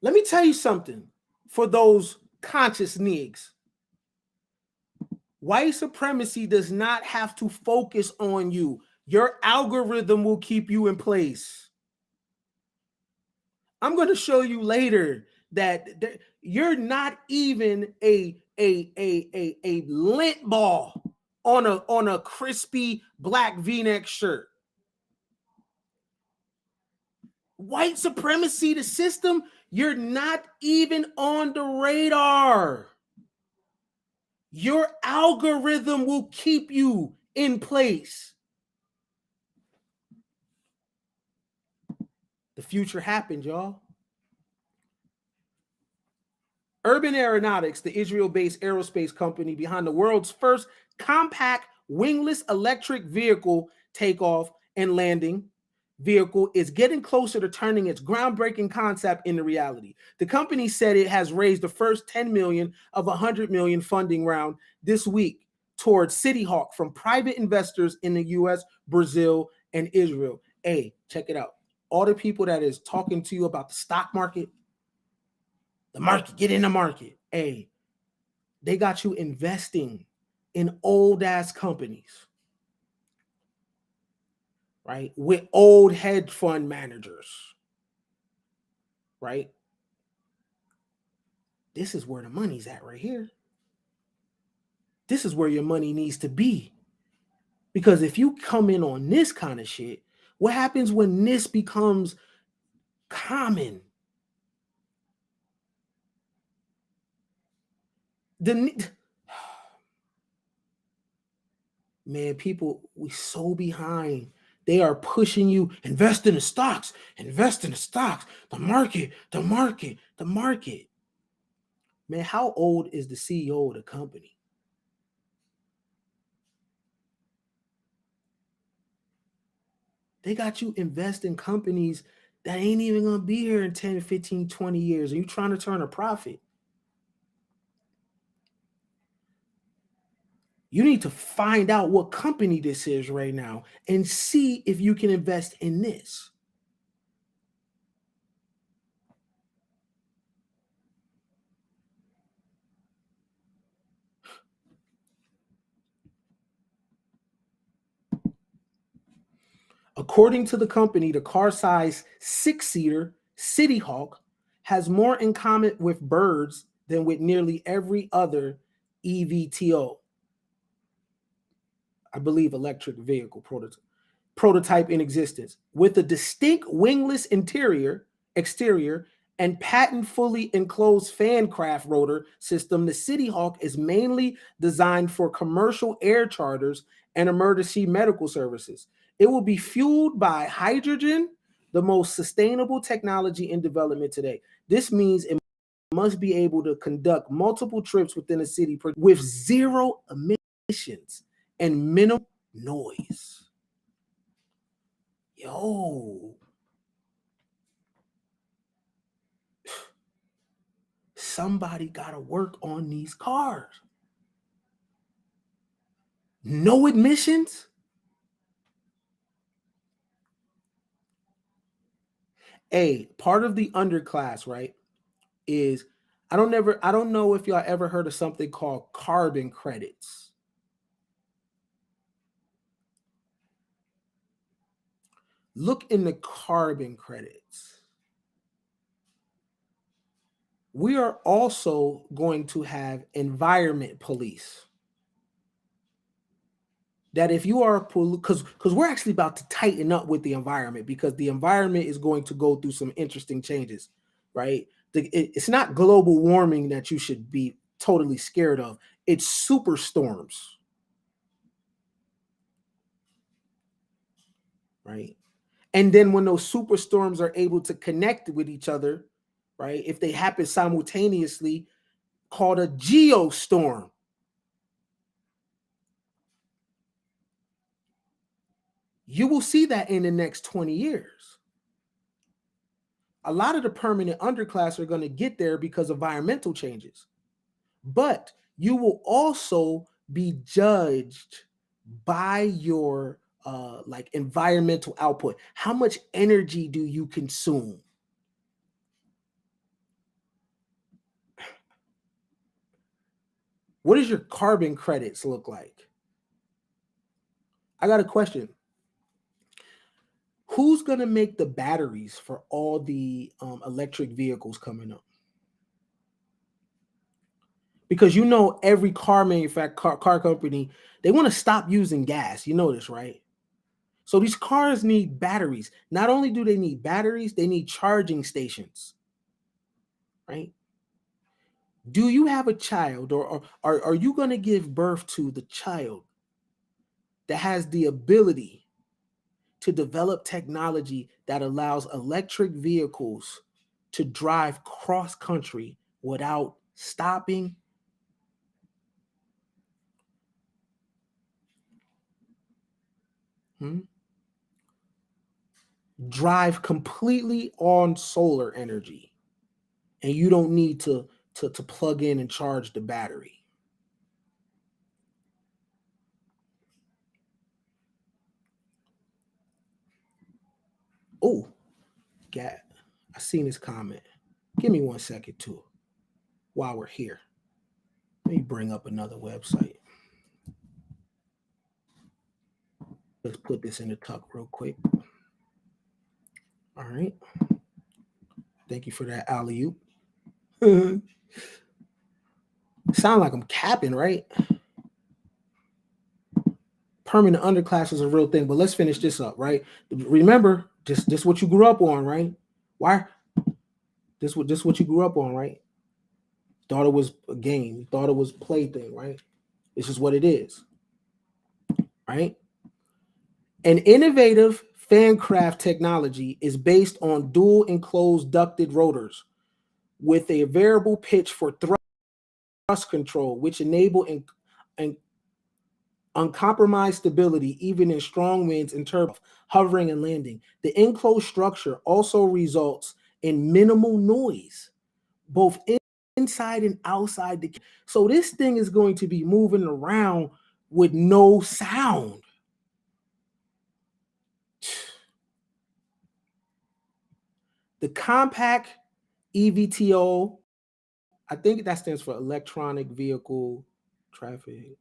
Let me tell you something for those conscious niggas. White supremacy does not have to focus on you. Your algorithm will keep you in place. I'm going to show you later that you're not even a lint ball on a crispy black V-neck shirt. White supremacy, the system, you're not even on the radar. Your algorithm will keep you in place. The future happened, y'all. Urban Aeronautics, the Israel-based aerospace company behind the world's first compact wingless electric vehicle takeoff and landing vehicle, is getting closer to turning its groundbreaking concept into reality. The company said it has raised the first 10 million of 100 million funding round this week towards City Hawk from private investors in the US, Brazil, and Israel. Hey, check it out. All the people that is talking to you about the stock market, get in the market. Hey, they got you investing in old ass companies, right? With old hedge fund managers, right? This is where the money's at right here. This is where your money needs to be. Because if you come in on this kind of shit, what happens when this becomes common? Man, people, we so behind. They are pushing you, invest in the stocks, the market. Man, how old is the CEO of the company? They got you invest in companies that ain't even going to be here in 10, 15, 20 years. And you trying to turn a profit. You need to find out what company this is right now and see if you can invest in this. According to the company, the car size 6-seater City Hawk has more in common with birds than with nearly every other EVTO, I believe electric vehicle prototype in existence. With a distinct wingless exterior and patent fully enclosed fan craft rotor system, the City Hawk is mainly designed for commercial air charters and emergency medical services. It will be fueled by hydrogen, the most sustainable technology in development today. This means it must be able to conduct multiple trips within a city with zero emissions and minimal noise. Yo, somebody got to work on these cars. No admissions. Part of the underclass, right, is I don't know if y'all ever heard of something called carbon credits. Look in the carbon credits. We are also going to have environment police. That if you are, because we're actually about to tighten up with the environment, because the environment is going to go through some interesting changes, right? It's not global warming that you should be totally scared of. It's superstorms, right? And then when those superstorms are able to connect with each other, right? If they happen simultaneously, called a geostorm. You will see that in the next 20 years. A lot of the permanent underclass are going to get there because of environmental changes. But you will also be judged by your like environmental output. How much energy do you consume? What does your carbon credits look like? I got a question. Who's going to make the batteries for all the electric vehicles coming up? Because you know every car manufacturer, car company, they want to stop using gas. You know this, right? So these cars need batteries. Not only do they need batteries, they need charging stations, right? Do you have a child, or are you going to give birth to the child that has the ability to develop technology that allows electric vehicles to drive cross country without stopping? Drive completely on solar energy, and you don't need to plug in and charge the battery. Oh, God, I seen this comment. Give me 1 second too, while we're here. Let me bring up another website. Let's put this in the tuck real quick. All right. Thank you for that alley-oop. Sound like I'm capping, right? Permanent underclass is a real thing, but let's finish this up, right? Remember, this what you grew up on, right? Why? This what you grew up on, right? Thought it was a game, thought it was a plaything, right? This is what it is, right? An innovative fancraft technology is based on dual enclosed ducted rotors with a variable pitch for thrust control, which enable uncompromised stability even in strong winds and turbulence, hovering and landing. The enclosed structure also results in minimal noise, both inside and outside the. So this thing is going to be moving around with no sound. The compact EVTO, I think that stands for electronic vehicle traffic.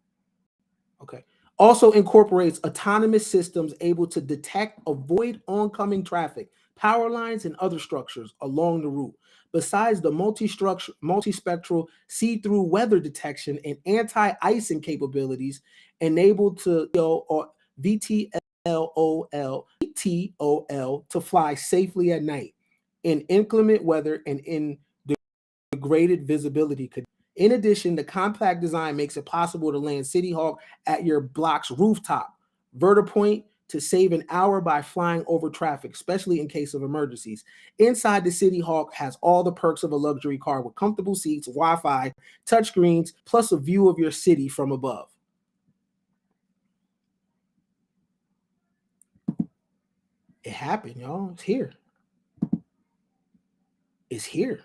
Okay. Also incorporates autonomous systems able to detect, avoid oncoming traffic, power lines, and other structures along the route. Besides the multispectral see-through weather detection and anti-icing capabilities enabled to or VTOL to fly safely at night in inclement weather and in degraded visibility conditions. In addition, the compact design makes it possible to land City Hawk at your block's rooftop, vertipoint to save an hour by flying over traffic, especially in case of emergencies. Inside, the City Hawk has all the perks of a luxury car with comfortable seats, Wi-Fi, touchscreens, plus a view of your city from above. It happened, y'all. It's here. It's here.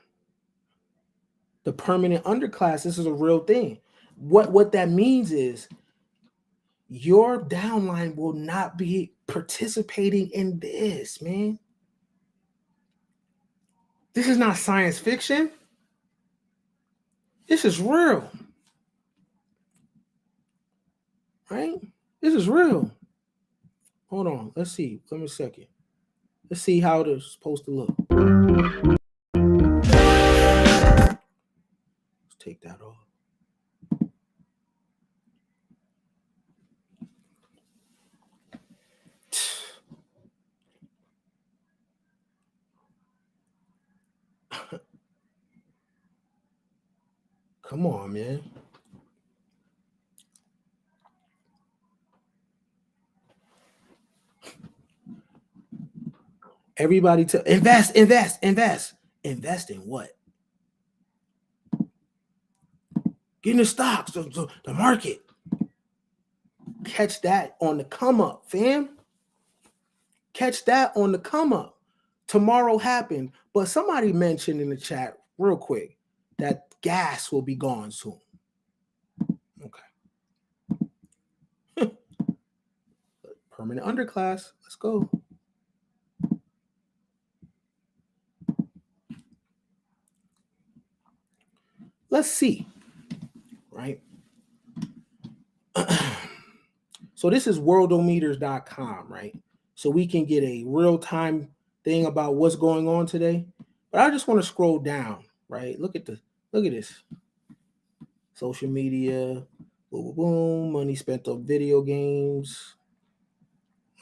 The permanent underclass, this is a real thing. What that means is your downline will not be participating in this, man. This is not science fiction. This is real. Right? This is real. Hold on. Let's see. Give me a second. Let's see how this is supposed to look. Let's take that off. Come on, man. Everybody to invest. Invest in what? Get in the stocks, the market. Catch that on the come up, fam. Catch that on the come up. Tomorrow happened, but somebody mentioned in the chat real quick that gas will be gone soon. Okay. Permanent underclass. Let's go. Let's see. Right. So this is worldometers.com, right? So we can get a real-time thing about what's going on today. But I just want to scroll down, right? Look at this. Social media, boom, boom, boom, money spent on video games.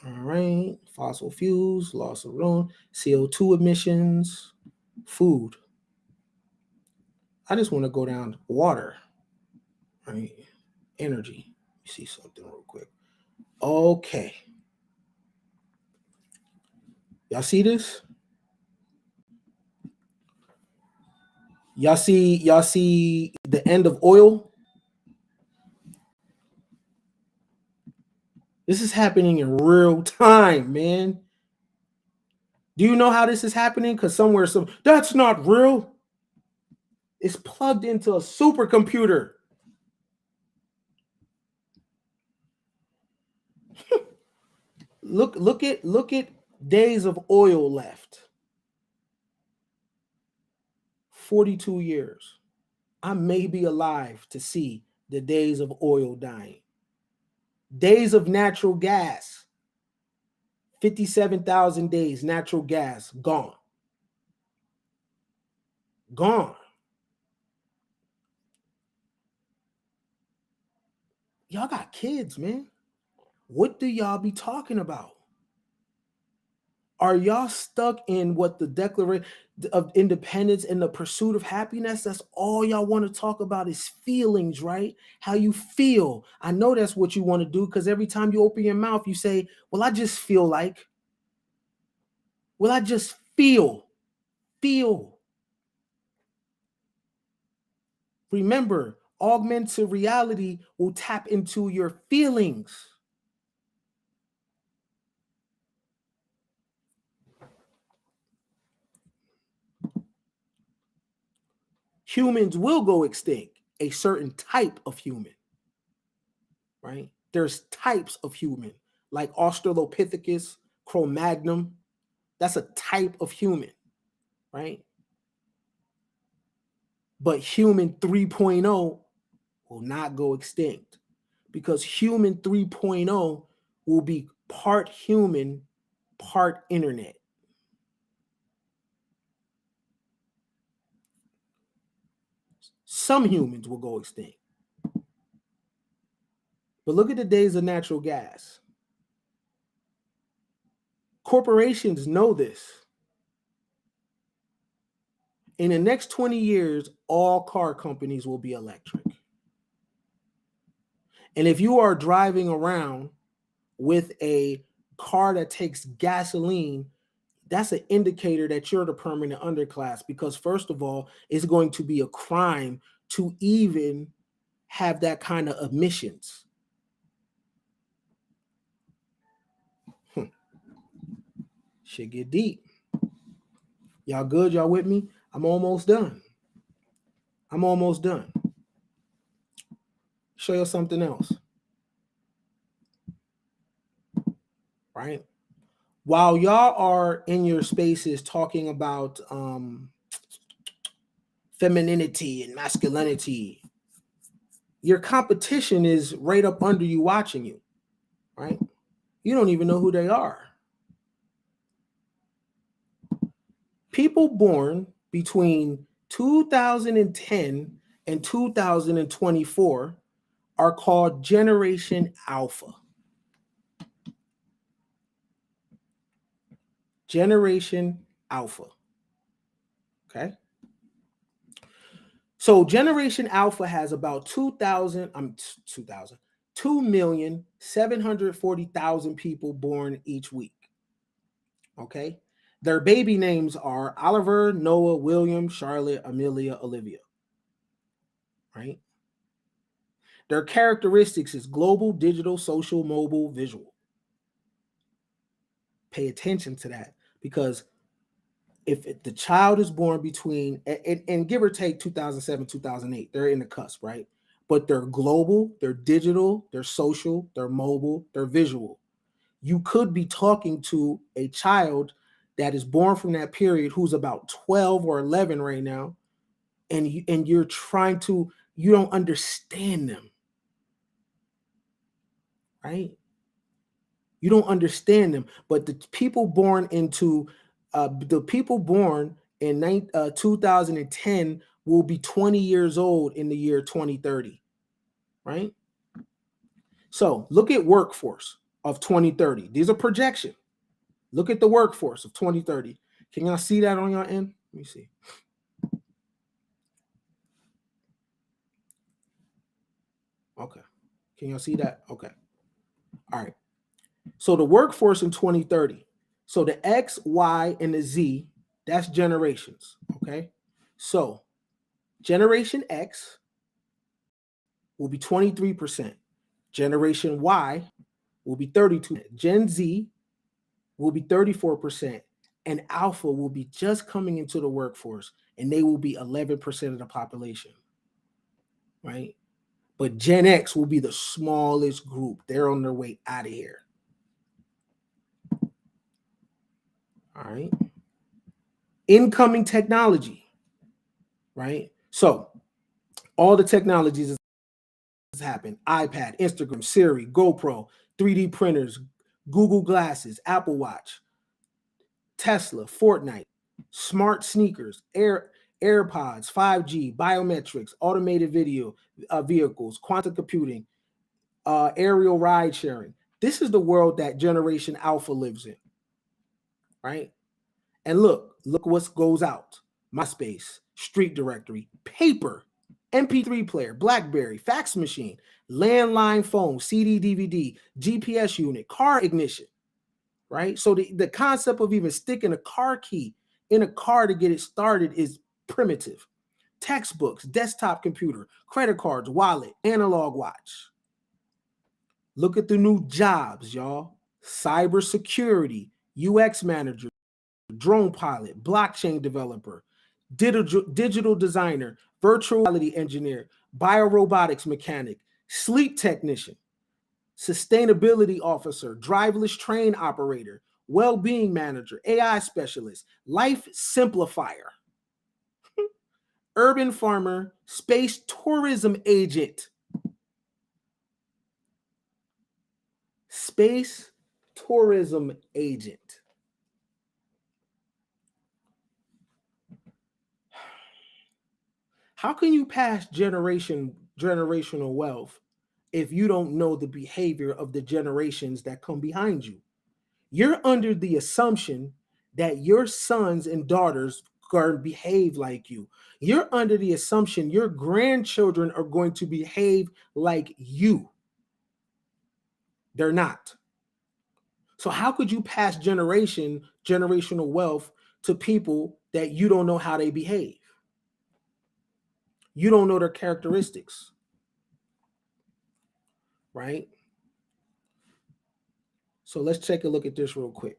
All right, fossil fuels, loss of loan, CO2 emissions, food. I just want to go down water, right? Energy. You see something real quick. Okay. Y'all see this? Y'all see the end of oil? This is happening in real time, man. Do you know how this is happening? Because that's not real. It's plugged into a supercomputer. Look at days of oil left. 42 years. I may be alive to see the days of oil dying. Days of natural gas. 57,000 days natural gas gone. Gone. Y'all got kids, man. What do y'all be talking about? Are y'all stuck in what the Declaration of Independence and the pursuit of happiness? That's all y'all want to talk about is feelings, right? How you feel. I know that's what you want to do because every time you open your mouth, you say, well, I just feel like. Well, I just feel. Remember, augmented reality will tap into your feelings. Humans will go extinct, a certain type of human, right? There's types of human, like Australopithecus, Cro-Magnon. That's a type of human, right? But human 3.0 will not go extinct because human 3.0 will be part human, part internet. Some humans will go extinct. But look at the days of natural gas. Corporations know this. In the next 20 years, all car companies will be electric. And if you are driving around with a car that takes gasoline, that's an indicator that you're the permanent underclass, because first of all, it's going to be a crime to even have that kind of emissions. Shit get deep. Y'all good? Y'all with me? I'm almost done. Show you something else. Right? While y'all are in your spaces talking about femininity and masculinity, your competition is right up under you watching you, right? You don't even know who they are. People born between 2010 and 2024 are called Generation Alpha. Generation Alpha. Okay. So Generation Alpha has about 2,740,000 people born each week. Okay. Their baby names are Oliver, Noah, William, Charlotte, Amelia, Olivia. Right. Their characteristics is global, digital, social, mobile, visual. Pay attention to that, because if the child is born between, and give or take 2007, 2008, they're in the cusp, right? But they're global, they're digital, they're social, they're mobile, they're visual. You could be talking to a child that is born from that period who's about 12 or 11 right now, and you're trying to, you don't understand them, right? You don't understand them. But the people born into the people born in 2010 will be 20 years old in the year 2030, right? So look at workforce of 2030. These are projection. Look at the workforce of 2030. Can y'all see that on your end? Let me see. Okay. Can y'all see that? Okay. All right. So the workforce in 2030. So the X, Y, and the Z, that's generations. Okay. So Generation X will be 23%. Generation Y will be 32%. Gen Z will be 34%. And Alpha will be just coming into the workforce, and they will be 11% of the population. Right? But Gen X will be the smallest group. They're on their way out of here. All right. Incoming technology. Right? So all the technologies has happened. iPad, Instagram, Siri, GoPro, 3D printers, Google Glasses, Apple Watch, Tesla, Fortnite, smart sneakers, AirPods, 5G, biometrics, automated vehicles, quantum computing, aerial ride sharing. This is the world that Generation Alpha lives in, right? And look what goes out. MySpace, Street Directory, Paper, MP3 player, BlackBerry, fax machine, landline phone, CD, DVD, GPS unit, car ignition, right? So the concept of even sticking a car key in a car to get it started is primitive. Textbooks, desktop computer, credit cards, wallet, analog watch. Look at the new jobs, y'all. Cybersecurity, UX manager, drone pilot, blockchain developer, digital designer, virtual reality engineer, biorobotics mechanic, sleep technician, sustainability officer, driverless train operator, well-being manager, AI specialist, life simplifier, urban farmer, space tourism agent. Space tourism agent. How can you pass generational wealth if you don't know the behavior of the generations that come behind you? You're under the assumption that your sons and daughters are going to behave like you. You're under the assumption your grandchildren are going to behave like you. They're not. So how could you pass generational wealth to people that you don't know how they behave? You don't know their characteristics, right? So let's take a look at this real quick.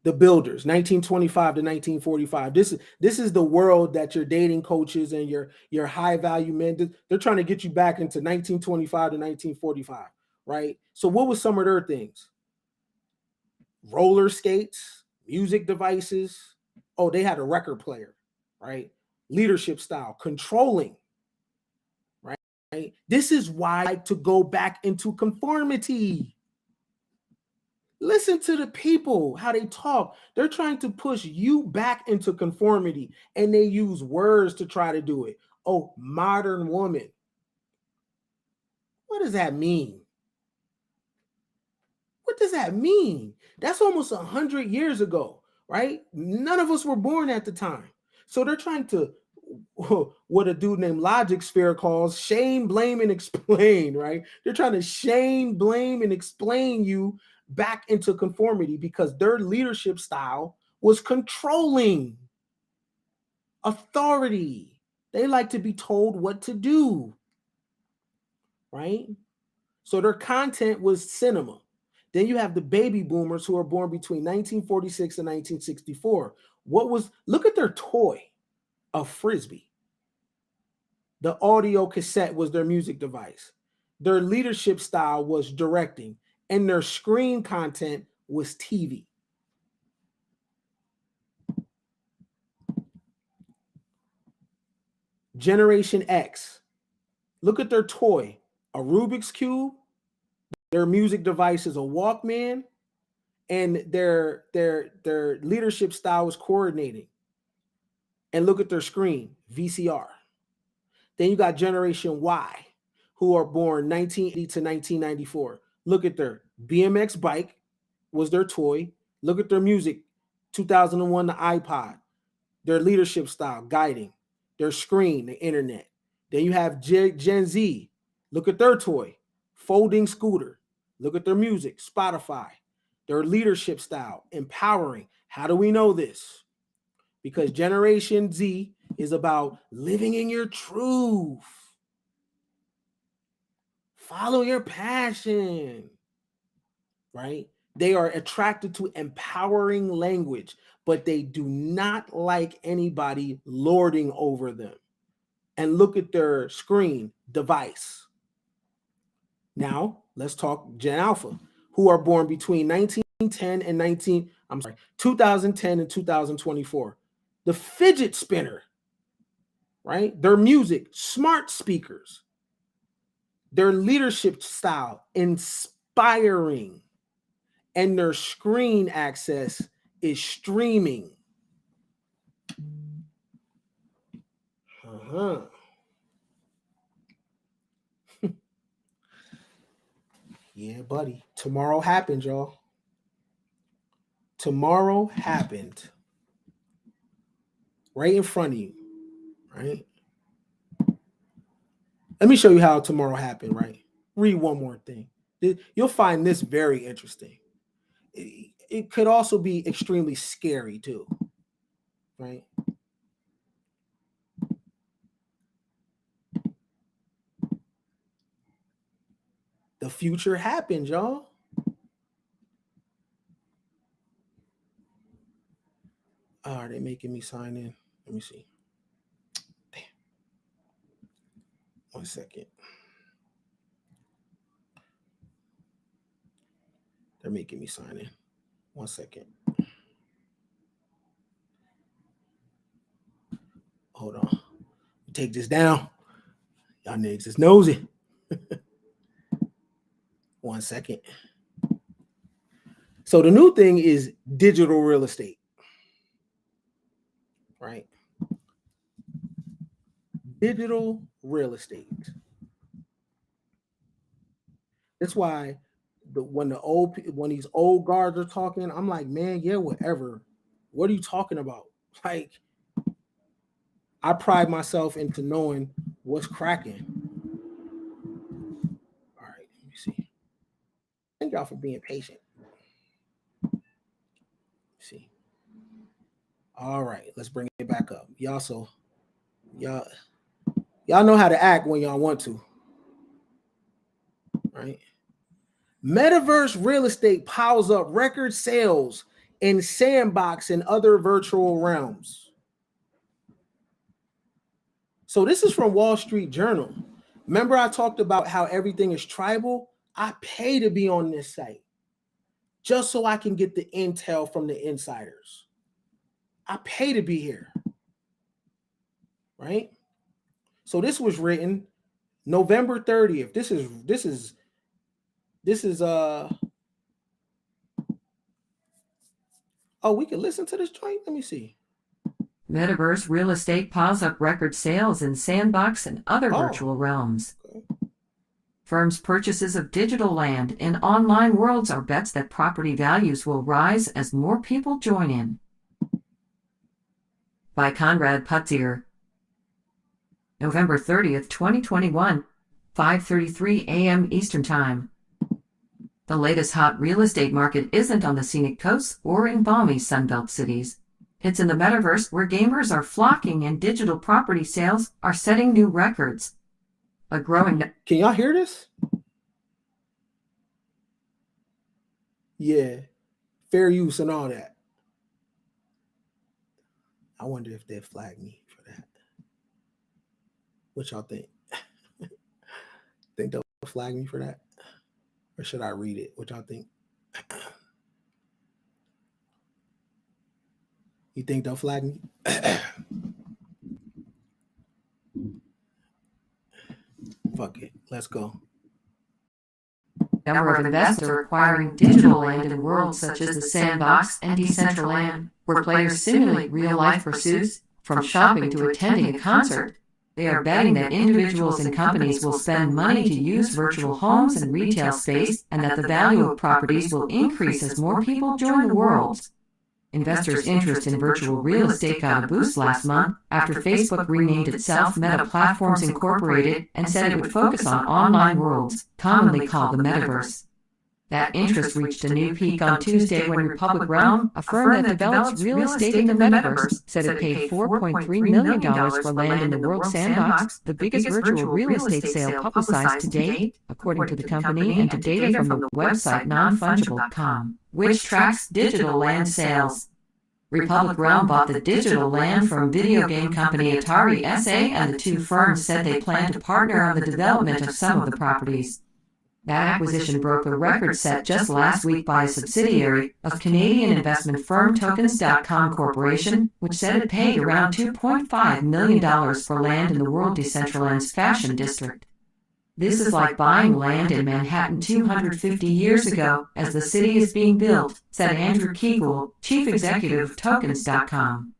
The Builders, 1925 to 1945. This is the world that your dating coaches and your high value men, they're trying to get you back into 1925 to 1945, right? So what was some of their things? Roller skates, music devices. Oh, they had a record player, right? Leadership style, controlling, right? This is why to go back into conformity. Listen to the people, how they talk. They're trying to push you back into conformity, and they use words to try to do it. Oh, modern woman. What does that mean? What does that mean? That's almost 100 years ago, right? None of us were born at the time. So they're trying to, what a dude named Logic Sphere calls shame, blame, and explain, right? They're trying to shame, blame, and explain you back into conformity because their leadership style was controlling authority. They like to be told what to do, right? So their content was cinema. Then you have the baby boomers who are born between 1946 and 1964. Look at their toy, a Frisbee. The audio cassette was their music device. Their leadership style was directing, and their screen content was TV. Generation X. Look at their toy, a Rubik's Cube. Their music device is a Walkman, and their leadership style was coordinating. And look at their screen, VCR. Then you got Generation Y, who are born 1980 to 1994. Look at their BMX bike was their toy. Look at their music, 2001, the iPod. Their leadership style, guiding. Their screen, the internet. Then you have Gen Z. Look at their toy, folding scooter. Look at their music, Spotify. Their leadership style, empowering. How do we know this? Because Generation Z is about living in your truth. Follow your passion, right? They are attracted to empowering language, but they do not like anybody lording over them. And look at their screen device. Now, let's talk Gen Alpha, who are born between 1910 and 2010 and 2024. The fidget spinner, right? Their music, smart speakers. Their leadership style, inspiring. And their screen access is streaming. Yeah, buddy. Tomorrow happened, y'all. Tomorrow happened. Right in front of you, right? Let me show you how tomorrow happened, right? Read one more thing. You'll find this very interesting. It could also be extremely scary too, right? The future happened, y'all. Oh, are they making me sign in? Let me see. Damn. 1 second. They're making me sign in. 1 second. Hold on. Take this down. Y'all niggas is nosy. 1 second. So the new thing is digital real estate, right? Digital real estate. That's why when these old guards are talking, I'm like, man, yeah, whatever. What are you talking about? Like, I pride myself into knowing what's cracking. All right, let me see. Thank y'all for being patient. See. All right, let's bring it back up. Y'all know how to act when y'all want to. Right? Metaverse real estate piles up record sales in Sandbox and other virtual realms. So this is from Wall Street Journal. Remember I talked about how everything is tribal? I pay to be on this site just so I can get the intel from the insiders. I pay to be here. Right? So this was written November 30th. This is oh, we can listen to this joint. Let me see. Metaverse real estate piles up record sales in Sandbox and other virtual realms. Okay. Firms' purchases of digital land in online worlds are bets that property values will rise as more people join in. By Conrad Putzier. November 30th, 2021, 5:33 a.m. Eastern Time. The latest hot real estate market isn't on the scenic coasts or in balmy Sunbelt cities. It's in the metaverse where gamers are flocking and digital property sales are setting new records. A growing... Can y'all hear this? Yeah. Fair use and all that. I wonder if they'll flag me for that. What y'all think? Think they'll flag me for that? Or should I read it? What y'all think? You think they'll flag me? Fuck it. Let's go. Number of investors acquiring digital land in worlds such as the Sandbox and Decentraland, where players simulate real-life pursuits, from shopping to attending a concert. They are betting that individuals and companies will spend money to use virtual homes and retail space, and that the value of properties will increase as more people join the worlds. Investors' interest in virtual real estate got a boost last month after Facebook renamed itself Meta Platforms Incorporated and said it would focus on online worlds, commonly called the metaverse. That interest reached a new peak on Tuesday when Republic Realm, a firm that develops real estate in the metaverse, said it paid $4.3 million for land in the World Sandbox, the biggest virtual real estate sale publicized to date, according to the company and to data from the website nonfungible.com, which tracks digital land sales. Republic Realm bought the digital land from video game company Atari SA, and the two firms said they plan to partner on the development of some of the properties. That acquisition broke a record set just last week by a subsidiary of Canadian investment firm Tokens.com Corporation, which said it paid around $2.5 million for land in the World Decentraland's Fashion District. This is like buying land in Manhattan 250 years ago, as the city is being built, said Andrew Kegel, chief executive of Tokens.com.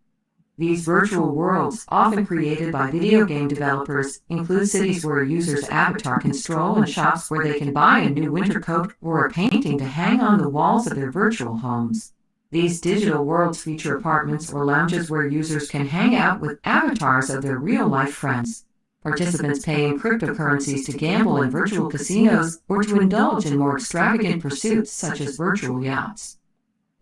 These virtual worlds, often created by video game developers, include cities where a user's avatar can stroll and shops where they can buy a new winter coat or a painting to hang on the walls of their virtual homes. These digital worlds feature apartments or lounges where users can hang out with avatars of their real-life friends. Participants pay in cryptocurrencies to gamble in virtual casinos or to indulge in more extravagant pursuits such as virtual yachts.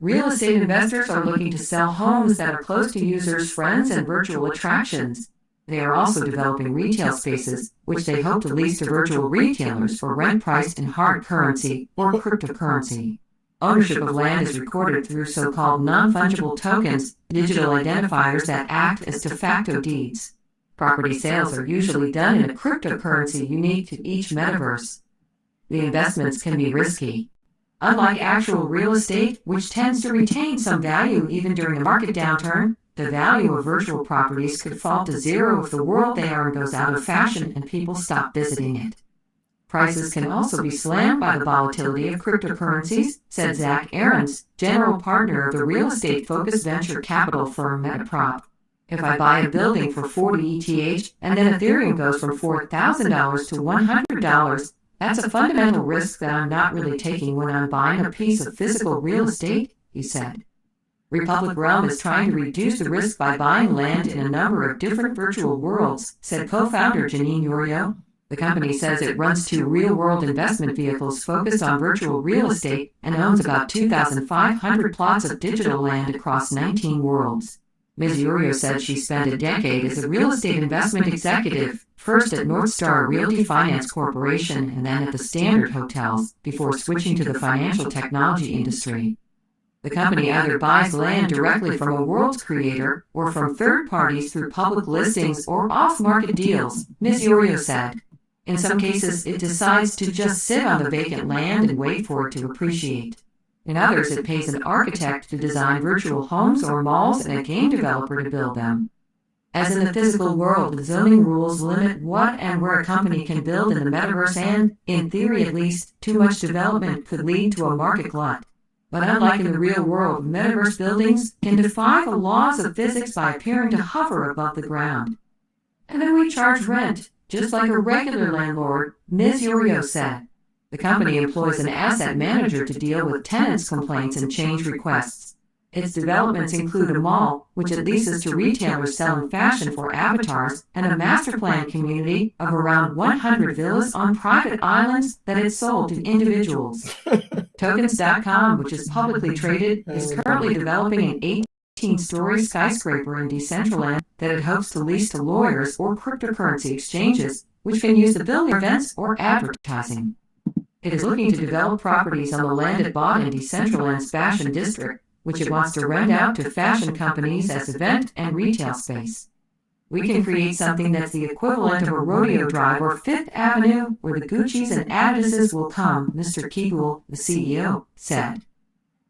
Real estate investors are looking to sell homes that are close to users' friends and virtual attractions. They are also developing retail spaces, which they hope to lease to virtual retailers for rent priced in hard currency or cryptocurrency. Ownership of land is recorded through so-called non-fungible tokens, digital identifiers that act as de facto deeds. Property sales are usually done in a cryptocurrency unique to each metaverse. The investments can be risky. Unlike actual real estate, which tends to retain some value even during a market downturn, the value of virtual properties could fall to zero if the world they are in goes out of fashion and people stop visiting it. Prices can also be slammed by the volatility of cryptocurrencies, said Zach Aarons, general partner of the real estate-focused venture capital firm Metaprop. If I buy a building for 40 ETH and then Ethereum goes from $4,000 to $100, that's a fundamental risk that I'm not really taking when I'm buying a piece of physical real estate, he said. Republic Realm is trying to reduce the risk by buying land in a number of different virtual worlds, said co-founder Janine Yorio. The company says it runs 2 real-world investment vehicles focused on virtual real estate and owns about 2,500 plots of digital land across 19 worlds. Ms. Yorio said she spent a decade as a real estate investment executive, first at Northstar Realty Finance Corporation and then at the Standard Hotels, before switching to the financial technology industry. The company either buys land directly from a world's creator or from third parties through public listings or off-market deals, Ms. Yorio said. In some cases, it decides to just sit on the vacant land and wait for it to appreciate. In others, it pays an architect to design virtual homes or malls and a game developer to build them. As in the physical world, the zoning rules limit what and where a company can build in the metaverse and, in theory at least, too much development could lead to a market glut. But unlike in the real world, metaverse buildings can defy the laws of physics by appearing to hover above the ground. And then we charge rent, just like a regular landlord, Ms. Yorio said. The company employs an asset manager to deal with tenants' complaints and change requests. Its developments include a mall, which it leases to retailers selling fashion for avatars, and a master plan community of around 100 villas on private islands that it sold to individuals. Tokens.com, which is publicly traded, is currently developing an 18-story skyscraper in Decentraland that it hopes to lease to lawyers or cryptocurrency exchanges, which can use the building events or advertising. It is looking to develop properties on the land it bought in Decentraland's fashion district, which it wants to rent out to fashion companies as event and retail space. We can create something that's the equivalent of a rodeo drive or Fifth Avenue where the Gucci's and Adidas's will come, Mr. Kegel, the CEO, said.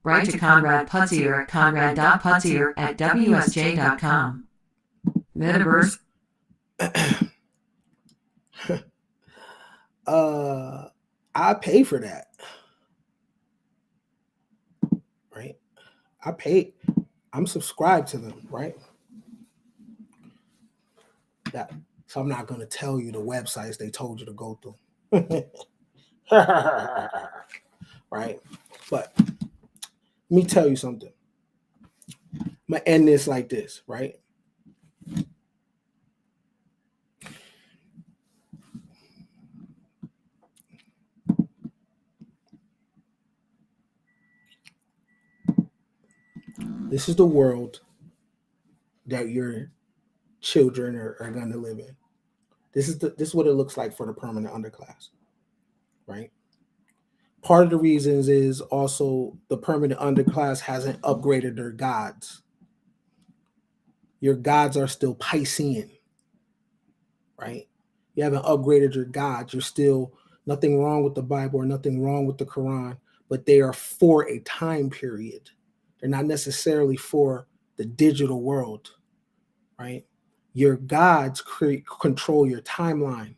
Write to Conrad Putzier at conrad.putzier@wsj.com. Metaverse. I pay for that. Right? I'm subscribed to them, right? So I'm not going to tell you the websites they told you to go through. Right? But let me tell you something. I'm going to end this like this, right? This is the world that your children are going to live in. This is what it looks like for the permanent underclass, right? Part of the reasons is also the permanent underclass hasn't upgraded their gods. Your gods are still Piscean, right? You haven't upgraded your gods. You're still nothing wrong with the Bible or nothing wrong with the Quran, but they are for a time period. They're not necessarily for the digital world, right? Your gods control your timeline.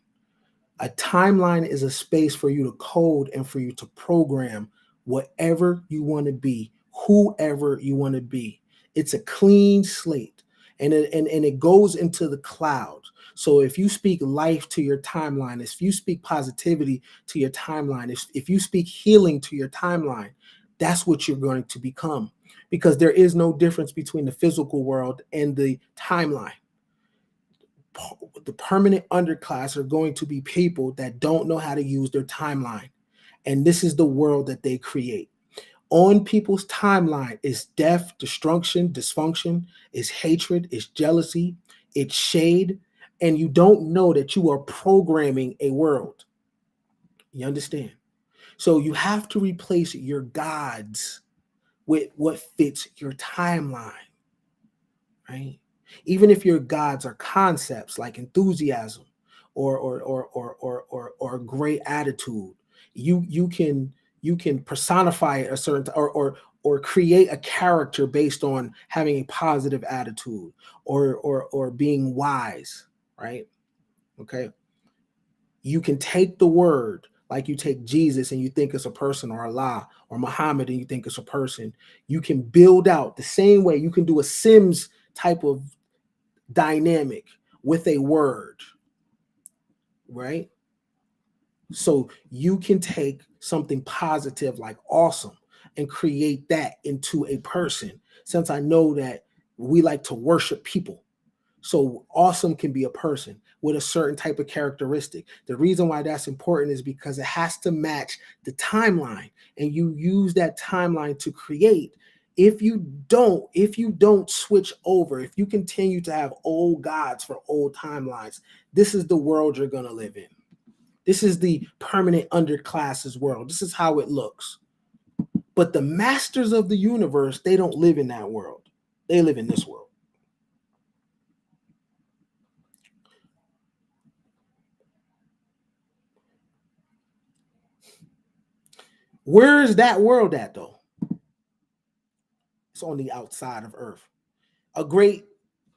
A timeline is a space for you to code and for you to program whatever you want to be, whoever you want to be. It's a clean slate, and it goes into the cloud. So if you speak life to your timeline, if you speak positivity to your timeline, if you speak healing to your timeline, that's what you're going to become, because there is no difference between the physical world and the timeline. The permanent underclass are going to be people that don't know how to use their timeline. And this is the world that they create. On people's timeline is death, destruction, dysfunction, is hatred, is jealousy, it's shade. And you don't know that you are programming a world. You understand? So you have to replace your gods with what fits your timeline, right? Even if your gods are concepts like enthusiasm or great attitude, you can personify a certain or create a character based on having a positive attitude or being wise, right? Okay. You can take the word, like you take Jesus and you think it's a person, or Allah or Muhammad and you think it's a person. You can build out the same way. You can do a Sims type of dynamic with a word, right? So you can take something positive like awesome and create that into a person. Since I know that we like to worship people, so awesome can be a person with a certain type of characteristic. The reason why that's important is because it has to match the timeline, and you use that timeline to create. If you don't switch over, if you continue to have old gods for old timelines, this is the world you're going to live in. This is the permanent underclass's world. This is how it looks. But the masters of the universe, they don't live in that world. They live in this world. Where is that world at, though? It's on the outside of Earth. A great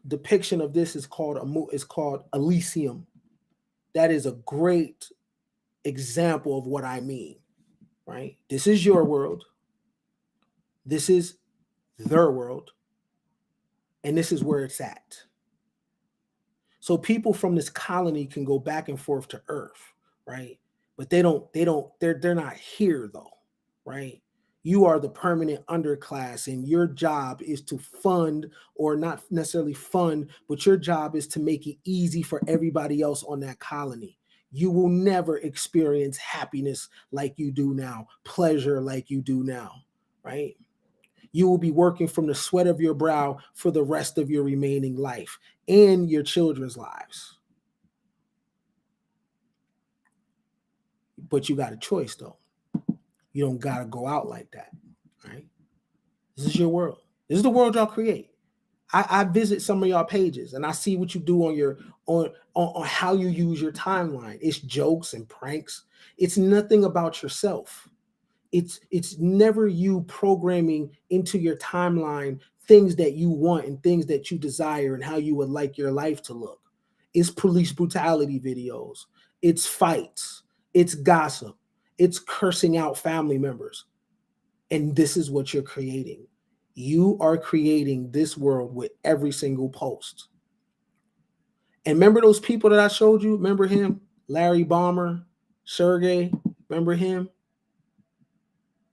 depiction of this is called Elysium. That is a great example of what I mean, right? This is your world. This is their world. And this is where it's at. So people from this colony can go back and forth to Earth, right? But they're not here though, right? You are the permanent underclass, and your job is to fund, or not necessarily fund, but your job is to make it easy for everybody else on that colony. You will never experience happiness like you do now, pleasure like you do now, right? You will be working from the sweat of your brow for the rest of your remaining life and your children's lives. But you got a choice, though. You don't got to go out like that, right? This is your world. This is the world y'all create. I visit some of y'all pages and I see what you do on your on how you use your timeline. It's jokes and pranks. It's nothing about yourself. It's never you programming into your timeline things that you want and things that you desire and how you would like your life to look. It's police brutality videos. It's fights. It's gossip. It's cursing out family members. And this is what you're creating. You are creating this world with every single post. And remember those people that I showed you? Remember him? Larry Balmer, Sergey. Remember him?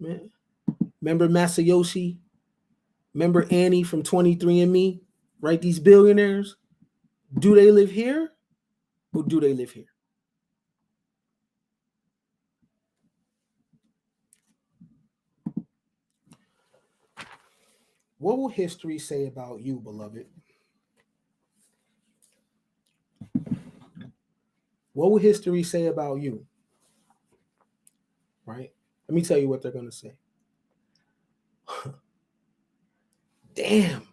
Man. Remember Masayoshi? Remember Annie from 23andMe? Right? These billionaires. Do they live here? Or do they live here? What will history say about you, beloved? What will history say about you? Right? Let me tell you what they're going to say. Damn.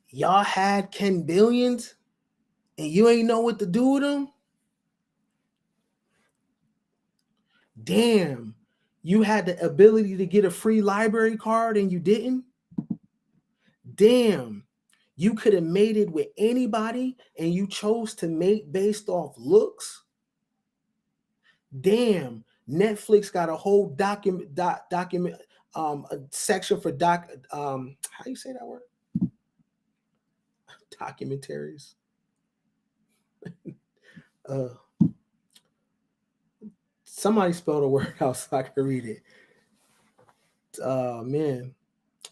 Y'all had Ken Billions and you ain't know what to do with them? Damn. You had the ability to get a free library card and you didn't? Damn. You could have mated with anybody and you chose to mate based off looks? Damn. Netflix got a whole document a section for how you say that word? Documentaries. Somebody spelled a word out so I can read it. Man,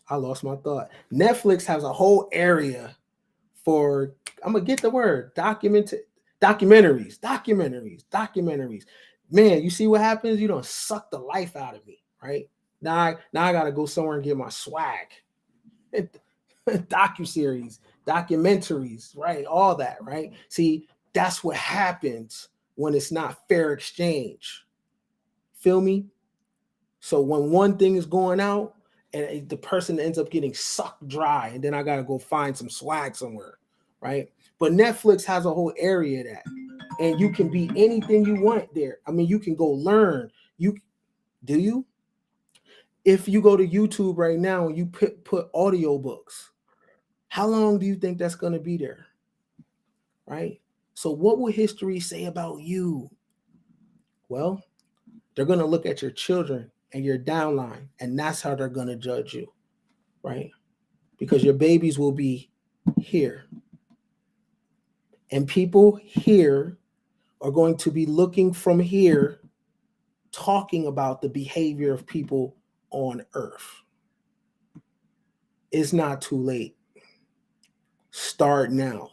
I lost my thought. Netflix has a whole area for, I'm gonna get the word, documentaries. Man, you see what happens? You don't suck the life out of me, right? Now I gotta go somewhere and get my swag. Docuseries, documentaries, right? All that, right? See, that's what happens when it's not fair exchange. Feel me? So when one thing is going out and the person ends up getting sucked dry, and then I gotta go find some swag somewhere, right? But Netflix has a whole area of that, and you can be anything you want there. I mean, you can go learn. Do you? If you go to YouTube right now and you put audiobooks, how long do you think that's going to be there? Right? So what will history say about you? Well, they're going to look at your children and your downline, and that's how they're going to judge you, right? Because your babies will be here. And people here are going to be looking from here, talking about the behavior of people on Earth. It's not too late. Start now.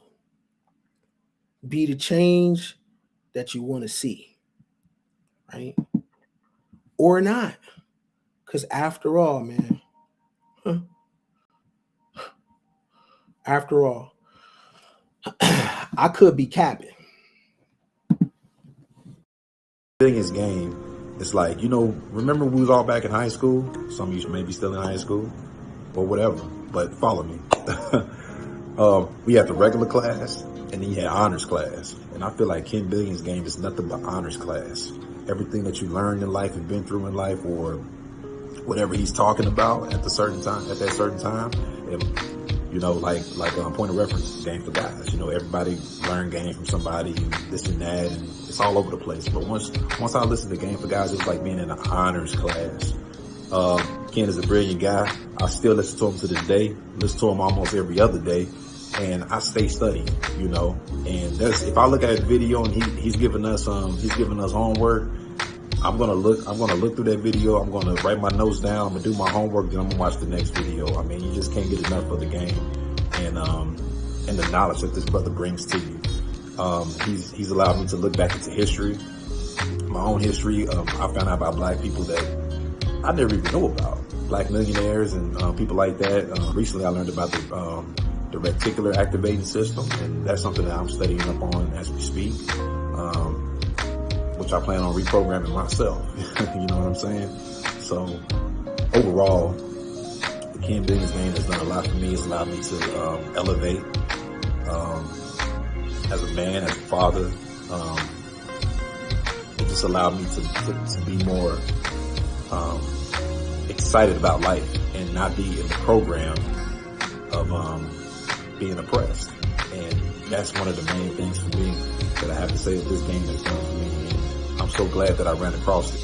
Be the change that you want to see, right? Or not. Because after all, man, after all, I could be capping. Biggest game, it's like, remember we was all back in high school? Some of you may be still in high school or whatever, but follow me. We had the regular class, and then you had honors class. And I feel like Ken Billion's game is nothing but honors class. Everything that you learned in life and been through in life, or whatever he's talking about at that certain time, like point of reference, game for guys. Everybody learn game from somebody and this and that, and it's all over the place. But once I listened to Game for Guys, it was like being in an honors class. Ken is a brilliant guy. I still listen to him to this day. Listen to him almost every other day, and I stay studying. And if I look at his video and he's giving us homework, I'm gonna look through that video. I'm gonna write my notes down. I'm gonna do my homework. Then I'm gonna watch the next video. I mean, you just can't get enough of the game and the knowledge that this brother brings to you. He's allowed me to look back into history, my own history. I found out about black people that I never even knew about. Black millionaires and people like that. Recently, I learned about the reticular activating system, and that's something that I'm studying up on as we speak. Which I plan on reprogramming myself. You know what I'm saying? So overall, the Ken Billion's game has done a lot for me. It's allowed me to elevate as a man, as a father. It just allowed me to be more excited about life and not be in the program of being oppressed. And that's one of the main things for me that I have to say that this game has done for me. I'm so glad that I ran across it.